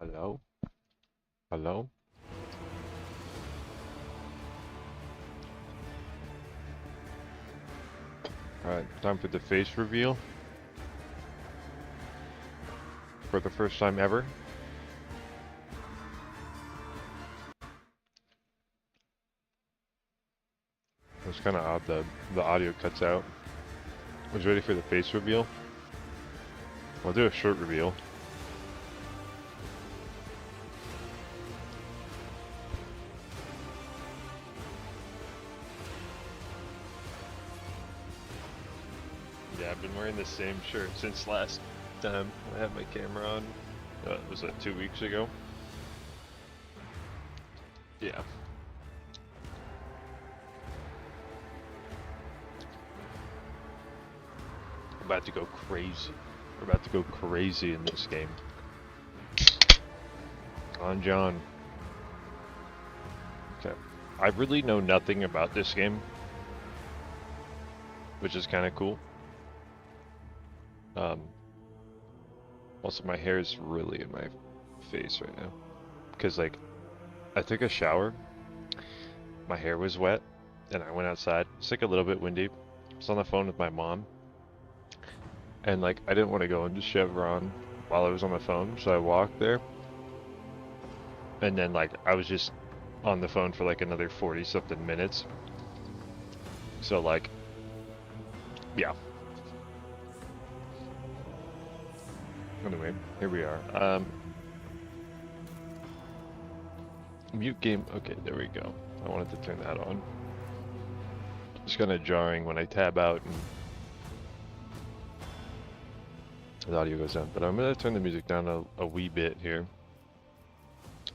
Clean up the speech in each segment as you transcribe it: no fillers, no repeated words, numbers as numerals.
Hello? Hello? Alright, time for the face reveal. For the first time ever. It's kind of odd that the audio cuts out. Was ready for the face reveal? I'll do a short reveal. Yeah, I've been wearing the same shirt since last time I had my camera on. Was that 2 weeks ago? Yeah. We're about to go crazy. We're about to go crazy in this game. On John. Okay. I really know nothing about this game, which is kind of cool. Also, my hair is really in my face right now. Because, like, I took a shower, my hair was wet, and I went outside. It's like a little bit windy. I was on the phone with my mom, and, like, I didn't want to go into Chevron while I was on the phone, so I walked there. And then, like, I was just on the phone for, like, another 40-something minutes. So, like, yeah. Anyway, here we are. Mute game. Okay, there we go. I wanted to turn that on. It's kind of jarring when I tab out and the audio goes down. But I'm gonna turn the music down a wee bit here.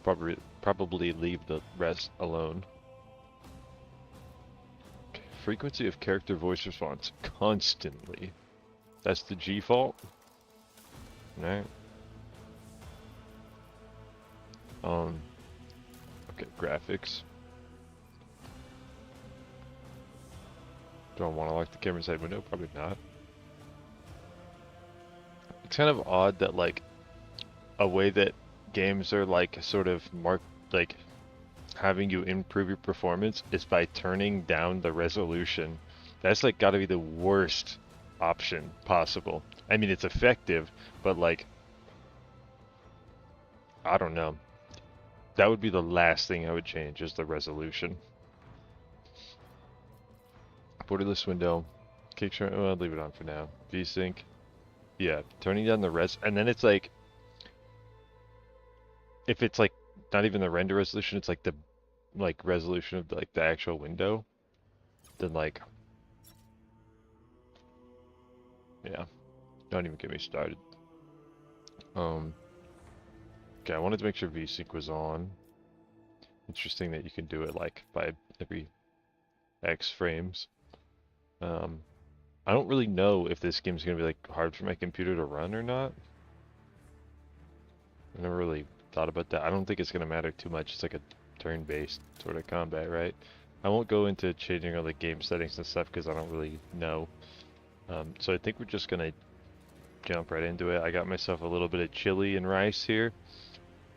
Probably leave the rest alone. Okay. Frequency of character voice response constantly. That's the G fault. Alright. Okay, graphics. Do I want to lock the camera side window? Probably not. It's kind of odd that, like, a way that games are, like, sort of like, having you improve your performance is by turning down the resolution. That's, like, gotta be the worst option possible. I mean, it's effective, but, like, I don't know. That would be the last thing I would change, is the resolution. Borderless window. Kickstart. Oh, I'll leave it on for now. VSync. Yeah, turning down the res, and then it's like, if it's like not even the render resolution, it's like the resolution of like the actual window, then like, yeah, don't even get me started. Okay, I wanted to make sure VSync was on. Interesting that you can do it like by every X frames. I don't really know if this game's gonna be like hard for my computer to run or not. I never really thought about that. I don't think it's gonna matter too much. It's like a turn-based sort of combat, right? I won't go into changing all the game settings and stuff because I don't really know. So I think we're just gonna jump right into it. I got myself a little bit of chili and rice here.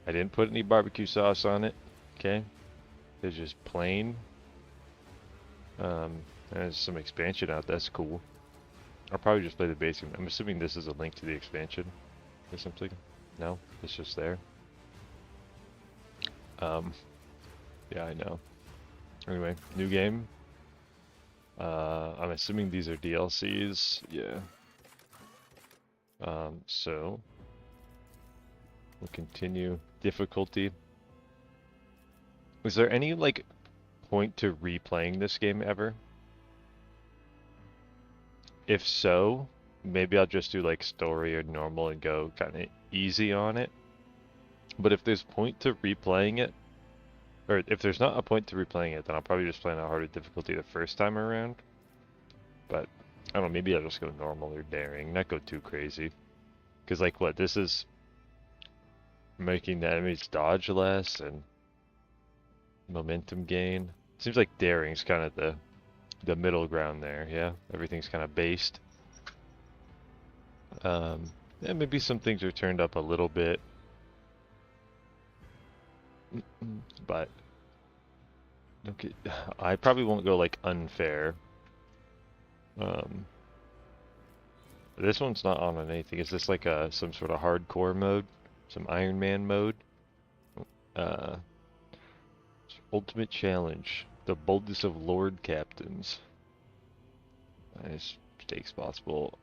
I didn't put any barbecue sauce on it. Okay, it's just plain. There's some expansion out. That's cool. I'll probably just play the basic. I'm assuming this is a link to the expansion or something. No, it's just there. Yeah, I know. Anyway, new game. I'm assuming these are DLCs. Yeah. So we'll continue. Difficulty. Was there any like point to replaying this game ever? If so, maybe I'll just do like story or normal and go kind of easy on it. But if there's point to replaying it, or if there's not a point to replaying it, then I'll probably just play on a harder difficulty the first time around. But I don't know, maybe I'll just go normal or daring, not go too crazy. Because like what, this is making the enemies dodge less and momentum gain. Seems like daring's kind of the middle ground there, yeah? Everything's kind of based. Yeah, maybe some things are turned up a little bit. But okay, I probably won't go like unfair. Um, this one's not on anything. Is this like some sort of hardcore mode? Some Iron Man mode? Uh, Ultimate Challenge. The boldest of Lord Captains. Nice stakes possible.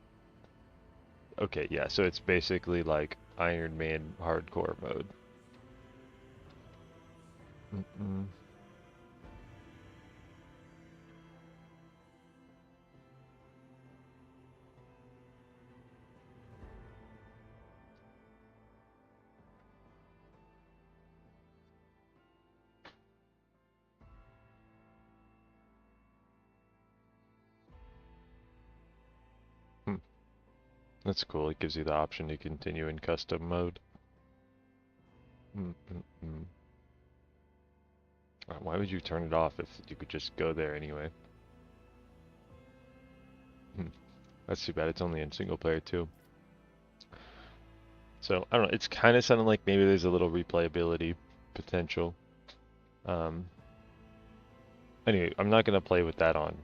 Okay, yeah, so it's basically like Iron Man hardcore mode. Mm-mm. Hmm. That's cool. It gives you the option to continue in custom mode. Mm-mm-mm. Why would you turn it off if you could just go there anyway? Hmm. That's too bad. It's only in single player too. So, I don't know. It's kind of sounding like maybe there's a little replayability potential. Um, anyway, I'm not going to play with that on.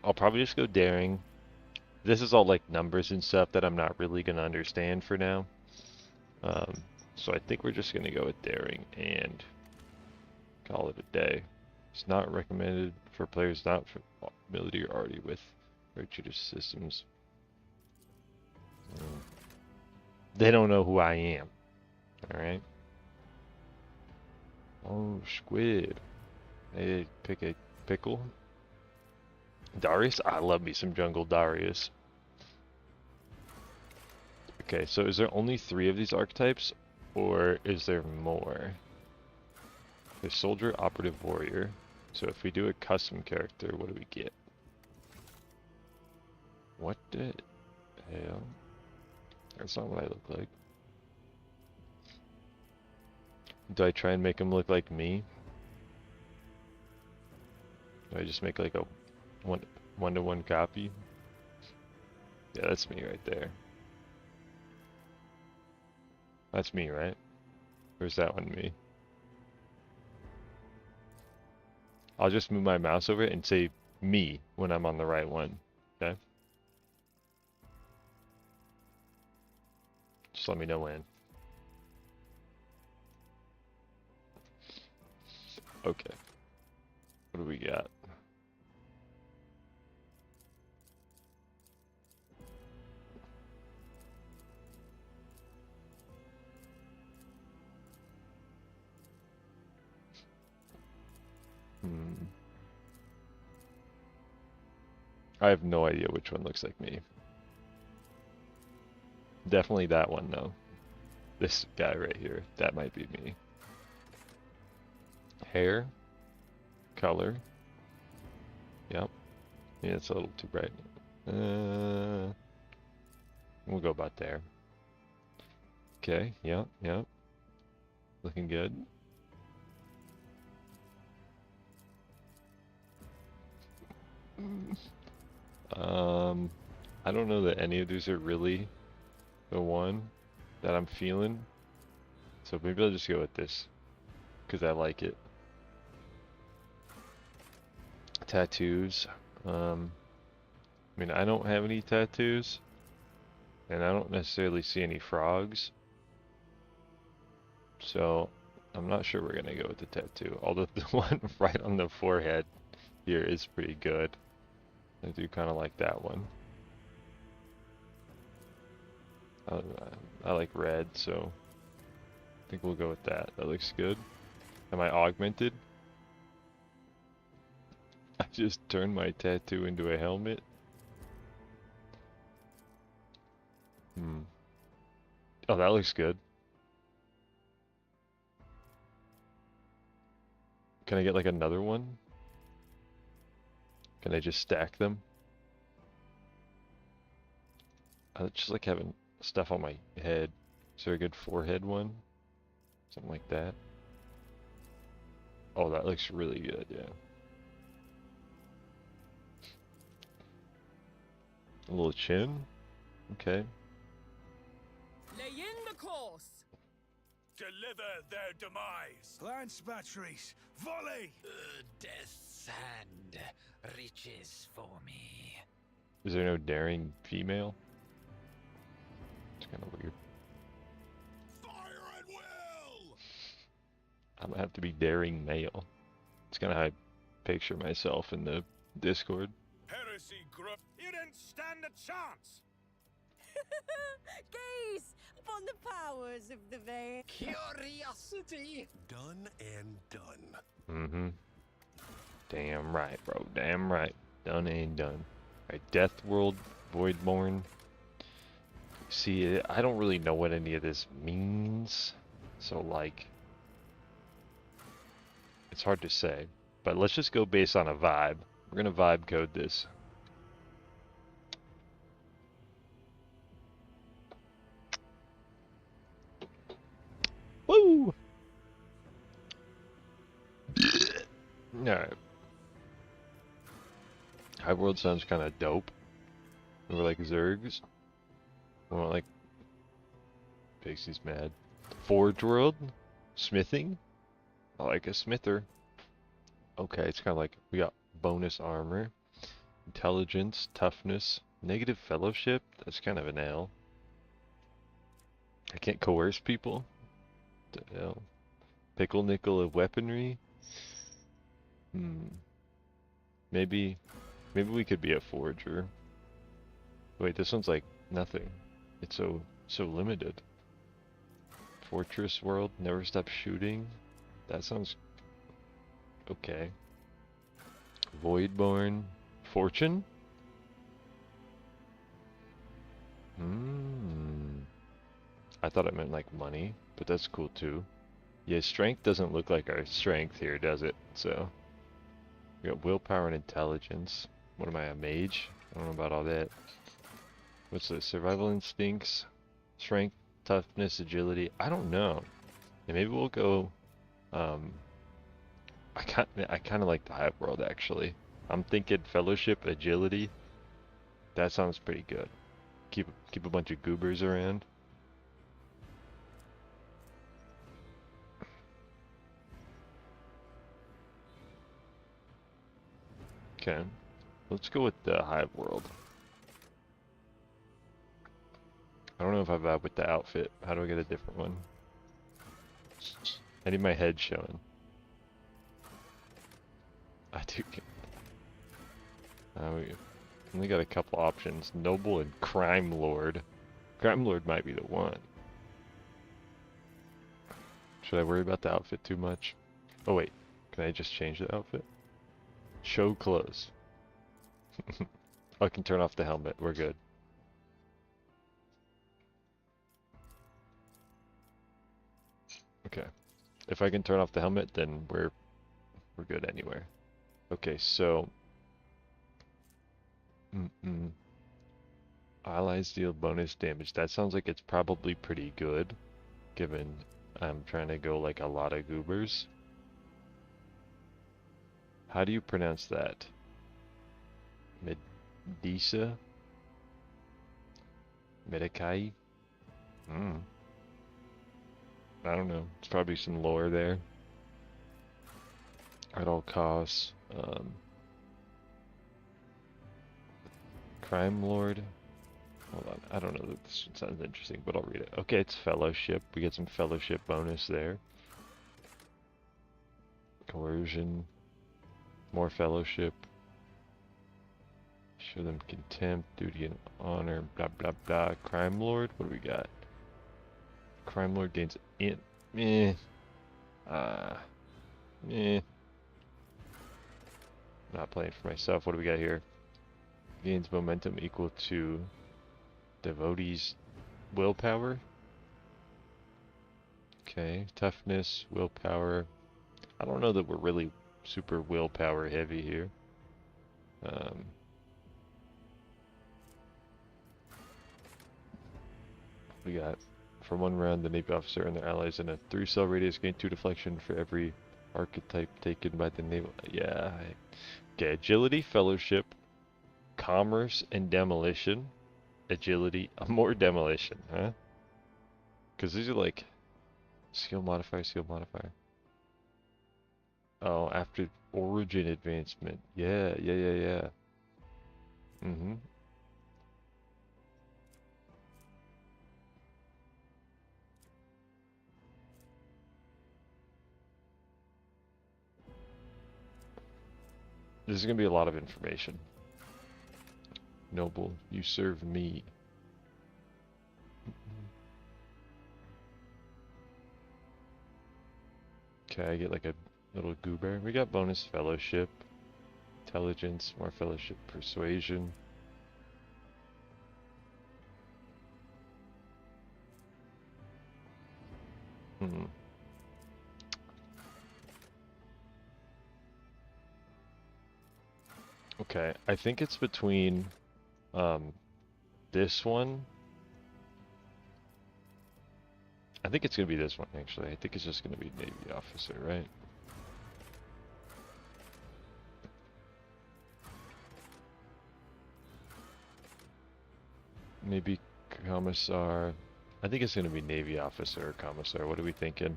I'll probably just go daring. This is all like numbers and stuff that I'm not really going to understand for now. Um, so I think we're just going to go with daring and call it a day. It's not recommended for players not familiar already with Virtuous systems. They don't know who I am. Alright. Oh, squid. They pick a pickle. Darius? I love me some jungle Darius. Okay, so is there only 3 of these archetypes? Or is there more? There's soldier, operative, warrior. So if we do a custom character, what do we get? What the hell? That's not what I look like. Do I try and make him look like me? Do I just make like a one-to-one copy? Yeah, that's me right there. That's me, right? Or is that one me? I'll just move my mouse over it and say me when I'm on the right one. Okay? Just let me know when. Okay. What do we got? I have no idea which one looks like me. Definitely that one, though. This guy right here. That might be me. Hair. Color. Yep. Yeah, it's a little too bright. We'll go about there. Okay, yep, yep. Looking good. I don't know that any of these are really the one that I'm feeling. So maybe I'll just go with this. Because I like it. Tattoos. I mean, I don't have any tattoos. And I don't necessarily see any frogs. So, I'm not sure we're gonna go with the tattoo. Although the one right on the forehead here is pretty good. I do kind of like that one. I like red, so I think we'll go with that. That looks good. Am I augmented? I just turned my tattoo into a helmet. Oh, that looks good. Can I get like another one? Can I just stack them? I just like having stuff on my head. Is there a good forehead one? Something like that. Oh, that looks really good, yeah. A little chin? Okay. Lay in the course. Deliver their demise. Lance batteries, volley! Death's hand reaches for me. Is there no daring female? It's kind of weird. Fire at will! I'm gonna have to be daring male. It's kind of how I picture myself in the Discord. Heresy gruff. You didn't stand a chance. Gaze upon the powers of the veil. Curiosity. Done and done. Mm-hmm. Damn right, bro. Damn right. Done ain't done. Alright, Death World, Voidborn. See, I don't really know what any of this means. So, like, it's hard to say. But let's just go based on a vibe. We're gonna vibe code this. Woo! Alright. High World sounds kind of dope. We're like Zergs. We want like Pixie's mad. Forge World? Smithing? I like a smither. Okay, it's kind of like we got bonus armor, intelligence, toughness, negative fellowship. That's kind of an L. I can't coerce people. The hell? Pickle nickel of weaponry. Maybe we could be a forger. Wait, this one's like nothing. It's so limited. Fortress World, never stop shooting. That sounds okay. Voidborn, fortune. I thought it meant like money, but that's cool too. Yeah, strength doesn't look like our strength here, does it? So we got willpower and intelligence. What am I, a mage? I don't know about all that. What's this? Survival instincts, strength, toughness, agility. I don't know. Yeah, maybe we'll go. I kind of like the Hive World actually. I'm thinking fellowship, agility. That sounds pretty good. Keep a bunch of goobers around. Okay, let's go with the Hive World. I don't know if I vibe with the outfit. How do I get a different one? I need my head showing. I do get... we only got a couple options. Noble and Crime Lord. Crime Lord might be the one. Should I worry about the outfit too much? Oh wait, can I just change the outfit? Show clothes. I can turn off the helmet. We're good. Okay. If I can turn off the helmet, then we're good anywhere. Okay, so allies deal bonus damage. That sounds like it's probably pretty good, given I'm trying to go like a lot of goobers. How do you pronounce that? Medisa? Medikai? I don't know. It's probably some lore there. At all costs. Crime Lord. Hold on. I don't know. This sounds interesting, but I'll read it. Okay, it's Fellowship. We get some Fellowship bonus there. Coercion. More Fellowship. Show them contempt, duty and honor, blah blah blah. Crime Lord, what do we got? Crime Lord gains meh. Not playing for myself. What do we got here? Gains momentum equal to devotees' willpower. Okay, toughness, willpower. I don't know that we're really super willpower heavy here. We got for one round the Navy officer and their allies in a 3-cell radius gain 2 deflection for every archetype taken by the naval. Yeah. Okay, agility, fellowship, commerce, and demolition. Agility, more demolition, huh? Because these are like Skill modifier, skill modifier. Oh, after origin advancement. Yeah, yeah, yeah, yeah. Mm-hmm. This is gonna be a lot of information. Noble, you serve me. Okay, I get like a little goober. We got bonus fellowship, intelligence, more fellowship, persuasion. Hmm. Okay, I think it's between this one. I think it's gonna be this one actually. I think it's just gonna be Navy officer, right? Maybe commissar. I think it's gonna be Navy officer or commissar. What are we thinking?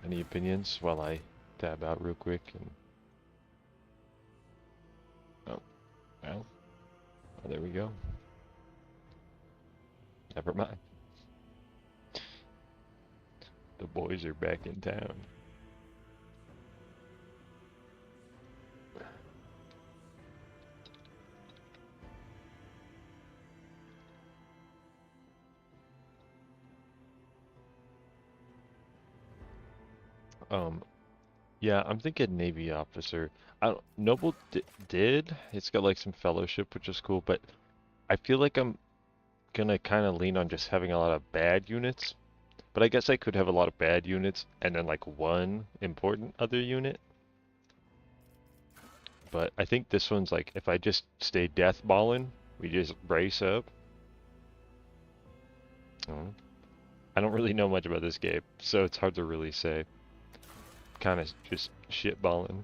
Any opinions while I tab out real quick and oh, well, oh, there we go. Never mind. The boys are back in town. Yeah, I'm thinking Navy officer. I don't, Noble did. It's got like some fellowship, which is cool, but I feel like I'm gonna kind of lean on just having a lot of bad units. But I guess I could have a lot of bad units and then like one important other unit. But I think this one's like, if I just stay death balling, we just brace up. Oh. I don't really know much about this game, so it's hard to really say. Kind of just shitballing.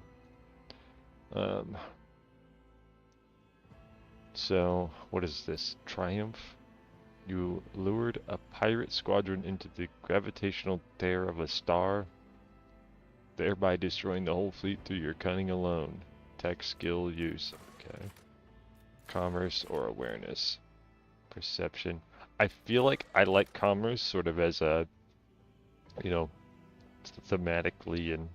So what is this? Triumph? You lured a pirate squadron into the gravitational tear of a star, thereby destroying the whole fleet through your cunning alone. Tech skill use. Okay. Commerce or awareness. Perception. I feel like I like commerce sort of as a, you know, thematically and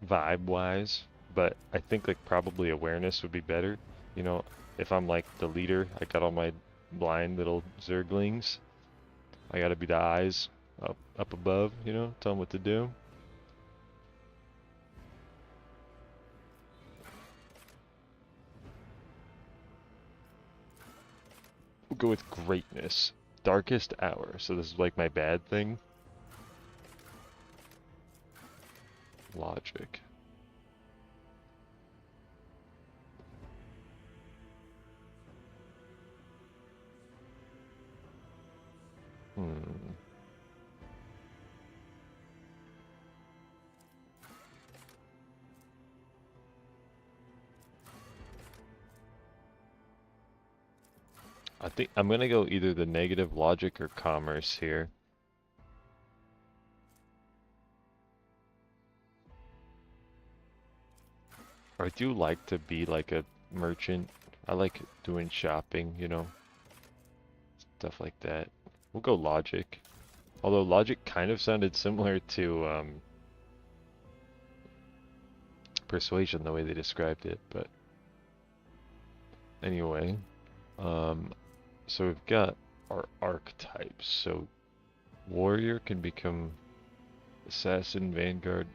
vibe-wise, but I think like probably awareness would be better. You know, if I'm like the leader, I got all my blind little zerglings. I gotta be the eyes up above, you know, tell them what to do. We'll go with greatness. Darkest hour. So this is like my bad thing. Logic. I think I'm gonna go either the negative logic or commerce here. I do like to be like a merchant. I like doing shopping, you know, stuff like that. We'll go logic. Although logic kind of sounded similar to persuasion the way they described it, but anyway. So we've got our archetypes. So warrior can become assassin, vanguard,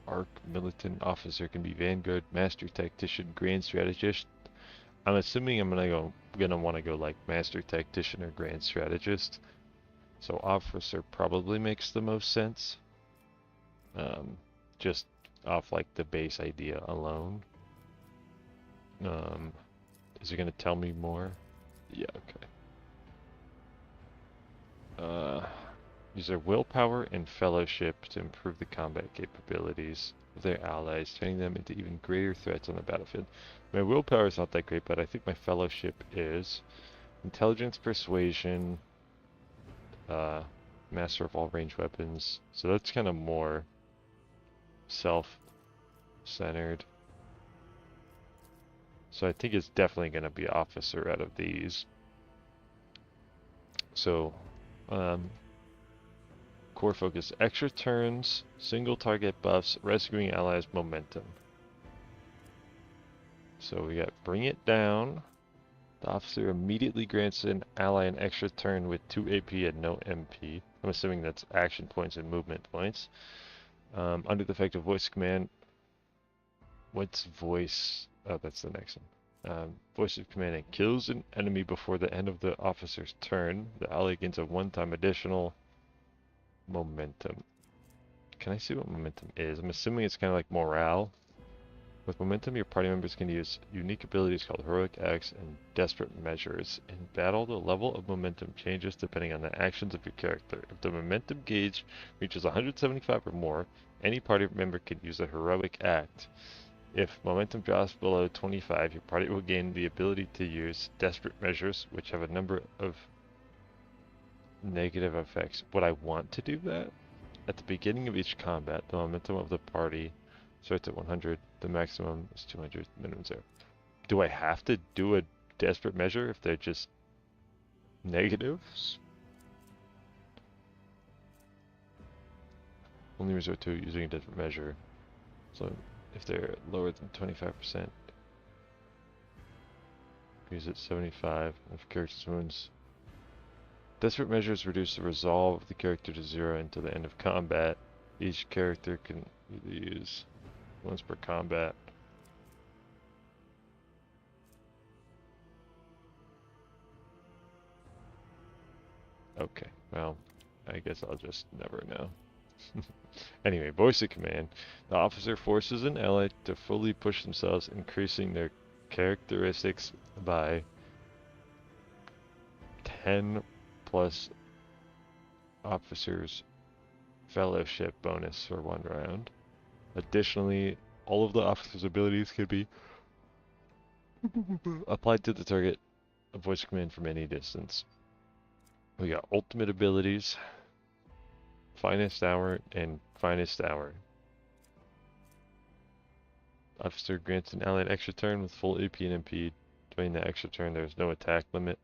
arc, militant, officer can be vanguard, master tactician, grand strategist. I'm assuming I'm gonna want to go like master tactician or grand strategist. So officer probably makes the most sense. Just off like the base idea alone. Is it gonna tell me more? Yeah, okay. Use their willpower and fellowship to improve the combat capabilities of their allies, turning them into even greater threats on the battlefield. My willpower is not that great, but I think my fellowship is. Intelligence, persuasion. Master of all ranged weapons. So that's kind of more self-centered. So I think it's definitely going to be officer out of these. So, core focus, extra turns, single target buffs, rescuing allies, momentum. So we got bring it down. The officer immediately grants an ally an extra turn with 2 AP and no MP. I'm assuming that's action points and movement points. Under the effect of voice command, what's voice? Oh, that's the next one. Voice of command and kills an enemy before the end of the officer's turn. The ally gains a one-time additional momentum. Can I see what momentum is? I'm assuming it's kind of like morale. With momentum, your party members can use unique abilities called Heroic Acts and Desperate Measures. In battle, the level of momentum changes depending on the actions of your character. If the momentum gauge reaches 175 or more, any party member can use a Heroic Act. If momentum drops below 25, your party will gain the ability to use Desperate Measures, which have a number of negative effects. Would I want to do that? At the beginning of each combat, the momentum of the party starts at 100, the maximum is 200, minimum 0. Do I have to do a desperate measure if they're just negatives? Only resort to using a desperate measure. So if they're lower than 25%, use it 75 if character's wounds. Desperate measures reduce the resolve of the character to 0 until the end of combat. Each character can either use once per combat. Okay, well, I guess I'll just never know. Anyway, voice of command. The officer forces an ally to fully push themselves, increasing their characteristics by 10 plus officer's fellowship bonus for 1 round. Additionally, all of the officer's abilities can be applied to the target of voice command from any distance. We got ultimate abilities, finest hour, and finest hour. Officer grants an ally an extra turn with full AP and MP. During the extra turn, there is no attack limit.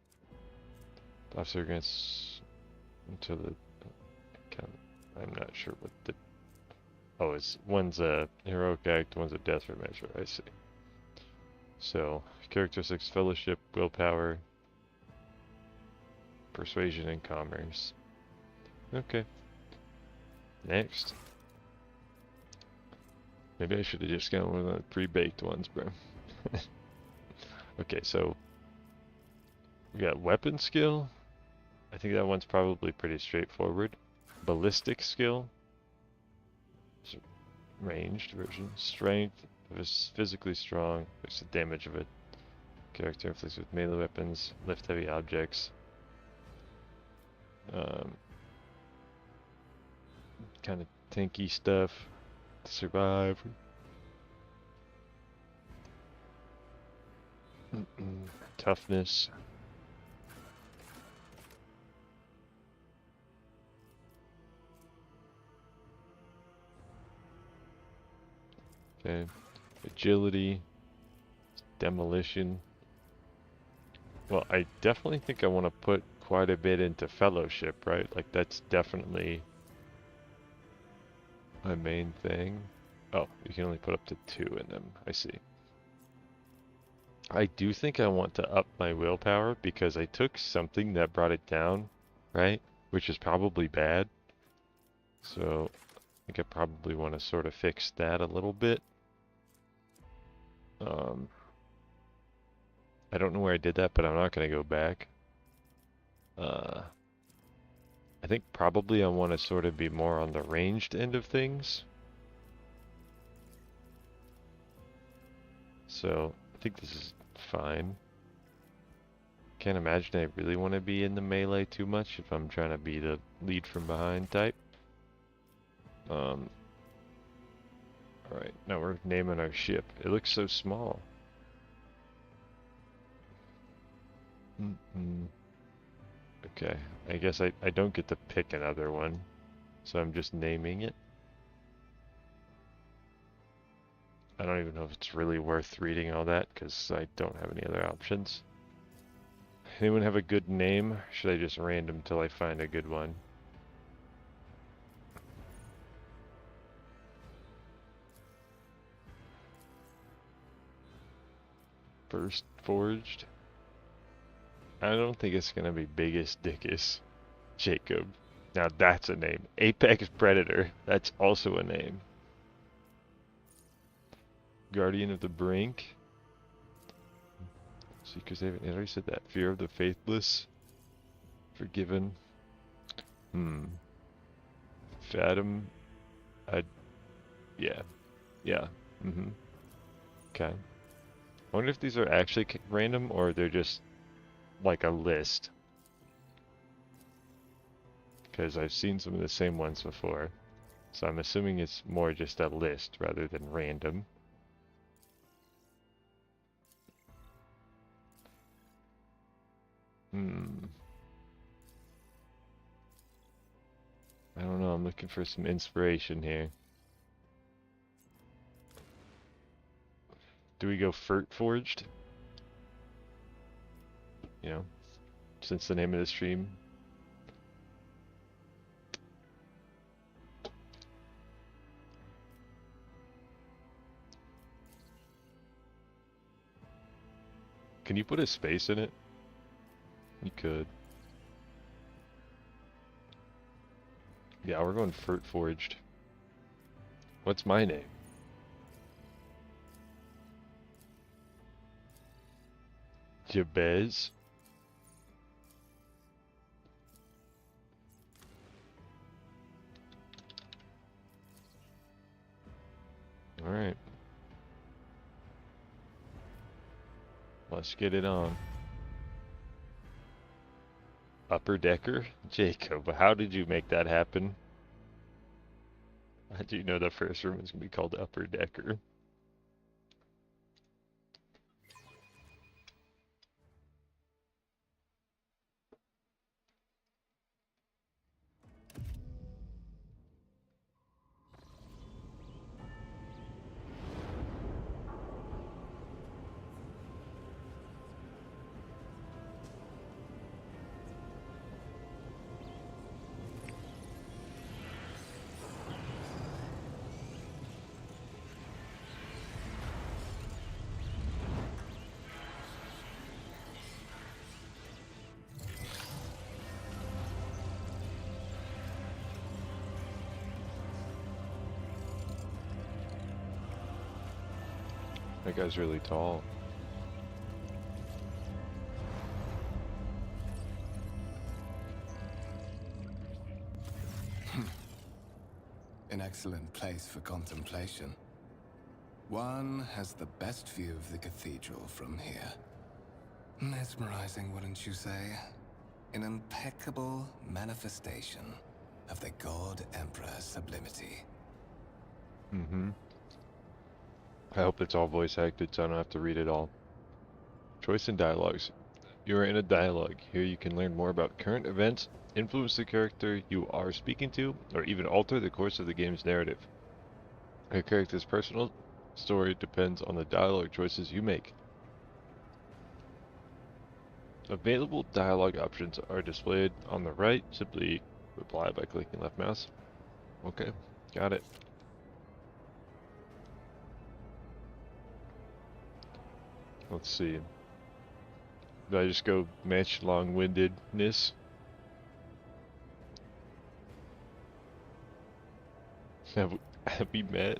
The officer grants until the. I'm not sure what the. Oh, one's a heroic act, one's a desperate measure. I see. So, characteristics: fellowship, willpower, persuasion, and commerce. Okay. Next. Maybe I should have just gone with the pre-baked ones, bro. Okay, so we got weapon skill. I think that one's probably pretty straightforward. Ballistic skill. Ranged version. Strength. If it's physically strong, affects the damage of a character, inflicts with melee weapons, lift heavy objects. Kind of tanky stuff to survive. Toughness. Okay. Agility. Demolition. Well, I definitely think I want to put quite a bit into fellowship, right? Like that's definitely my main thing. Oh, you can only put up to 2 in them. I see. I do think I want to up my willpower because I took something that brought it down, right? Which is probably bad. So I think I probably want to sort of fix that a little bit. I don't know where I did that, but I'm not going to go back. I think probably I want to sort of be more on the ranged end of things. So I think this is fine. Can't imagine I really want to be in the melee too much if I'm trying to be the lead from behind type. Alright, now we're naming our ship. It looks so small. Okay, I guess I don't get to pick another one, so I'm just naming it. I don't even know if it's really worth reading all that, because I don't have any other options. Anyone have a good name? Or should I just random till I find a good one? First Forged? I don't think it's gonna be Biggest Dickus Jacob. Now that's a name. Apex Predator. That's also a name. Guardian of the Brink. Seekers Haven. I already said that. Fear of the Faithless. Forgiven. Fathom. Yeah. Yeah. Okay. I wonder if these are actually random or they're just like a list. Because I've seen some of the same ones before. So I'm assuming it's more just a list rather than random. I don't know, I'm looking for some inspiration here. Do we go Furt Forged? You know, since the name of the stream. Can you put a space in it? You could. Yeah, we're going Furt Forged. What's my name? Jabez? Alright. Let's get it on. Upper Decker? Jacob, how did you make that happen? How do you know the first room is going to be called Upper Decker? That guy's really tall. An excellent place for contemplation. One has the best view of the cathedral from here. Mesmerizing, wouldn't you say? An impeccable manifestation of the God Emperor's sublimity. I hope it's all voice acted so I don't have to read it all. Choice and dialogues. You are in a dialogue. Here you can learn more about current events, influence the character you are speaking to, or even alter the course of the game's narrative. A character's personal story depends on the dialogue choices you make. Available dialogue options are displayed on the right. Simply reply by clicking left mouse. Okay, got it. Let's see. Do I just go match long-windedness? Have we met?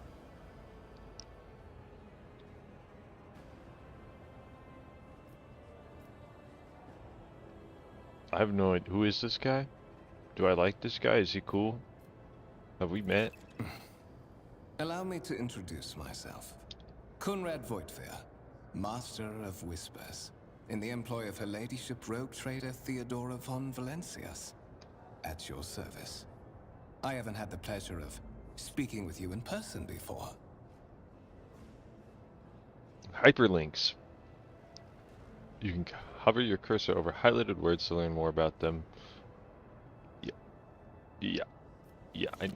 I have no idea. Who is this guy? Do I like this guy? Is he cool? Have we met? Allow me to introduce myself. Conrad Voigtveer, Master of Whispers, in the employ of Her Ladyship Rogue Trader Theodora von Valencias. At your service. I haven't had the pleasure of speaking with you in person before. Hyperlinks. You can hover your cursor over highlighted words to learn more about them. Yeah, yeah, yeah, I know.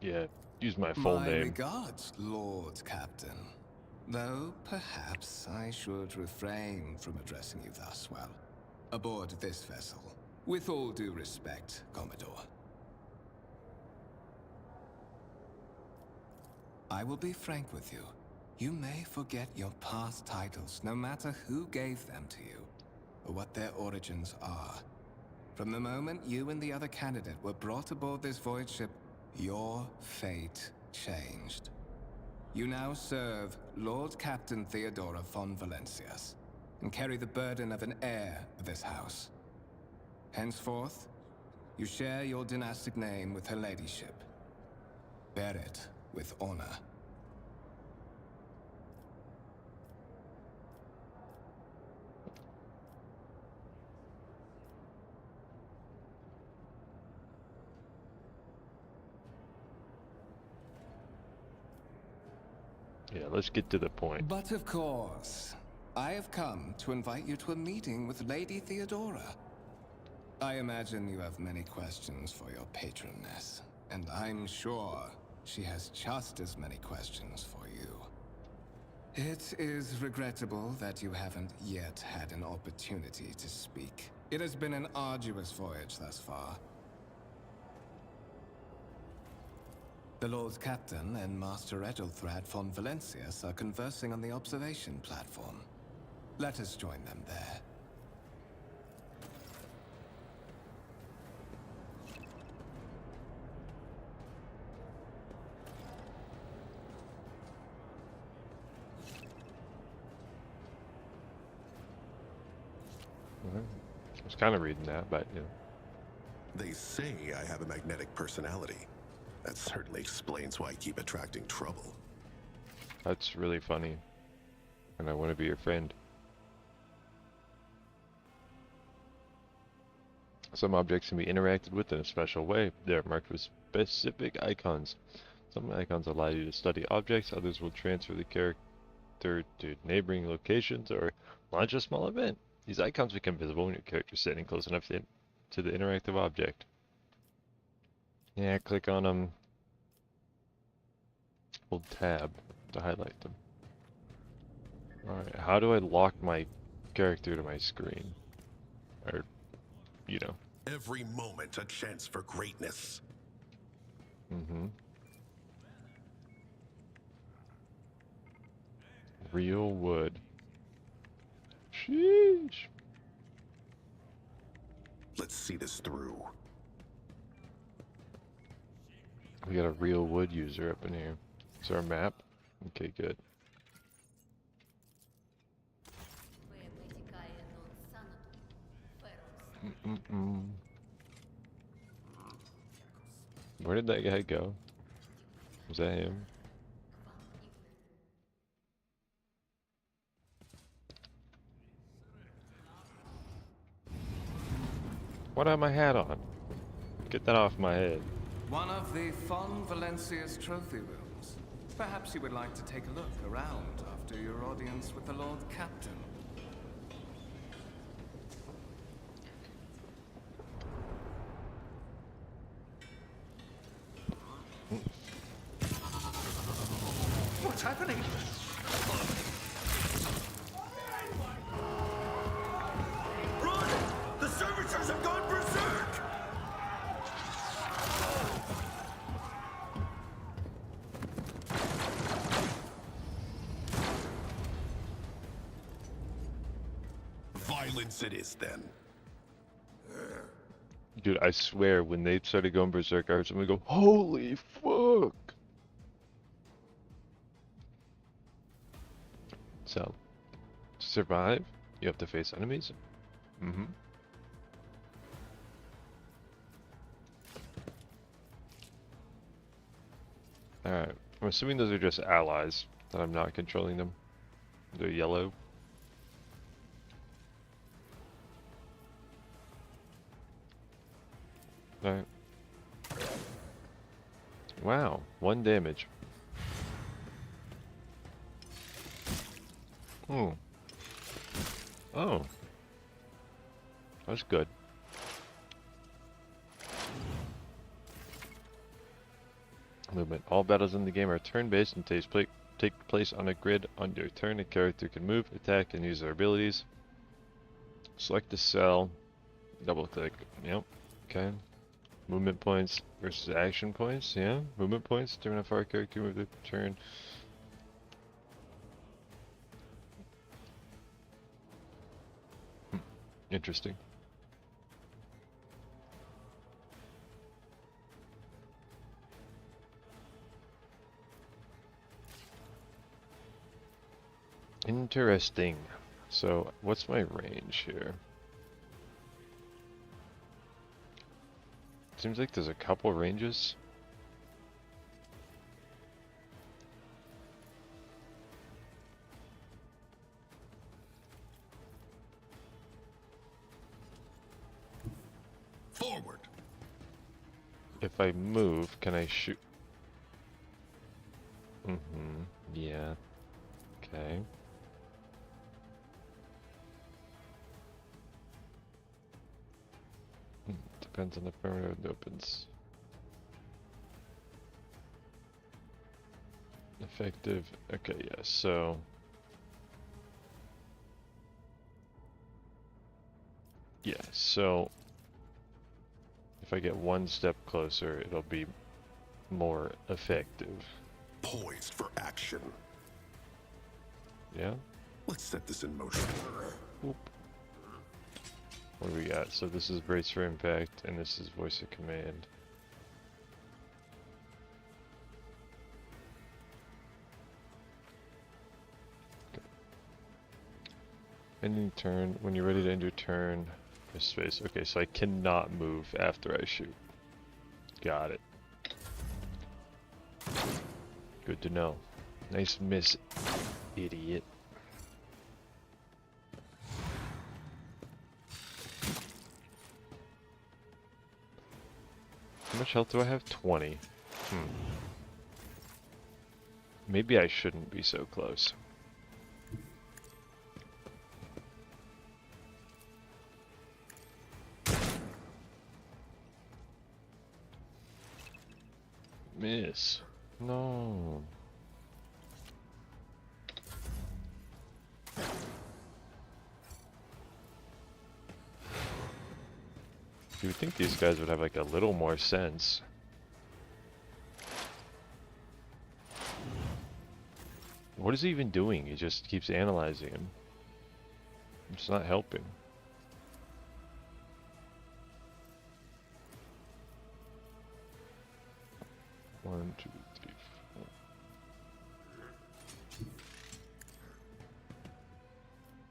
Yeah, use my full My name. regards, Lord Captain. Though perhaps I should refrain from addressing you thus while aboard this vessel. With all due respect, Commodore. I will be frank with you. You may forget your past titles, no matter who gave them to you, or what their origins are. From the moment you and the other candidate were brought aboard this void ship, your fate changed. You now serve Lord Captain Theodora von Valencias, and carry the burden of an heir of this house. Henceforth, you share your dynastic name with her ladyship. Bear it with honor. Yeah, let's get to the point. But of course, I have come to invite you to a meeting with Lady Theodora. I imagine you have many questions for your patroness, and I'm sure she has just as many questions for you. It is regrettable that you haven't yet had an opportunity to speak. It has been an arduous voyage thus far. The Lord Captain and Master Ethelthrad von Valencias are conversing on the observation platform. Let us join them there. I was kind of reading that, but you know. They say I have a magnetic personality. That certainly explains why I keep attracting trouble. That's really funny. And I want to be your friend. Some objects can be interacted with in a special way. They are marked with specific icons. Some icons allow you to study objects, others will transfer the character to neighboring locations or launch a small event. These icons become visible when your character is sitting close enough to the interactive object. Yeah, click on them. Hold tab to highlight them. Alright, how do I lock my character to my screen? Or, you know. Every moment a chance for greatness. Mm-hmm. Real wood. Sheesh. Let's see this through. We got a real wood user up in here. Is there a map? Okay, good. Where did that guy go? Was that him? Why do I have my hat on? Get that off my head. One of the von Valencia's trophy rooms. Perhaps you would like to take a look around after your audience with the Lord Captain. What's happening? Run! The servitors have gone berserk! Violence it is then. Dude, I swear, when they started going berserk, I heard someone go, "Holy fuck!" So, to survive, you have to face enemies. Mm-hmm. Alright. I'm assuming those are just allies, that I'm not controlling them. They're yellow. Alright. Wow, 1 damage. Hmm. Oh. That's good. Movement. All battles in the game are turn-based and take place on a grid. On your turn, a character can move, attack, and use their abilities. Select a cell. Double click. Yep. Okay. Movement points versus action points. Yeah. Movement points. Determine how far a character can move the turn. Interesting. Interesting. So, what's my range here? Seems like there's a couple ranges. Forward. If I move, can I shoot? Yeah. Okay. Depends on the perimeter it opens. Effective. Okay, yeah, so. Yeah, so. If I get 1 step closer, it'll be more effective. Poised for action. Yeah? Let's set this in motion. Oop. What do we got? So this is brace for impact, and this is voice of command. Okay. Ending turn. When you're ready to end your turn, press space. Okay, so I cannot move after I shoot. Got it. Good to know. Nice miss, idiot. How much health do I have? 20. Maybe I shouldn't be so close. Miss. No. You would think these guys would have like a little more sense. What is he even doing? He just keeps analyzing him. It's not helping. One, two, three, four.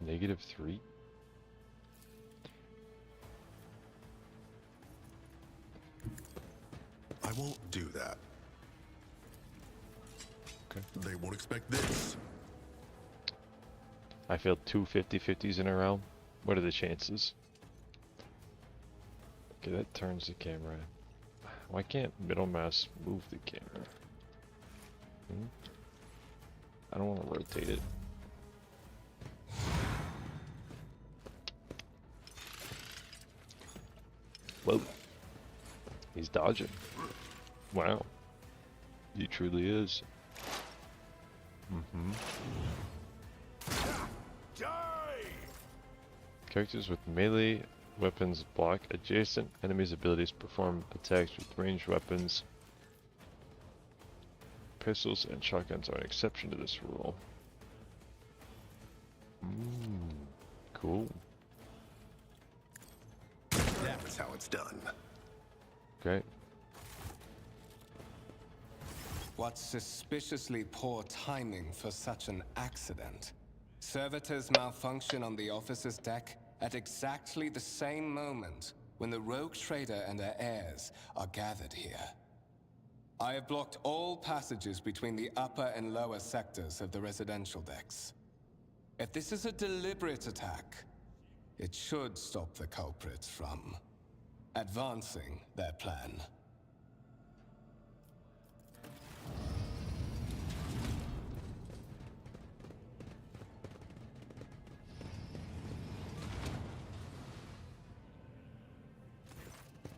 -3? I won't do that. Okay. They won't expect this. I failed 2 50-50s in a row. What are the chances? Okay, that turns the camera. Why can't middle mouse move the camera? I don't want to rotate it. Whoa. He's dodging. Wow. He truly is. Characters with melee weapons block adjacent enemies' abilities, perform attacks with ranged weapons. Pistols and shotguns are an exception to this rule. Cool. That's how it's done. Great. What suspiciously poor timing for such an accident. Servitors malfunction on the officer's deck at exactly the same moment when the rogue trader and her heirs are gathered here. I have blocked all passages between the upper and lower sectors of the residential decks. If this is a deliberate attack, it should stop the culprits from advancing their plan.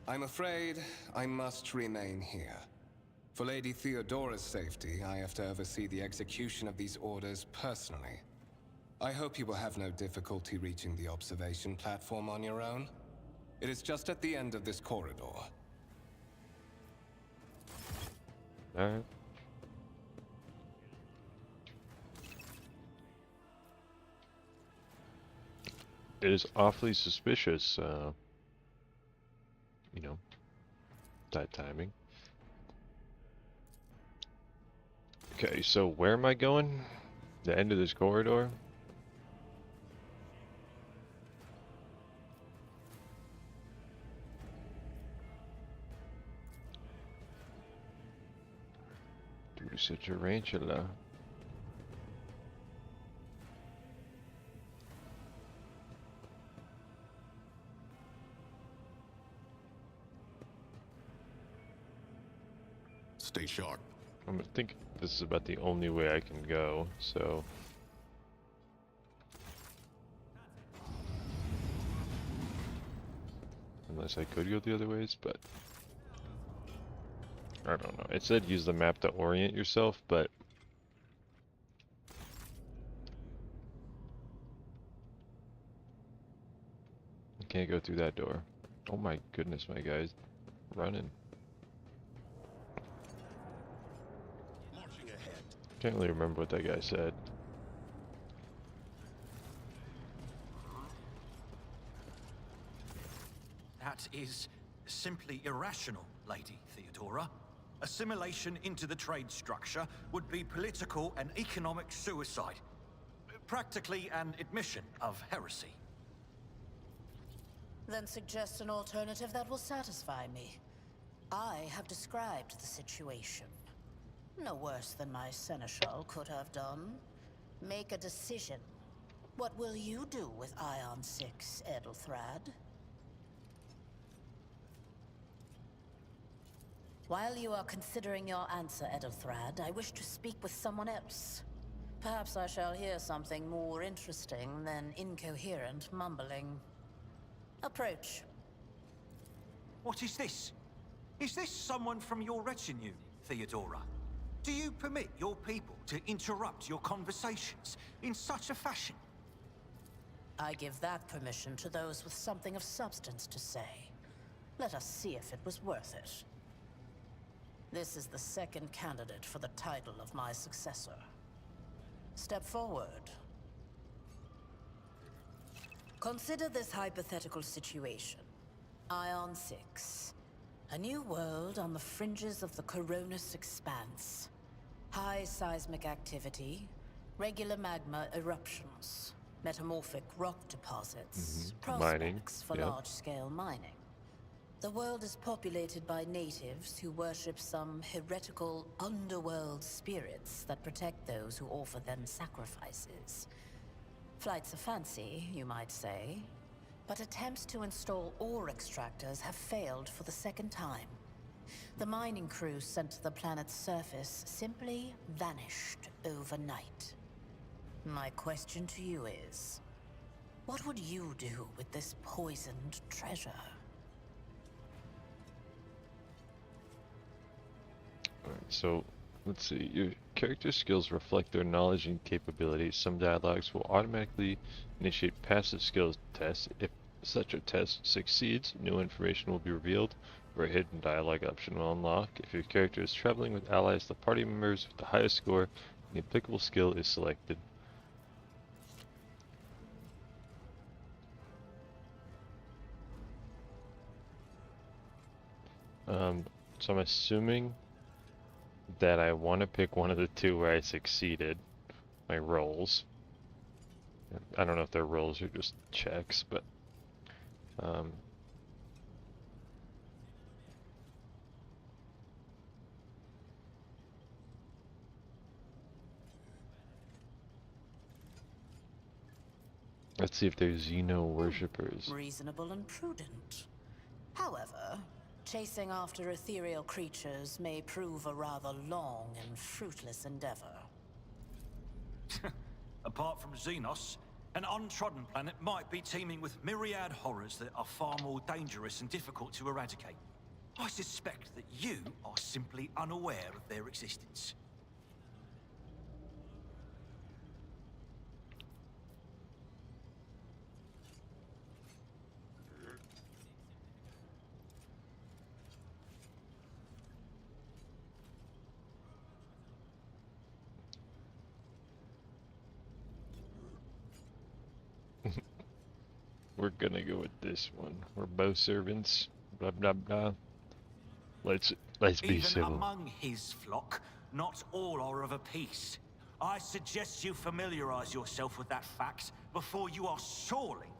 I'm afraid I must remain here. For Lady Theodora's safety, I have to oversee the execution of these orders personally. I hope you will have no difficulty reaching the observation platform on your own. It is just at the end of this corridor. Alright. It is awfully suspicious, you know, that timing. Okay, so where am I going? The end of this corridor? Do such a tarantula. Stay sharp. I think this is about the only way I can go, so... Unless I could go the other ways, but... I don't know. It said use the map to orient yourself, but... I can't go through that door. Oh my goodness, my guy's running. Can't really remember what that guy said. That is simply irrational, Lady Theodora. Assimilation into the trade structure would be political and economic suicide. Practically an admission of heresy. Then suggest an alternative that will satisfy me. I have described the situation. No worse than my seneschal could have done. Make a decision. What will you do with Ion 6, Edelthrad? While you are considering your answer, Edelthrad, I wish to speak with someone else. Perhaps I shall hear something more interesting than incoherent mumbling. Approach. What is this? Is this someone from your retinue, Theodora? Do you permit your people to interrupt your conversations in such a fashion? I give that permission to those with something of substance to say. Let us see if it was worth it. This is the second candidate for the title of my successor. Step forward. Consider this hypothetical situation. Ion 6. A new world on the fringes of the Coronus Expanse. High seismic activity, regular magma eruptions, metamorphic rock deposits, prospects for large-scale mining. The world is populated by natives who worship some heretical underworld spirits that protect those who offer them sacrifices. Flights of fancy, you might say, but attempts to install ore extractors have failed for the second time. The mining crews sent to the planet's surface simply vanished overnight. My question to you is, what would you do with this poisoned treasure? Alright, so let's see. Your character skills reflect their knowledge and capabilities. Some dialogues will automatically initiate passive skills tests. If such a test succeeds, new information will be revealed, or a hidden dialogue option will unlock. If your character is traveling with allies, the party members with the highest score, the applicable skill is selected. So I'm assuming that I want to pick one of the two where I succeeded my rolls. I don't know if they're rolls or just checks, but Let's see if there's Xeno worshippers. Reasonable and prudent. However, chasing after ethereal creatures may prove a rather long and fruitless endeavor. Apart from Xenos, an untrodden planet might be teeming with myriad horrors that are far more dangerous and difficult to eradicate. I suspect that you are simply unaware of their existence. We're gonna go with this one. We're both servants. Blah blah blah. Let's be Even civil. among his flock, not all are of a piece. I suggest you familiarize yourself with that fact before you are sorely.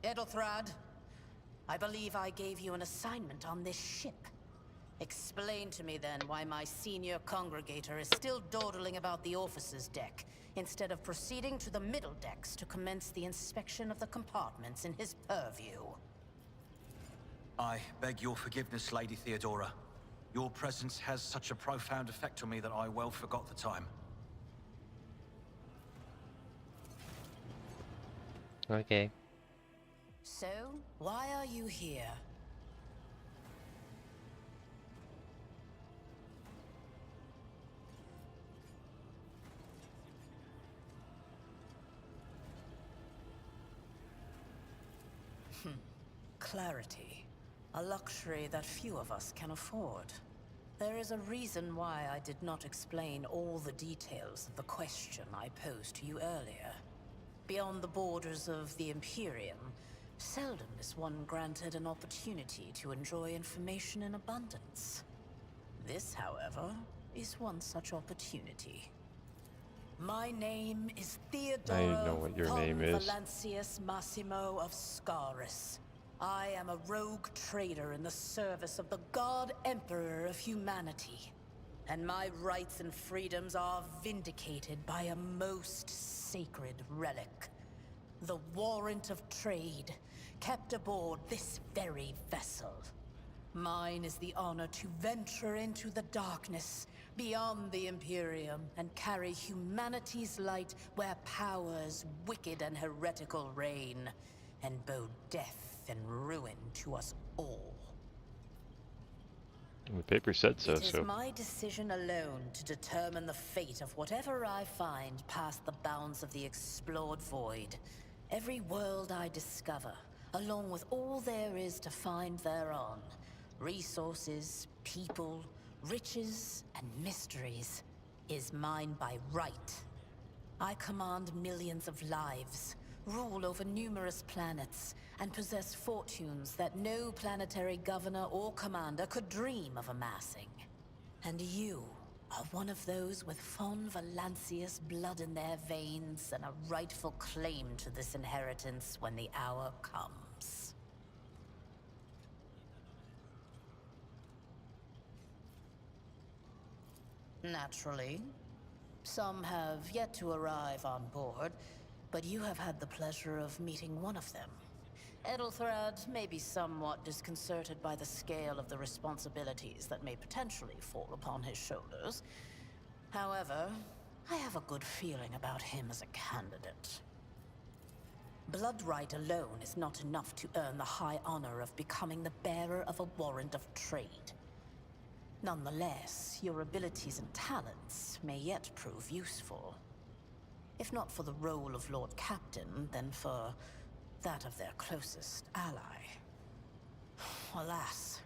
Edelthrad, I believe I gave you an assignment on this ship. Explain to me then why my senior congregator is still dawdling about the officer's deck, instead of proceeding to the middle decks to commence the inspection of the compartments in his purview. I beg your forgiveness, Lady Theodora. Your presence has such a profound effect on me that I well forgot the time. Okay. So, why are you here? Clarity. A luxury that few of us can afford. There is a reason why I did not explain all the details of the question I posed to you earlier. Beyond the borders of the Imperium, seldom is one granted an opportunity to enjoy information in abundance. This, however, is one such opportunity. My name is Theodora know what your von name is. Valancius Massimo of Scaris. I am a rogue trader in the service of the God Emperor of humanity. And my rights and freedoms are vindicated by a most sacred relic. The warrant of trade, kept aboard this very vessel. Mine is the honor to venture into the darkness, beyond the Imperium, and carry humanity's light where powers wicked and heretical reign, and bow death and ruin to us all. The paper said so, It is so. my decision alone to determine the fate of whatever I find past the bounds of the explored void. Every world I discover, along with all there is to find thereon. Resources, people, riches, and mysteries, is mine by right. I command millions of lives, rule over numerous planets, and possess fortunes that no planetary governor or commander could dream of amassing. And you are one of those with von Valancius blood in their veins and a rightful claim to this inheritance when the hour comes. Naturally, some have yet to arrive on board, but you have had the pleasure of meeting one of them. Edelthrad may be somewhat disconcerted by the scale of the responsibilities that may potentially fall upon his shoulders. However, I have a good feeling about him as a candidate. Blood right alone is not enough to earn the high honor of becoming the bearer of a warrant of trade. Nonetheless, your abilities and talents may yet prove useful. If not for the role of Lord Captain, then for that of their closest ally. Alas,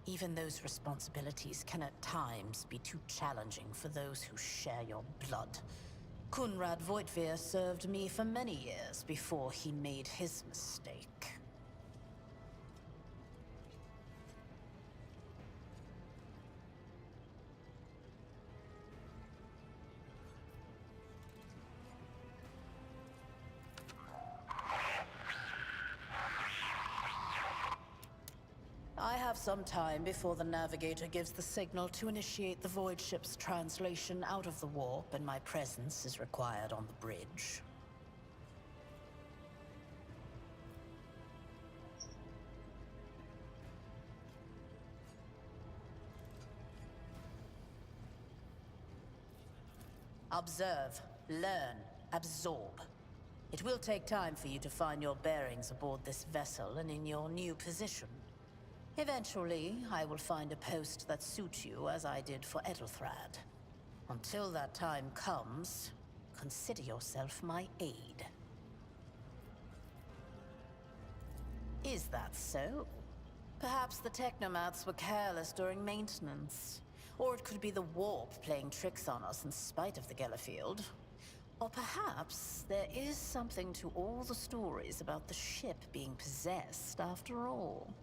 even those responsibilities can at times be too challenging for those who share your blood. Kunrad Voitvir served me for many years before he made his mistake. I have some time before the navigator gives the signal to initiate the void ship's translation out of the warp, and my presence is required on the bridge. Observe, learn, absorb. It will take time for you to find your bearings aboard this vessel and in your new position. Eventually, I will find a post that suits you as I did for Ethelthrad. Until that time comes, consider yourself my aide. Is that so? Perhaps the technomats were careless during maintenance. Or it could be the warp playing tricks on us in spite of the Gellerfield. Or perhaps there is something to all the stories about the ship being possessed after all.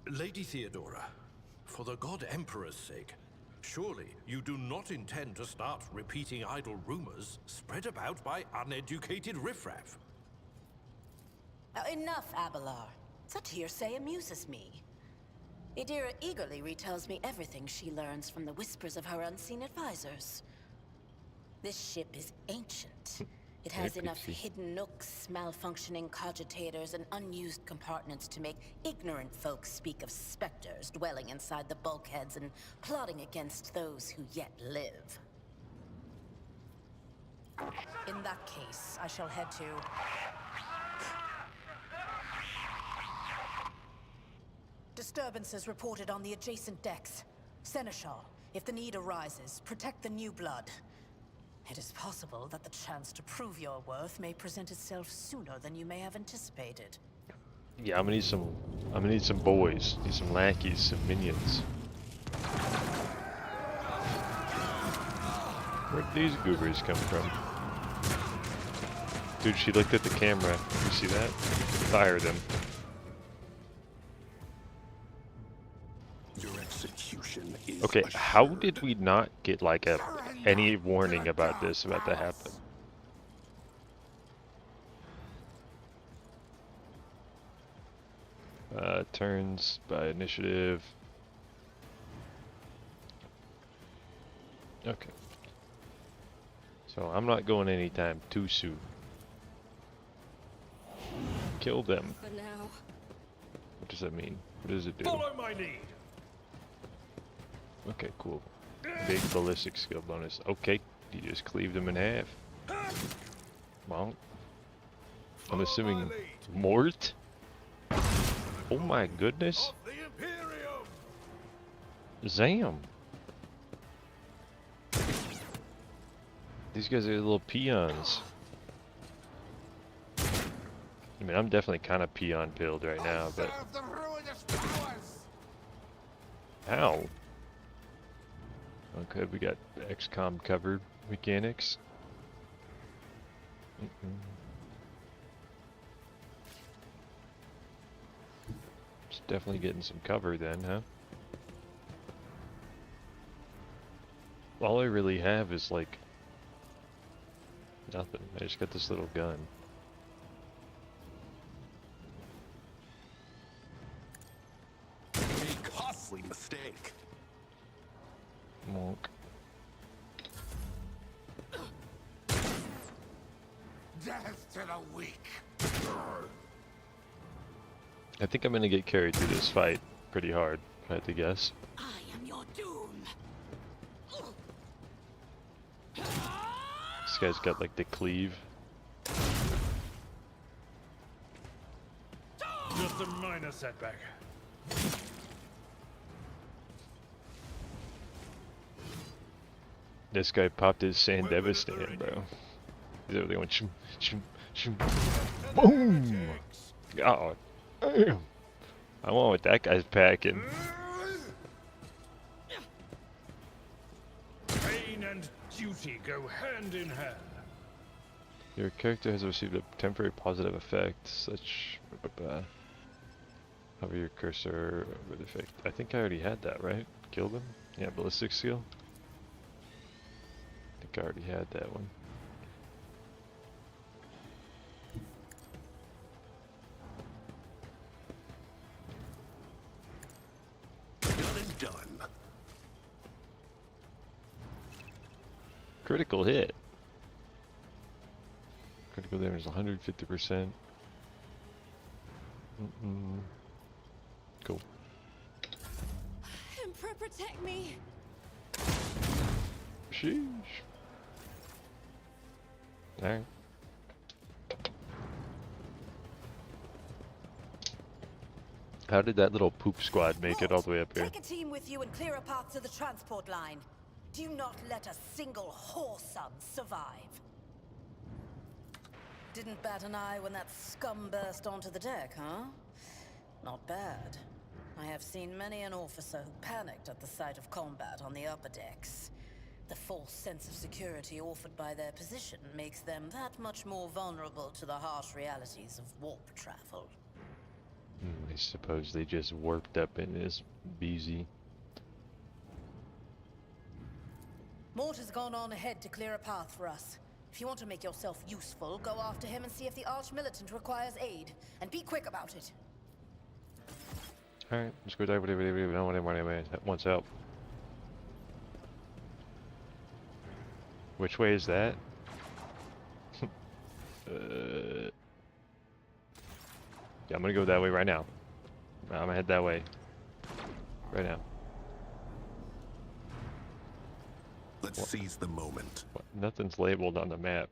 Lady Theodora, for the God Emperor's sake, surely you do not intend to start repeating idle rumors spread about by uneducated riffraff. Enough, Abelard. Such hearsay amuses me. Idira eagerly retells me everything she learns from the whispers of her unseen advisors. This ship is ancient. It has enough hidden nooks, malfunctioning cogitators, and unused compartments to make ignorant folks speak of specters dwelling inside the bulkheads and plotting against those who yet live. In that case, I shall head to... Disturbances reported on the adjacent decks. Seneschal, if the need arises, protect the new blood. It is possible that the chance to prove your worth may present itself sooner than you may have anticipated. Yeah, I'm gonna need some boys, need some lackeys, some minions. Where'd these goobers come from? Dude, she looked at the camera. You see that? Fire them. Your execution is Okay, how did we not get like any warning about this about to happen? Turns by initiative. Okay. So I'm not going anytime too soon. Kill them. For now. What does that mean? What does it do? Follow my lead. Okay, cool. Big ballistic skill bonus. Okay, you just cleaved them in half. Well, I'm assuming Mort? Oh my goodness. The Imperium. Zam. These guys are little peons. I mean, I'm definitely kind of peon pilled right now, but... Ow. Okay, we got XCOM covered mechanics. It's definitely getting some cover then, huh? All I really have is like nothing. I just got this little gun. a costly mistake. Monk. Death to the weak. I think I'm gonna get carried through this fight pretty hard, if I had to guess. I am your doom. This guy's got like the cleave. Just a minor setback. This guy popped his Sandeva stand, bro. He's over there going shoom, shoom, shoom. Boom! God damn. I want what that guy's packing. Pain and duty go hand in hand. Your character has received a temporary positive effect, such... Hover your cursor with effect. I think I already had that, right? Killed him? Yeah, ballistic skill. I think I already had that one. Done and done. Critical hit. Critical damage is 150%. Cool. Emperor, protect me. Sheesh. Alright. How did that little poop squad make it all the way up here? Take a team with you and clear a path to the transport line. Do not let a single whoreson survive. Didn't bat an eye when that scum burst onto the deck, huh? Not bad. I have seen many an officer who panicked at the sight of combat on the upper decks. The false sense of security offered by their position makes them that much more vulnerable to the harsh realities of warp travel. I suppose they just warped up in this BZ. Mort has gone on ahead to clear a path for us. If you want to make yourself useful, go after him and see if the Arch-Militant requires aid. And be quick about it. Alright, let's go dive whatever that wants help. Which way is that? Yeah, I'm gonna go that way right now. I'm gonna head that way. Right now. Let's seize the moment. What? Nothing's labeled on the map.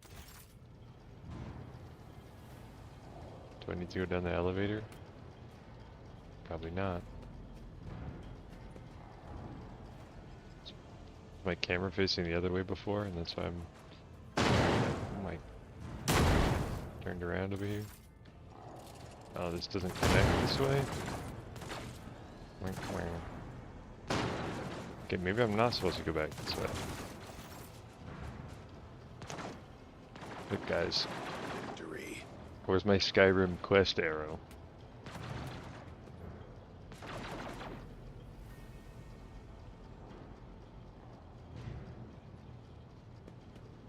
Do I need to go down the elevator? Probably not. Is my camera facing the other way before, and that's why I'm like turned around over here. Oh, this doesn't connect this way? Okay, maybe I'm not supposed to go back this way. Look, guys. Victory. Where's my Skyrim quest arrow?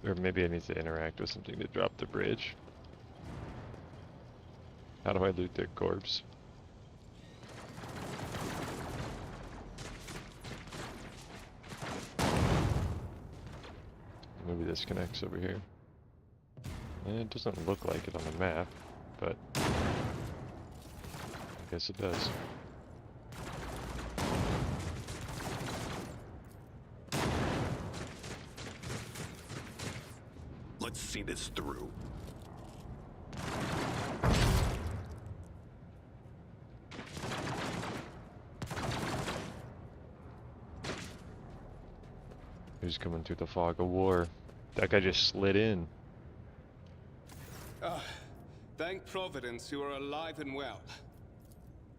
Or maybe I need to interact with something to drop the bridge. How do I loot their corpse? Maybe this connects over here. And it doesn't look like it on the map, but I guess it does. Let's see this through. Who's coming through the fog of war? That guy just slid in. Thank Providence you are alive and well.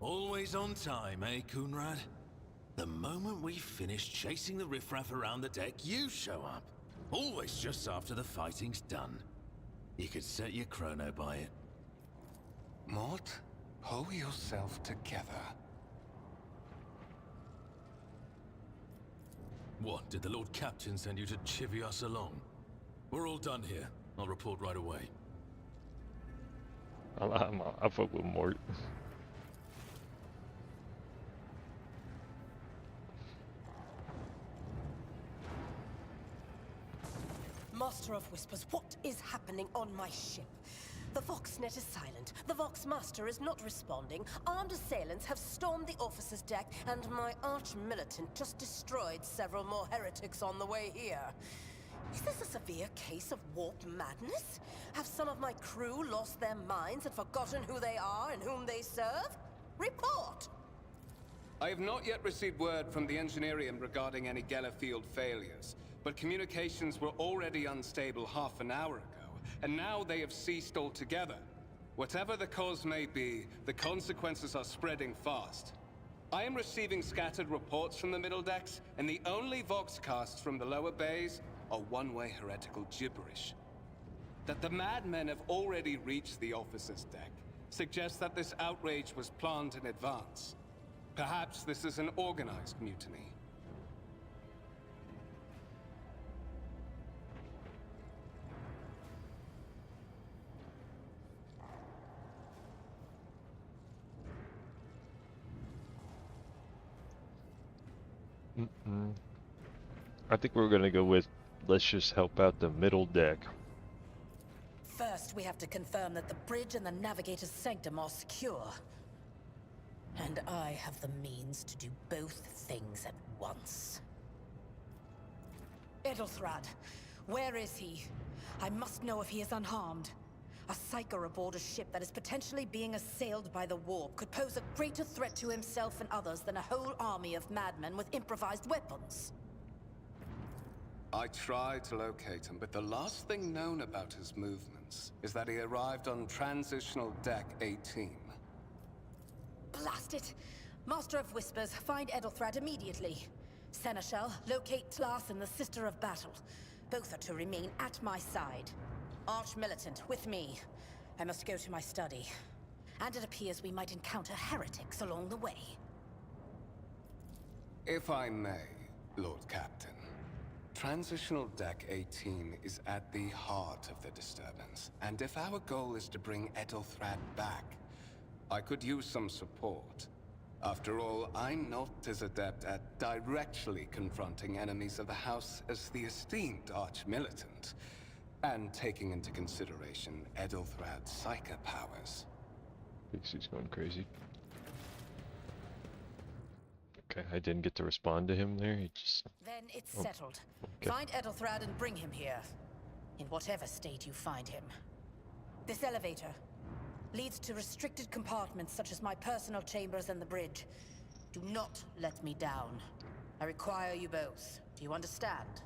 Always on time, eh, Kunrad? The moment we finish chasing the riffraff around the deck, you show up. Always just after the fighting's done. You could set your chrono by it. Mort, pull yourself together. What, did the Lord Captain send you to chivvy us along? We're all done here. I'll report right away. I'll fuck with Mort. Master of Whispers, what is happening on my ship? The Voxnet is silent. The Voxmaster is not responding. Armed assailants have stormed the officer's deck, and my arch-militant just destroyed several more heretics on the way here. Is this a severe case of warp madness? Have some of my crew lost their minds and forgotten who they are and whom they serve? Report! I have not yet received word from the Engineerium regarding any Gellerfield failures, but communications were already unstable half an hour ago, and now they have ceased altogether. Whatever the cause may be, the consequences are spreading fast. I am receiving scattered reports from the middle decks, and the only Voxcasts from the lower bays are one-way heretical gibberish. That the madmen have already reached the officer's deck suggests that this outrage was planned in advance. Perhaps this is an organized mutiny. I think we're gonna go with, let's just help out the middle deck. First, we have to confirm that the bridge and the Navigator's Sanctum are secure. And I have the means to do both things at once. Edelthrad, Where is he? I must know if he is unharmed. A psyker aboard a ship that is potentially being assailed by the warp could pose a greater threat to himself and others than a whole army of madmen with improvised weapons. I tried to locate him, but the last thing known about his movements is that he arrived on Transitional Deck 18. Blast it! Master of Whispers, find Edelthrad immediately. Seneschal, locate Tlas and the Sister of Battle. Both are to remain at my side. Arch-Militant, with me. I must go to my study. And it appears we might encounter heretics along the way. If I may, Lord Captain. Transitional Deck 18 is at the heart of the disturbance, and if our goal is to bring Edelthrad back, I could use some support. After all, I'm not as adept at directly confronting enemies of the House as the esteemed Arch-Militant, and taking into consideration Edelthrad's psychic powers. Thinks he's going crazy. Okay, I didn't get to respond to him there. He just... Then it's Oh, settled. okay. Find Edelthrad and bring him here. In whatever state you find him. This elevator leads to restricted compartments such as my personal chambers and the bridge. Do not let me down. I require you both. Do you understand?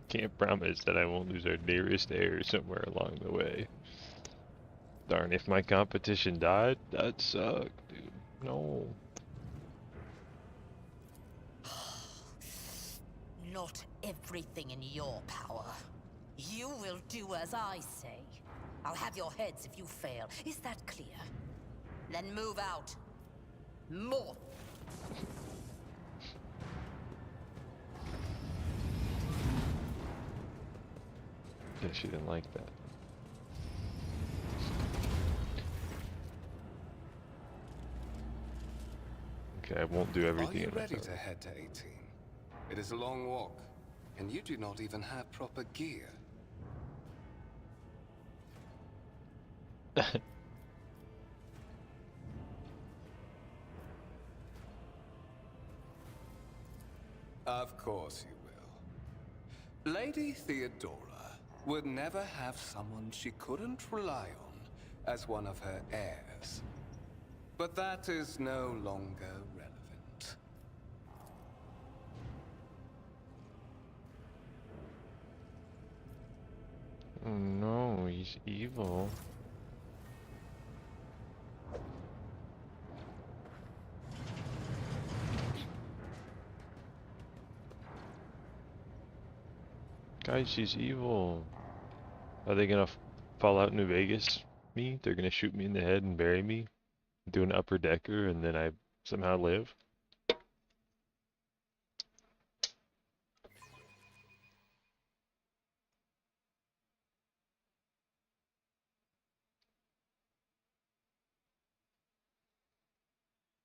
Can't promise that I won't lose our nearest heir somewhere along the way. Darn, if my competition died, that'd suck, dude. No. Not everything in your power. You will do as I say. I'll have your heads if you fail. Is that clear? Then move out. More. Yeah, she didn't like that. Okay, I won't do everything Are you in my ready power. to head to 18? It is a long walk, and you do not even have proper gear. Of course you will. Lady Theodora would never have someone she couldn't rely on as one of her heirs. But that is no longer relevant. Oh no, he's evil. Guys, she's evil. Are they gonna fall out New Vegas me? They're gonna shoot me in the head and bury me? Do an upper decker and then I somehow live?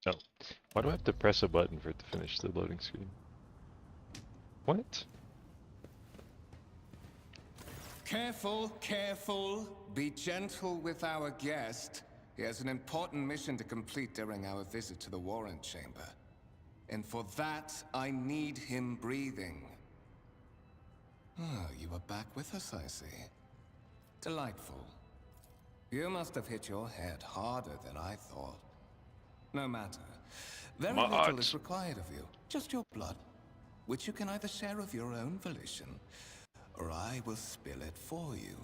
Oh, why do I have to press a button for it to finish the loading screen? What? Careful, careful. Be gentle with our guest. He has an important mission to complete during our visit to the Warrant Chamber. And for that, I need him breathing. Oh, you are back with us, I see. Delightful. You must have hit your head harder than I thought. No matter. Very little is required of you. Just your blood, which you can either share of your own volition, or I will spill it for you.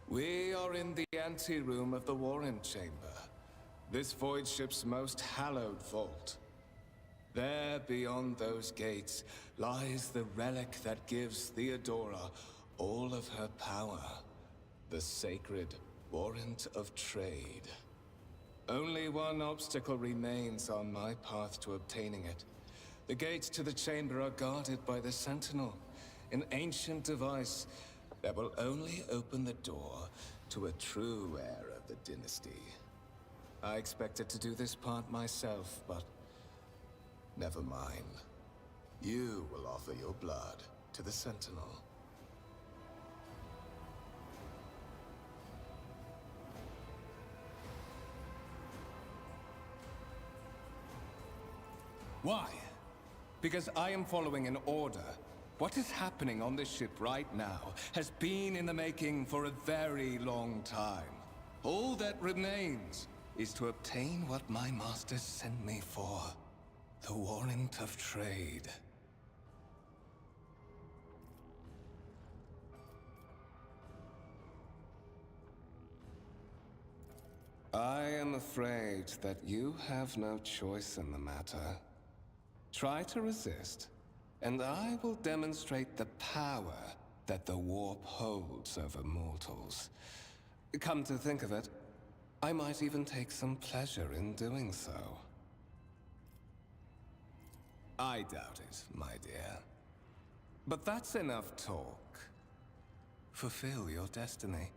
We are in the anteroom of the Warrant Chamber, this void ship's most hallowed vault. There, beyond those gates, lies the relic that gives Theodora all of her power. The sacred Warrant of Trade. Only one obstacle remains on my path to obtaining it. The gates to the chamber are guarded by the Sentinel, an ancient device that will only open the door to a true heir of the dynasty. I expected to do this part myself, but never mind. You will offer your blood to the Sentinel. Why? Because I am following an order. What is happening on this ship right now has been in the making for a very long time. All that remains is to obtain what my masters sent me for. The warrant of trade. I am afraid that you have no choice in the matter. Try to resist, and I will demonstrate the power that the warp holds over mortals. Come to think of it, I might even take some pleasure in doing so. I doubt it, my dear. But that's enough talk. Fulfill your destiny.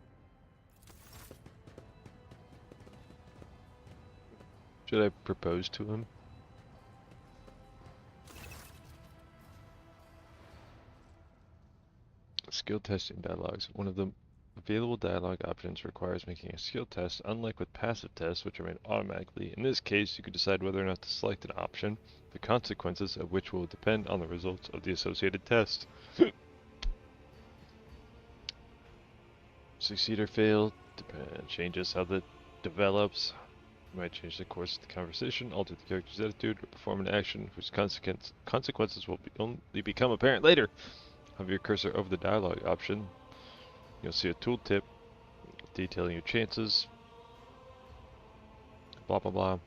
Should I propose to him? Skill testing dialogues. One of the available dialogue options requires making a skill test, unlike with passive tests, which are made automatically. In this case, you can decide whether or not to select an option, the consequences of which will depend on the results of the associated test. Succeed or fail changes how that develops. You might change the course of the conversation, alter the character's attitude, or perform an action whose consequences will only become apparent later. Hover your cursor over the dialogue option. You'll see a tooltip detailing your chances. Blah blah blah.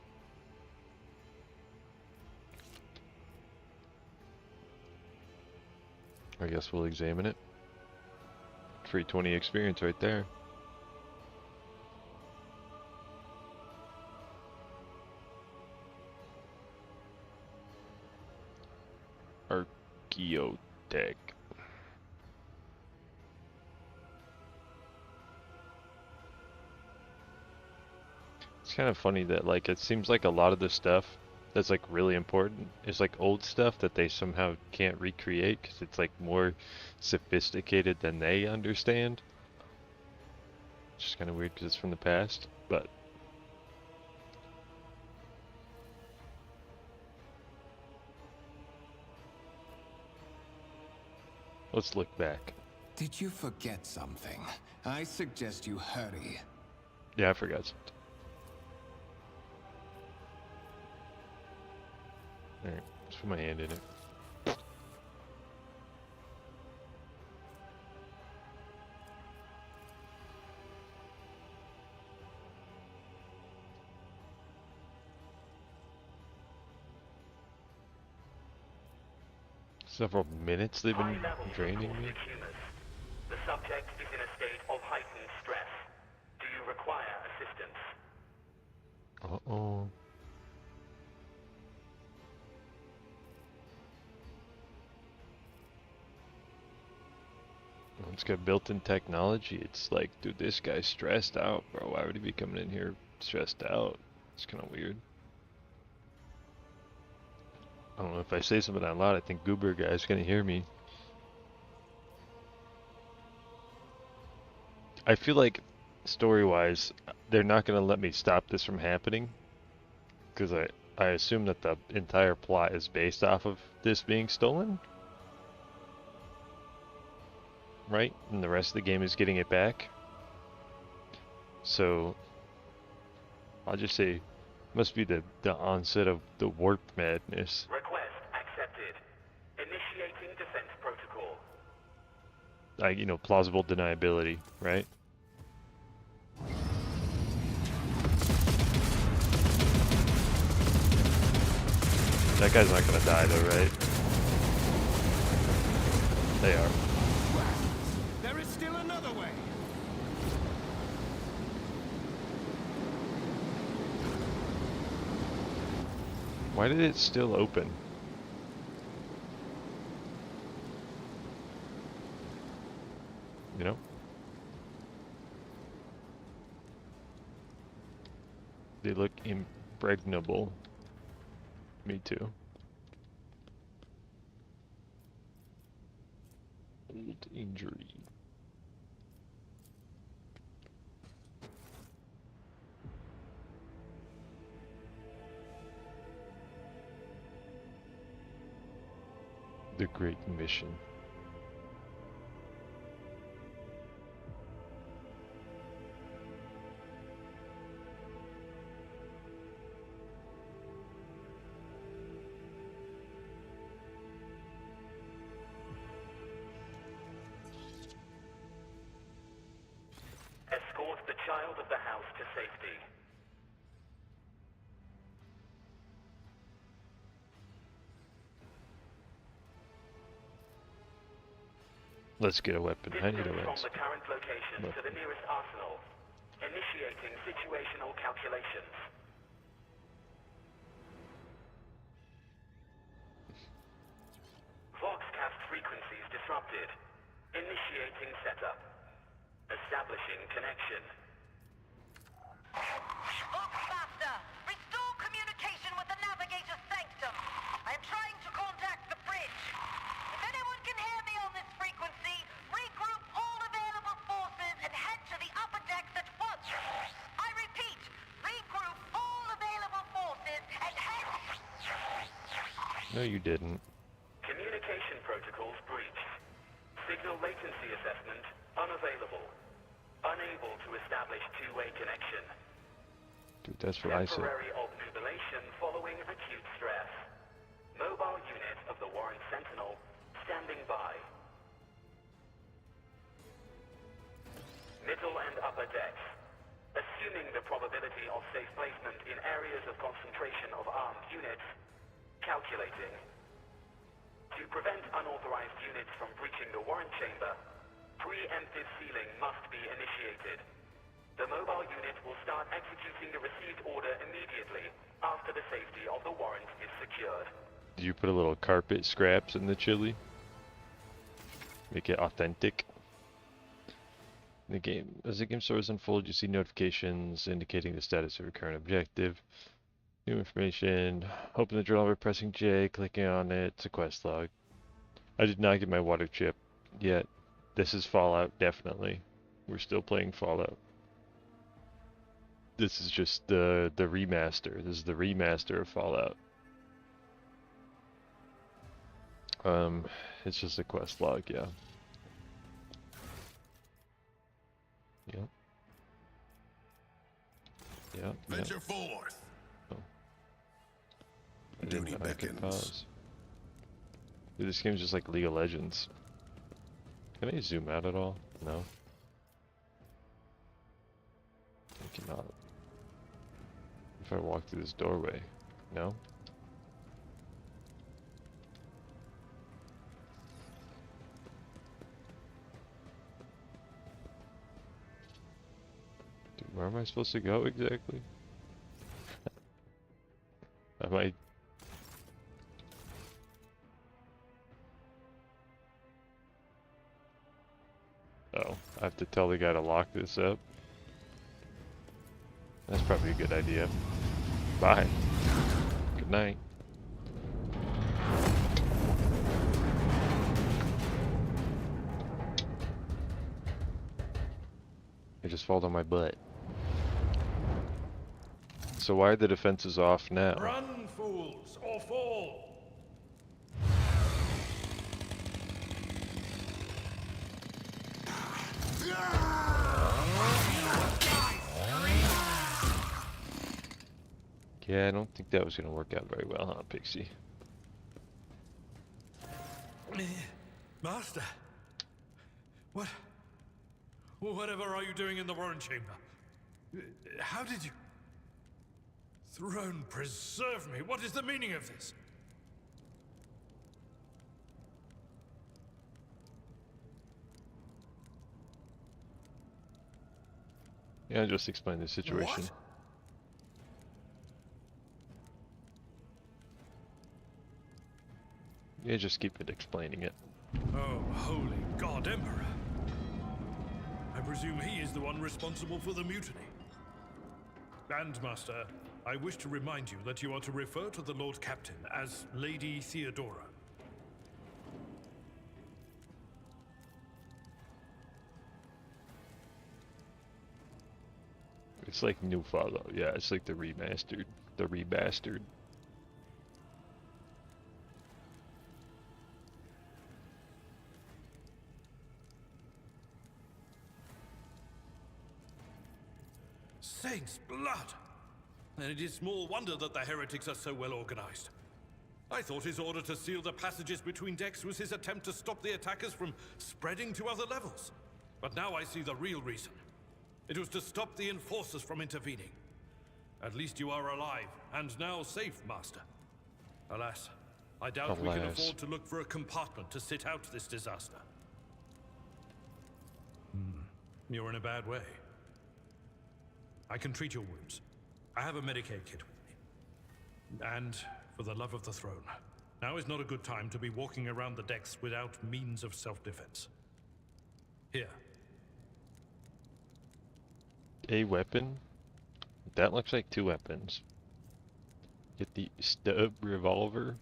I guess we'll examine it. Free 20 experience right there. Archaeotech. It's kind of funny that like it seems like a lot of the stuff that's like really important is like old stuff that they somehow can't recreate because it's like more sophisticated than they understand. It's just kind of weird because it's from the past, but let's look back. Did you forget something? I suggest you hurry. Yeah, I forgot something. Alright, let's put my hand in it. Several minutes they've been draining me. The subject is in a state of heightened stress. Do you require assistance? Uh-oh. It's got built-in technology. It's like, dude, this guy's stressed out, bro. Why would he be coming in here stressed out? It's kind of weird. I don't know if I say something out loud. I think Goober guy's gonna hear me. I feel like, story-wise, they're not gonna let me stop this from happening, because I assume that the entire plot is based off of this being stolen. Right? And the rest of the game is getting it back. So I'll just say must be the onset of the warp madness. Request accepted. Initiating defense protocol. Like, you know, plausible deniability, right? That guy's not gonna die though, right? They are. There is still another way. Why did it still open? You know? They look impregnable. Me too. Old injury. The Great Mission. Escort the child of the house to safety. Let's get a weapon. I need a Distance from weapon. the current location to the nearest arsenal. Initiating situational calculations. Voxcast frequencies disrupted. Initiating setup. Establishing connection. Voxmaster, restore communication with the navigator's sanctum. I am trying to contact the bridge. If anyone can hear me on this frequency, regroup all available forces and head to the upper decks at once. I repeat, regroup all available forces and head... No, you didn't. Communication protocols breached. Signal latency assessment unavailable. Unable to establish two-way connection. Dude, that's what I said. Temporary obnubilation following acute stress. Mobile unit of the Warren Sentinel standing by. Middle and upper decks. Assuming the probability of safe placement in areas of concentration of armed units. Calculating. To prevent unauthorized units from breaching the Warren chamber, preemptive sealing must be initiated. The mobile unit will start executing the received order immediately after the safety of the warrant is secured. Did you put a little carpet scraps in the chili? Make it authentic. As the game stories unfold, you see notifications indicating the status of your current objective. New information. Open the journal by pressing J, clicking on it. It's a quest log. I did not get my water chip yet. This is Fallout, definitely. We're still playing Fallout. This is just the remaster. This is the remaster of Fallout. It's just a quest log, yeah. Yep. Yep. Venture forth. Oh. Duty beckons. Dude, this game's just like League of Legends. Can I zoom out at all? No. I cannot. If I walk through this doorway, no. Dude, where am I supposed to go exactly? Am I... Oh, I have to tell the guy to lock this up. That's probably a good idea. Bye. Good night. I just fall on my butt. So why are the defenses off now? Run, fools, or fall! Yeah, I don't think that was gonna work out very well, huh, Pixie? Master, whatever are you doing in the Warren chamber? How did you... Throne preserve me, what is the meaning of this? Yeah, just explain the situation. What? Yeah, just keep it explaining it. Oh, holy God, Emperor. I presume he is the one responsible for the mutiny. And, Master, I wish to remind you that you are to refer to the Lord Captain as Lady Theodora. It's like new Fallout. Yeah, it's like the remastered. The rebastard. Saints' blood! And it is small wonder that the heretics are so well organized. I thought his order to seal the passages between decks was his attempt to stop the attackers from spreading to other levels. But now I see the real reason. It was to stop the enforcers from intervening. At least you are alive, and now safe, Master. Alas, I doubt we can afford to look for a compartment to sit out this disaster. You're in a bad way. I can treat your wounds. I have a Medicaid kit with me. And, for the love of the throne, now is not a good time to be walking around the decks without means of self-defense. Here. A weapon? That looks like 2 weapons. Get the stub revolver,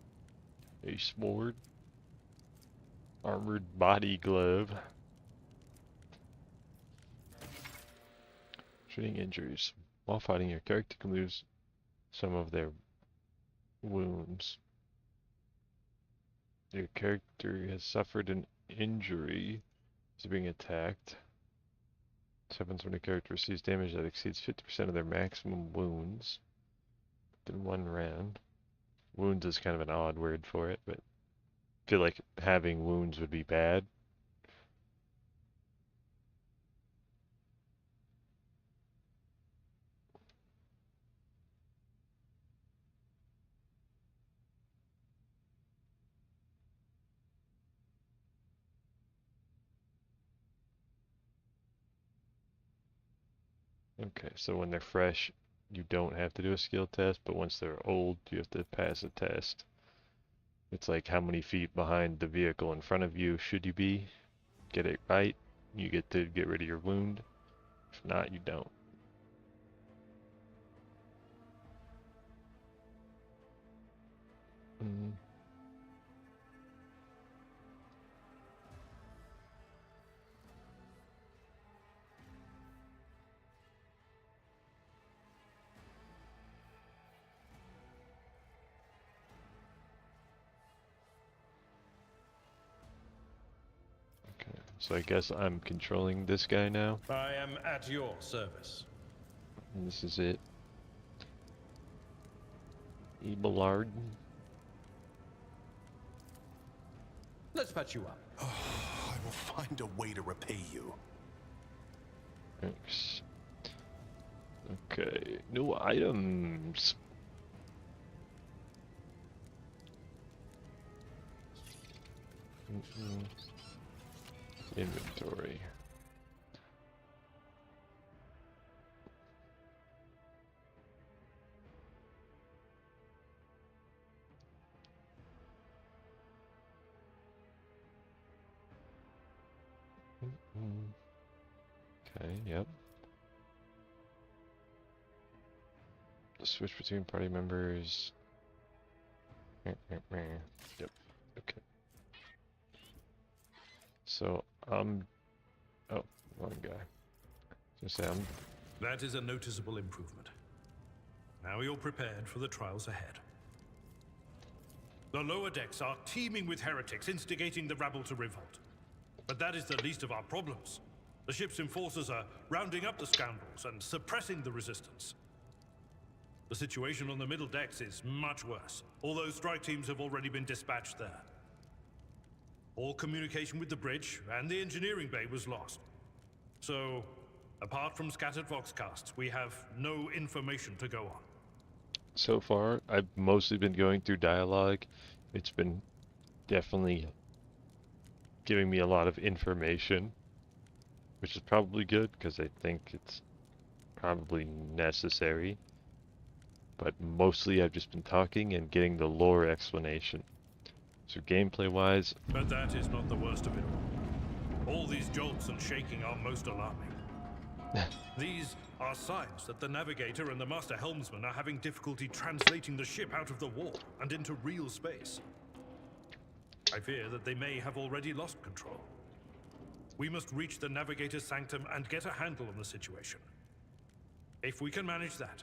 a sword, armored body glove. Treating injuries. While fighting, your character can lose some of their wounds. Your character has suffered an injury to being attacked. This happens when a character receives damage that exceeds 50% of their maximum wounds in 1 round. Wounds is kind of an odd word for it, but I feel like having wounds would be bad. Okay, so when they're fresh, you don't have to do a skill test, but once they're old, you have to pass a test. It's like how many feet behind the vehicle in front of you should you be? Get it right, you get to get rid of your wound. If not, you don't. So I guess I'm controlling this guy now. I am at your service. And this is it. Abelard. Let's patch you up. I will find a way to repay you. Thanks. Okay, new items. Inventory. Okay, yep. Switch between party members. Yep, okay. So, oh, wrong guy. That is a noticeable improvement. Now you're prepared for the trials ahead. The lower decks are teeming with heretics instigating the rabble to revolt. But that is the least of our problems. The ship's enforcers are rounding up the scoundrels and suppressing the resistance. The situation on the middle decks is much worse, although strike teams have already been dispatched there. All communication with the bridge and the engineering bay was lost. So, apart from scattered voxcasts, we have no information to go on. So far, I've mostly been going through dialogue. It's been definitely giving me a lot of information, which is probably good because I think it's probably necessary. But mostly I've just been talking and getting the lore explanation. So gameplay-wise... But that is not the worst of it all. All these jolts and shaking are most alarming. These are signs that the Navigator and the Master Helmsman are having difficulty translating the ship out of the warp and into real space. I fear that they may have already lost control. We must reach the Navigator's sanctum and get a handle on the situation. If we can manage that,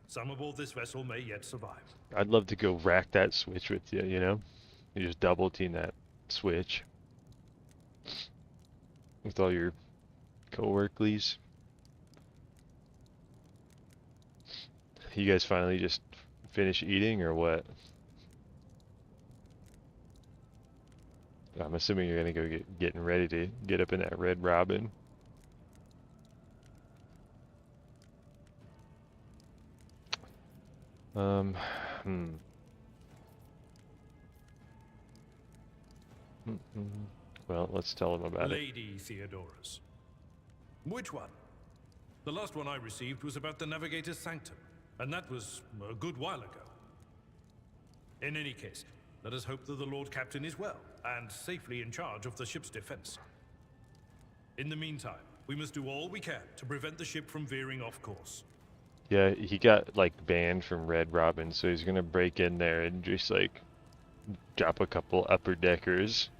some aboard this vessel may yet survive. I'd love to go rack that switch with you, you know? You just double team that switch. With all your co-worklies. You guys finally just finish eating or what? I'm assuming you're gonna go getting ready to get up in that Red Robin. Well, let's tell them about it. Lady Theodoras. Which one? The last one I received was about the Navigator's Sanctum, and that was a good while ago. In any case, let us hope that the Lord Captain is well, and safely in charge of the ship's defense. In the meantime, we must do all we can to prevent the ship from veering off course. Yeah, he got like banned from Red Robin, so he's gonna break in there and just like drop a couple upper deckers.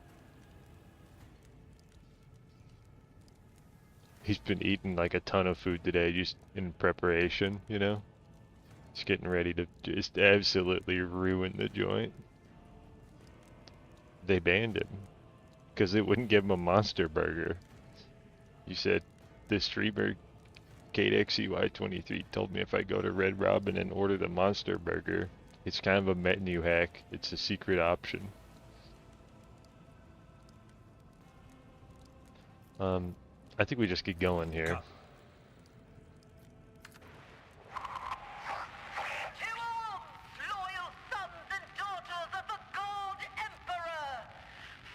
He's been eating like a ton of food today just in preparation, you know? He's getting ready to just absolutely ruin the joint. They banned him because they wouldn't give him a monster burger. You said the streamer KateXCY23 told me if I go to Red Robin and order the monster burger, it's kind of a menu hack. It's a secret option. I think we just get going here. Loyal sons and daughters of the God Emperor!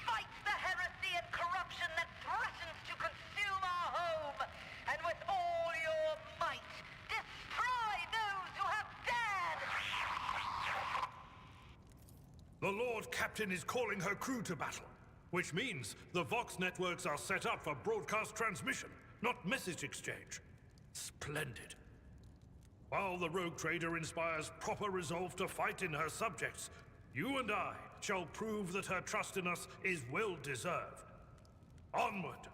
Fight the heresy and corruption that threatens to consume our home! And with all your might, destroy those who have dared! The Lord Captain is calling her crew to battle, which means the Vox networks are set up for broadcast transmission, not message exchange. Splendid. While the rogue trader inspires proper resolve to fight in her subjects, you and I shall prove that her trust in us is well deserved. Onward.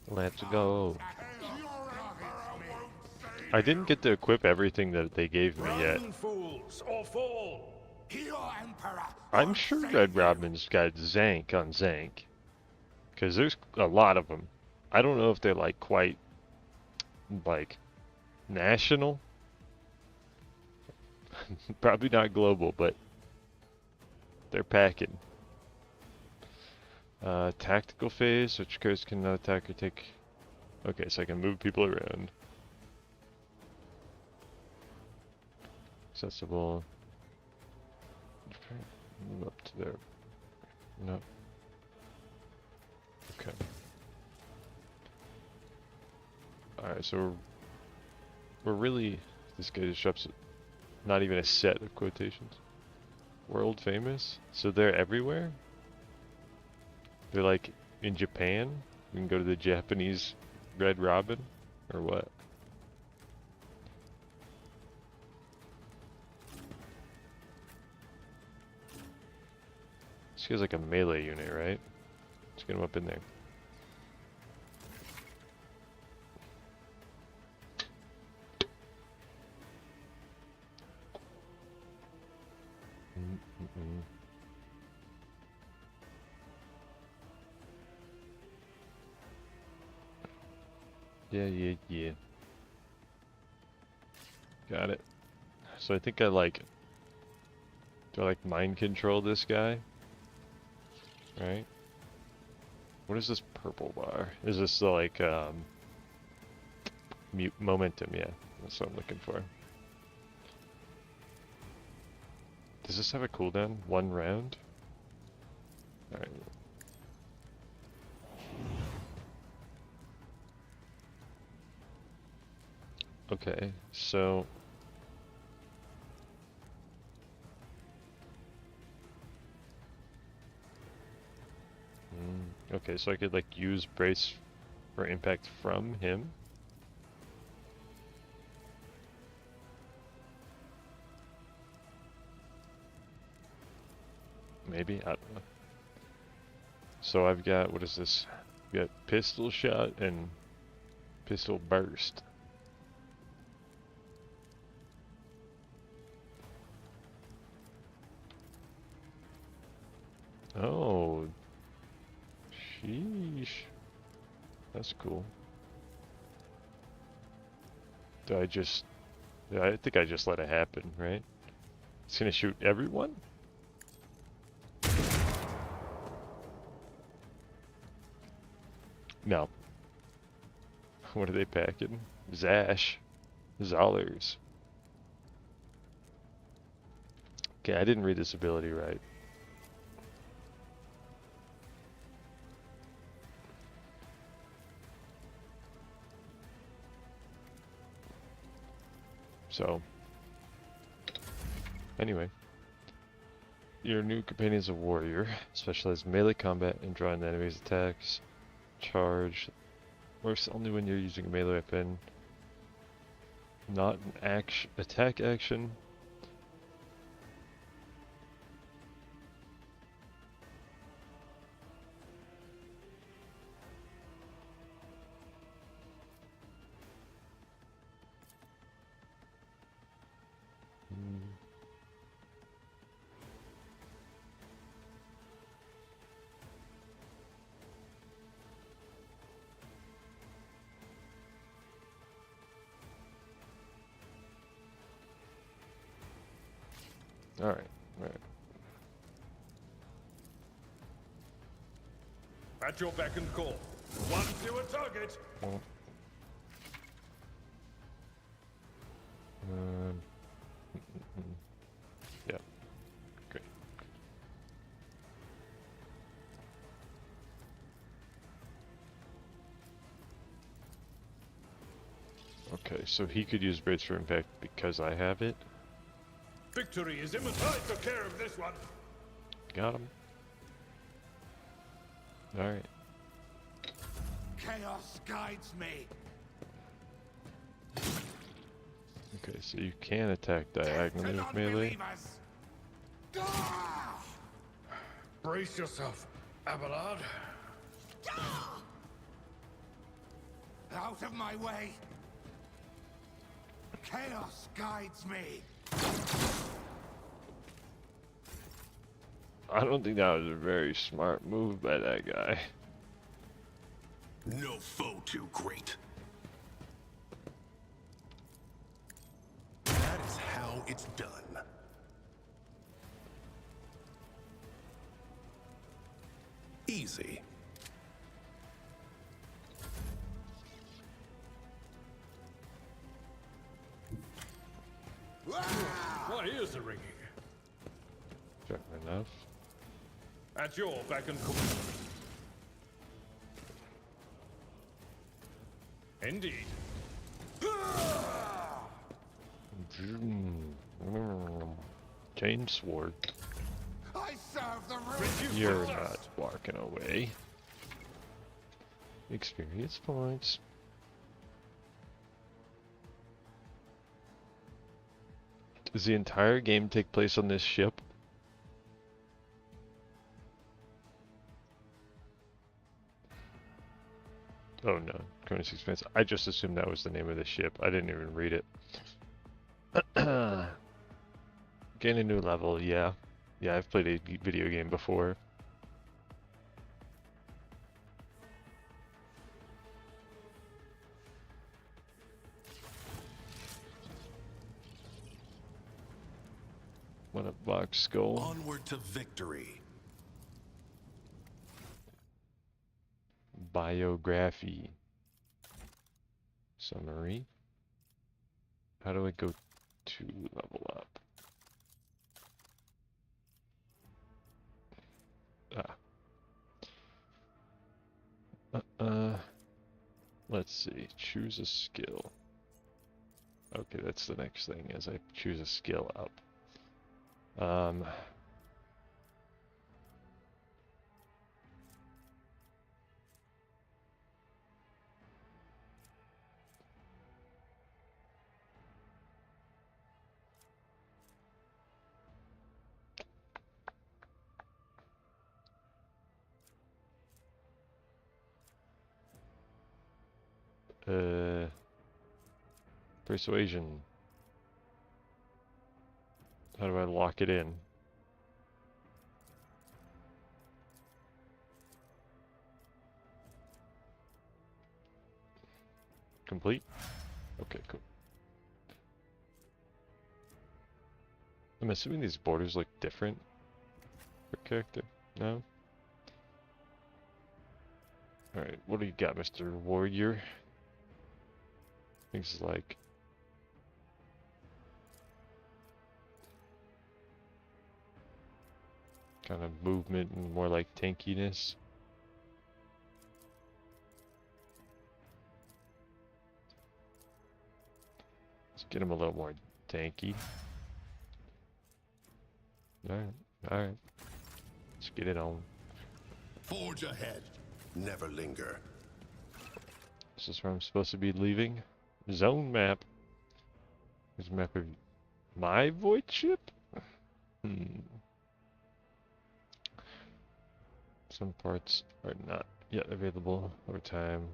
Let's go. I didn't get to equip everything that they gave me yet. Run, fools, or fall. I'm sure Red Robin's got Zank on Zank, because there's a lot of them. I don't know if they're like quite like national. Probably not global, but they're packing. Tactical phase, which cards can not attack or take. Okay, so I can move people around. Accessible. Move up to there. No. Okay. Alright, so we're really, this guy just drops not even a set of quotations. World famous? So they're everywhere? They're like in Japan? We can go to the Japanese Red Robin? Or what? This guy's like a melee unit, right? Let's get him up in there. Yeah. Got it. So I think I like... Do I like mind control this guy? Right? What is this purple bar? Is this the like, momentum? Yeah, that's what I'm looking for. Does this have a cooldown? 1 round? Alright. Okay, so... Okay, so I could like use brace for impact from him. Maybe, I don't know. So I've got, what is this? We got pistol shot and pistol burst. Oh, sheesh. That's cool. Do I just Yeah, I think I just let it happen, right? It's gonna shoot everyone? No. What are they packing? Zash. Zollers. Okay, I didn't read this ability right. So, anyway. Your new companion is a warrior. Specialized melee combat and drawing the enemy's attacks. Charge. Works only when you're using a melee weapon. Not an attack action. Alright, alright. At your beck and call. One fewer target. Well, yeah. Great. Okay, so he could use Brace for Impact because I have it. Victory is imminent. I took care of this one. Got him. Alright. Chaos guides me. Okay, so you can attack diagonally with melee. Brace yourself, Abelard. Out of my way. Chaos guides me. I don't think that was a very smart move by that guy. No foe too great. That is how it's done. Easy. My ears are ringing. Fair enough. At your beck and call. Indeed. Chain sword. I serve the You're not walking away. Experience points. Does the entire game take place on this ship? Oh no, Cronus Expanse. I just assumed that was the name of the ship. I didn't even read it. Gain a new level, yeah. Yeah, I've played a video game before. What a box skull. Onward to victory. Biography. Summary. How do I go to level up? Let's see. Choose a skill. Okay, that's the next thing, is I choose a skill up. Persuasion. How do I lock it in? Complete? Okay, cool. I'm assuming these borders look different for character. No? Alright, what do you got, Mr. Warrior? Things like kind of movement and more like tankiness. Let's get him a little more tanky. Alright. Let's get it on. Forge ahead. Never linger. This is where I'm supposed to be leaving. Zone map. There's a map of my void ship? Some parts are not yet available over time.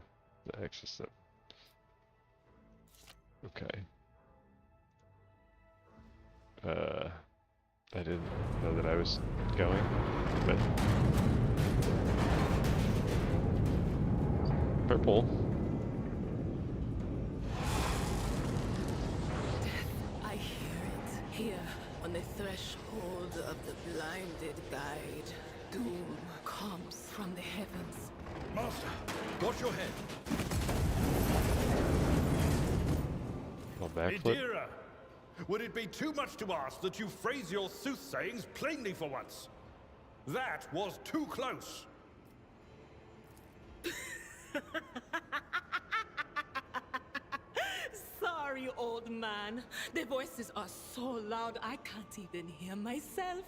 The access them. Okay. I didn't know that I was going, but purple. I hear it. Here, on the threshold of the blinded guide, doom comes from the heavens. Master, watch your head. Well, backflip. Idira, would it be too much to ask that you phrase your soothsayings plainly for once? That was too close. Sorry, old man. Their voices are so loud I can't even hear myself.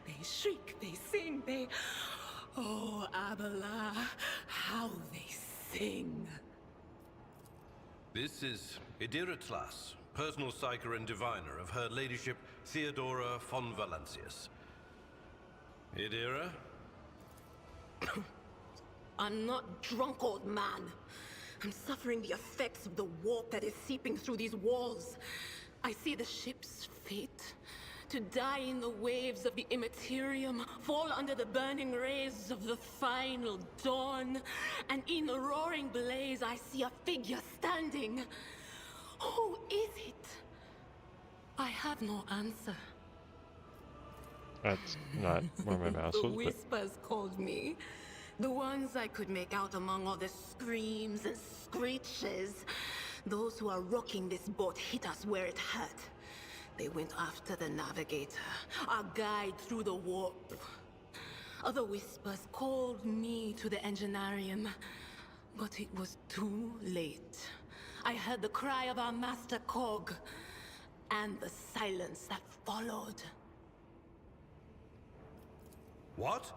They shriek, they sing, they... Oh, Abala, how they sing. This is Idira Tlas, personal psyker and diviner of Her Ladyship Theodora von Valancius. Idira? I'm not drunk, old man. I'm suffering the effects of the warp that is seeping through these walls. I see the ship's fate. To die in the waves of the Immaterium, fall under the burning rays of the final dawn. And in the roaring blaze, I see a figure standing. Who is it? I have no answer. That's not where my mouse The was, but whispers called me. The ones I could make out among all the screams and screeches. Those who are rocking this boat hit us where it hurt. They went after the navigator, our guide through the warp. Other whispers called me to the enginarium, but it was too late. I heard the cry of our master Cog, and the silence that followed. What?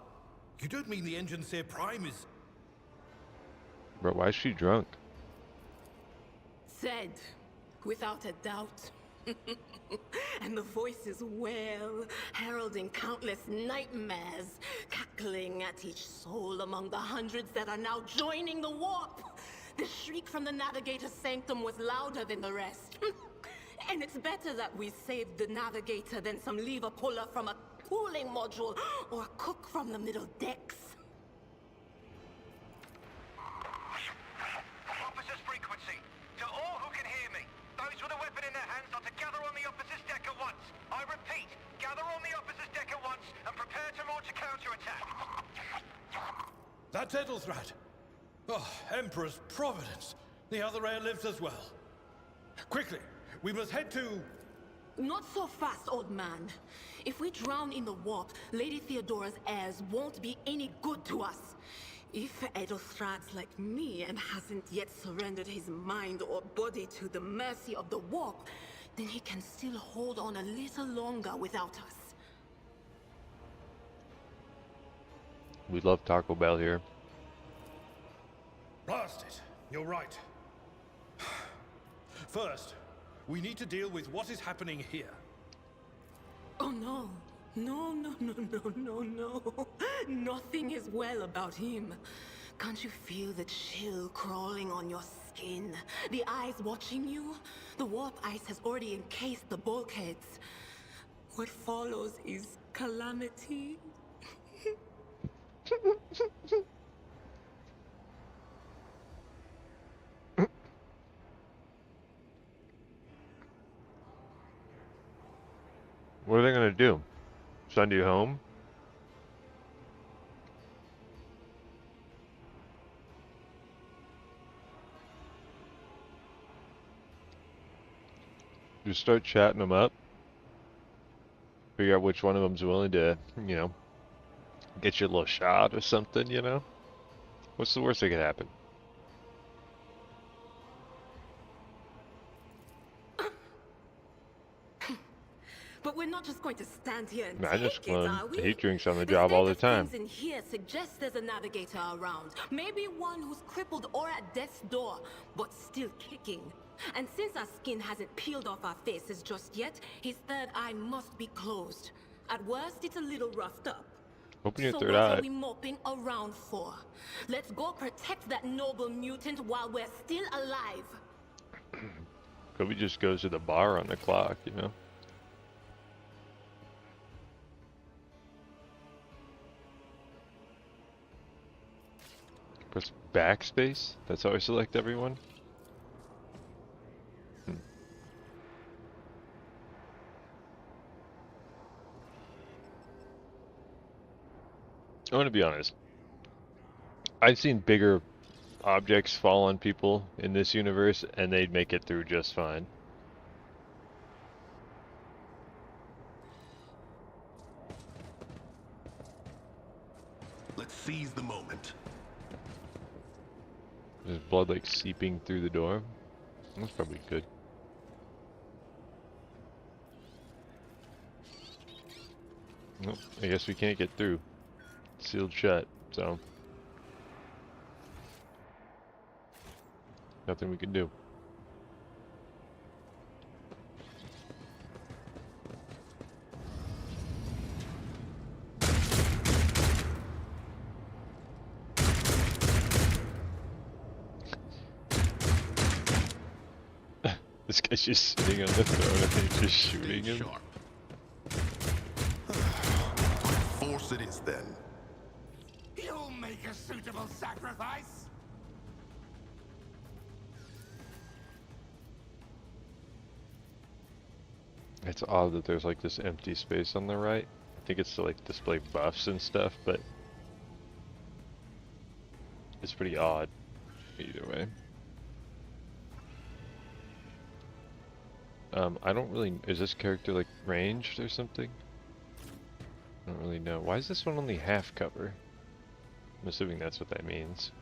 You don't mean the Enginseer Prime is... bro, why is she drunk? Said, without a doubt. And the voices wail, heralding countless nightmares, cackling at each soul among the hundreds that are now joining the warp. The shriek from the Navigator's sanctum was louder than the rest. And it's better that we saved the Navigator than some lever puller from a cooling module or a cook from the middle decks. Officer's frequency. To all who can hear me, those with a weapon in their hands are to gather on the officer's deck at once. I repeat, gather on the officer's deck at once and prepare to launch a counterattack. That's Edelthrat. Oh, Emperor's Providence. The other heir lives as well. Quickly, we must head to... Not so fast, old man. If we drown in the warp, Lady Theodora's heirs won't be any good to us. If Edelthrad's like me and hasn't yet surrendered his mind or body to the mercy of the warp, then he can still hold on a little longer without us. We love Taco Bell here. Blast it. You're right. First, we need to deal with what is happening here. Oh no. No. Nothing is well about him. Can't you feel the chill crawling on your skin? The eyes watching you? The warp ice has already encased the bulkheads. What follows is calamity. What are they gonna do? Send you home? Just start chatting them up. Figure out which one of them's willing to, you know, get you a little shot or something, you know? What's the worst that could happen? But we're not just going to stand here and I just take it, are we? heat drinks on the job all the time. Things in here suggest there's a navigator around. Maybe one who's crippled or at death's door, but still kicking. And since our skin hasn't peeled off our faces just yet, his third eye must be closed. At worst, it's a little roughed up. Open your So third what eye. are we moping around for? Let's go protect that noble mutant while we're still alive. Kobe just goes to the bar on the clock, you know? Press backspace? That's how I select everyone? I want to be honest. I've seen bigger objects fall on people in this universe, and they'd make it through just fine. Let's seize the moment. There's blood like seeping through the door. That's probably good. Nope, I guess we can't get through. Sealed shut, so nothing we can do. This guy's just sitting on the throne and he's just shooting him. Sharp. Force it is then. You'll make a suitable sacrifice. It's odd that there's like this empty space on the right. I think it's to like display buffs and stuff, but it's pretty odd either way. I don't really, is this character like ranged or something? I don't really know. Why is this one only half cover? I'm assuming that's what that means.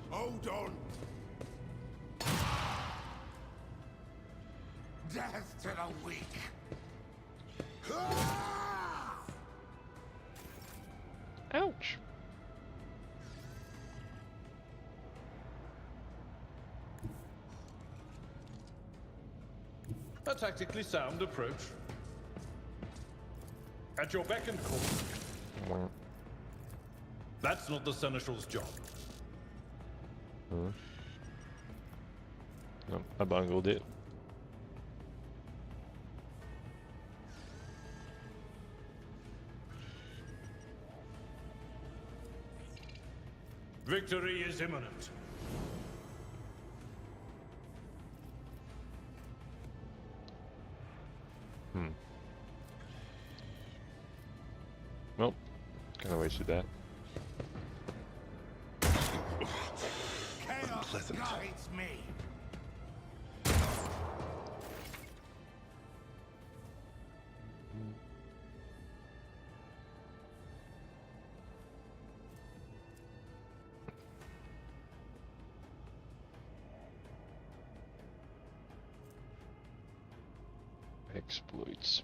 Hold on. Death to the weak. Ouch! A tactically sound approach. At your beck and call. That's not the Seneschal's job. Huh? No, I bungled it. Victory is imminent. Nope. Kinda wasted that. Chaos Unpleasant. guides me. Exploits.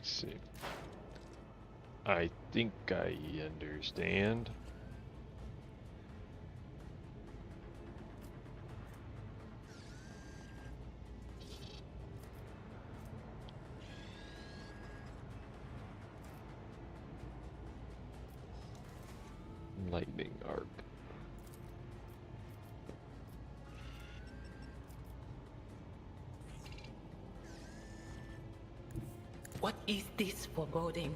see. I think I understand. Lightning arc. What is this foreboding?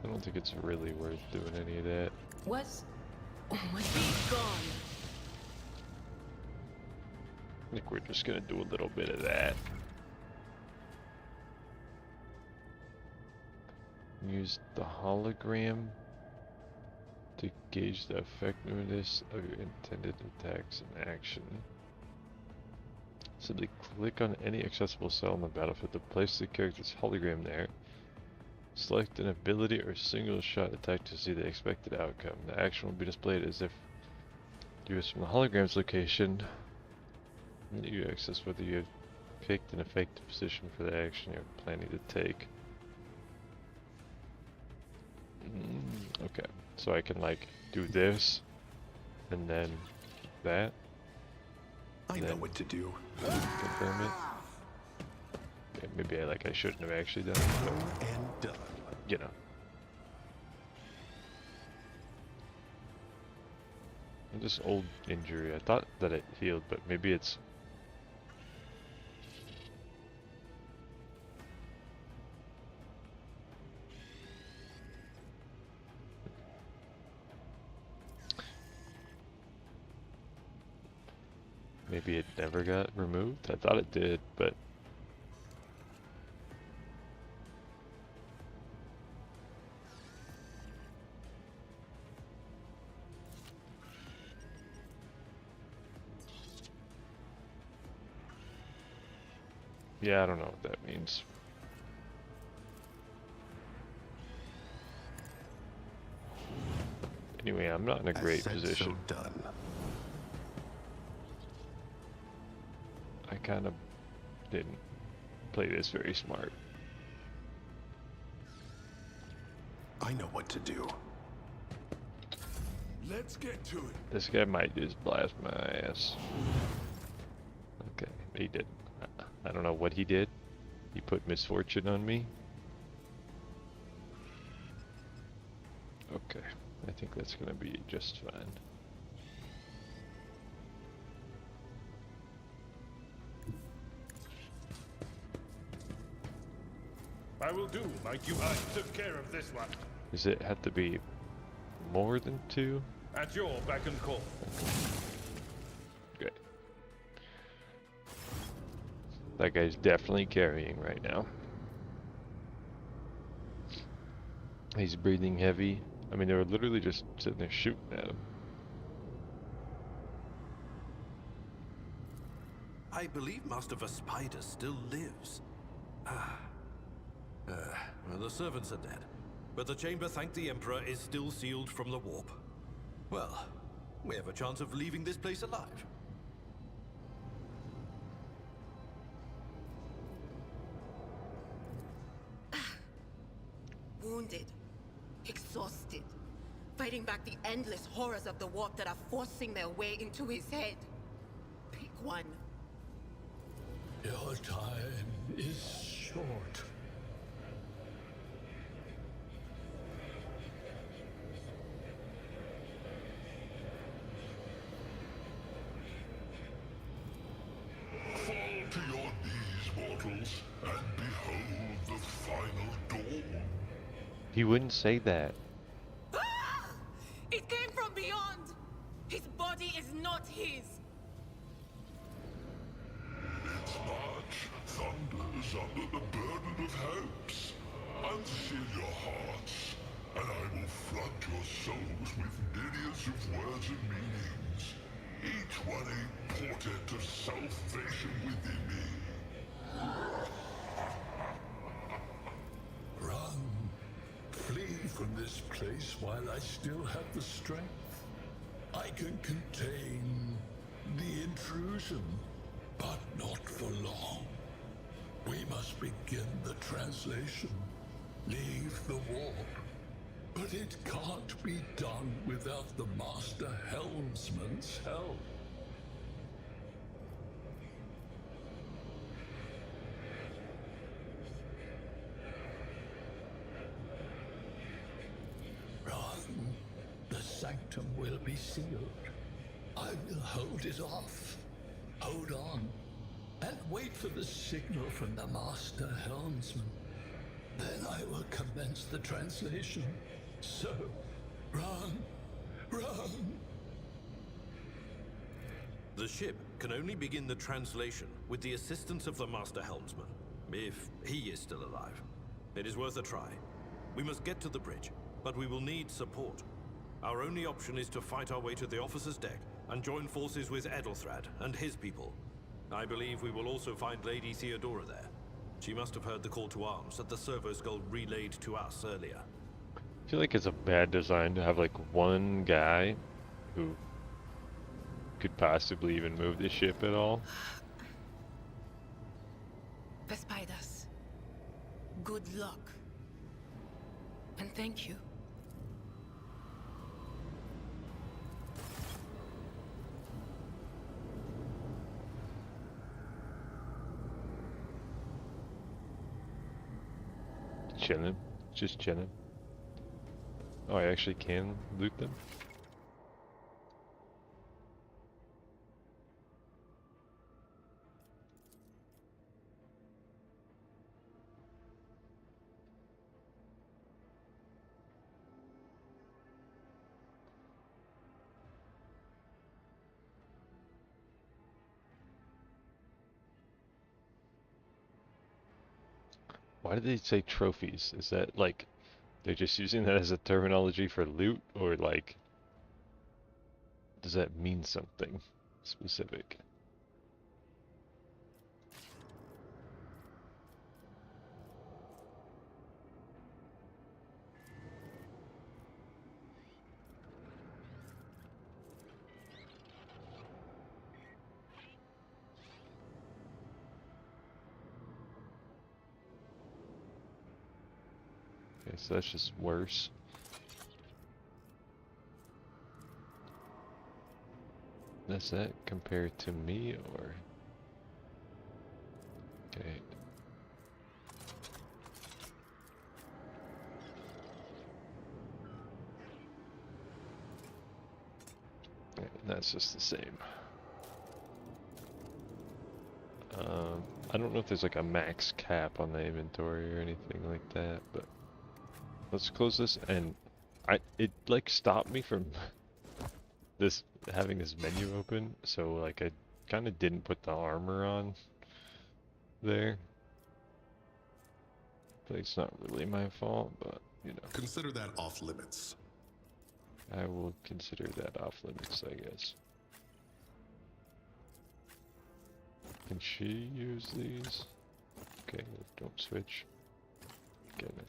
I don't think it's really worth doing any of that. Was he gone? I think we're just gonna do a little bit of that. Use the hologram to gauge the effectiveness of your intended attacks and action. Simply click on any accessible cell on the battlefield to place the character's hologram there. Select an ability or single shot attack to see the expected outcome. The action will be displayed as if used from the hologram's location. You access whether you have picked an effective position for the action you're planning to take. Okay, so I can like do this and then that. I know what to do. Confirm it. Okay, maybe I shouldn't have actually done it, but And done. you know. This old injury, I thought that it healed, but maybe it's maybe it never got removed? I thought it did, but yeah, I don't know what that means. Anyway, I'm not in a great position. So done. I kind of didn't play this very smart. I know what to do. Let's get to it. This guy might just blast my ass. Okay, he did. I don't know what he did. He put misfortune on me. Okay, I think that's gonna be just fine. I will do like you. I took care of this one. Does it have to be more than 2? At your beck and call. Good. That guy's definitely carrying right now. He's breathing heavy. I mean, they were literally just sitting there shooting at him. I believe Master Vespider still lives. Well, the servants are dead, but the chamber, thank the Emperor, is still sealed from the warp. Well, we have a chance of leaving this place alive. Wounded, exhausted, fighting back the endless horrors of the warp that are forcing their way into his head. Pick one. Your time is short. Fall to your knees, mortals, and behold the final dawn. He wouldn't say that. It came from beyond! His body is not his! Its march thunders under the burden of hopes. Unseal your hearts, and I will flood your souls with myriads of words and meanings, each one a portent of salvation within me. Run. Flee from this place while I still have the strength. I can contain the intrusion, but not for long. We must begin the translation. Leave the warp. But it can't be done without the Master Helmsman's help. Run. The sanctum will be sealed. I will hold it off. Hold on. And wait for the signal from the Master Helmsman. Then I will commence the translation. So, run. Run. The ship can only begin the translation with the assistance of the Master Helmsman, if he is still alive. It is worth a try. We must get to the bridge, but we will need support. Our only option is to fight our way to the officer's deck and join forces with Edelthrad and his people. I believe we will also find Lady Theodora there. She must have heard the call to arms that the servo skull relayed to us earlier. I feel like it's a bad design to have like one guy who could possibly even move the ship at all. Vespaidas, good luck. And thank you. Chilling. Just chilling. Oh, I actually can loot them? Why did they say trophies? Is that like they're just using that as a terminology for loot, or like does that mean something specific? Okay, so that's just worse. Does that compare to me, or? Okay. Yeah, that's just the same. I don't know if there's like a max cap on the inventory or anything like that, but let's close this. And it like stopped me from this having this menu open, so like I kind of didn't put the armor on there. But it's not really my fault, but you know. Consider that off limits. I will consider that off limits, I guess. Can she use these? Okay, don't switch. Get it.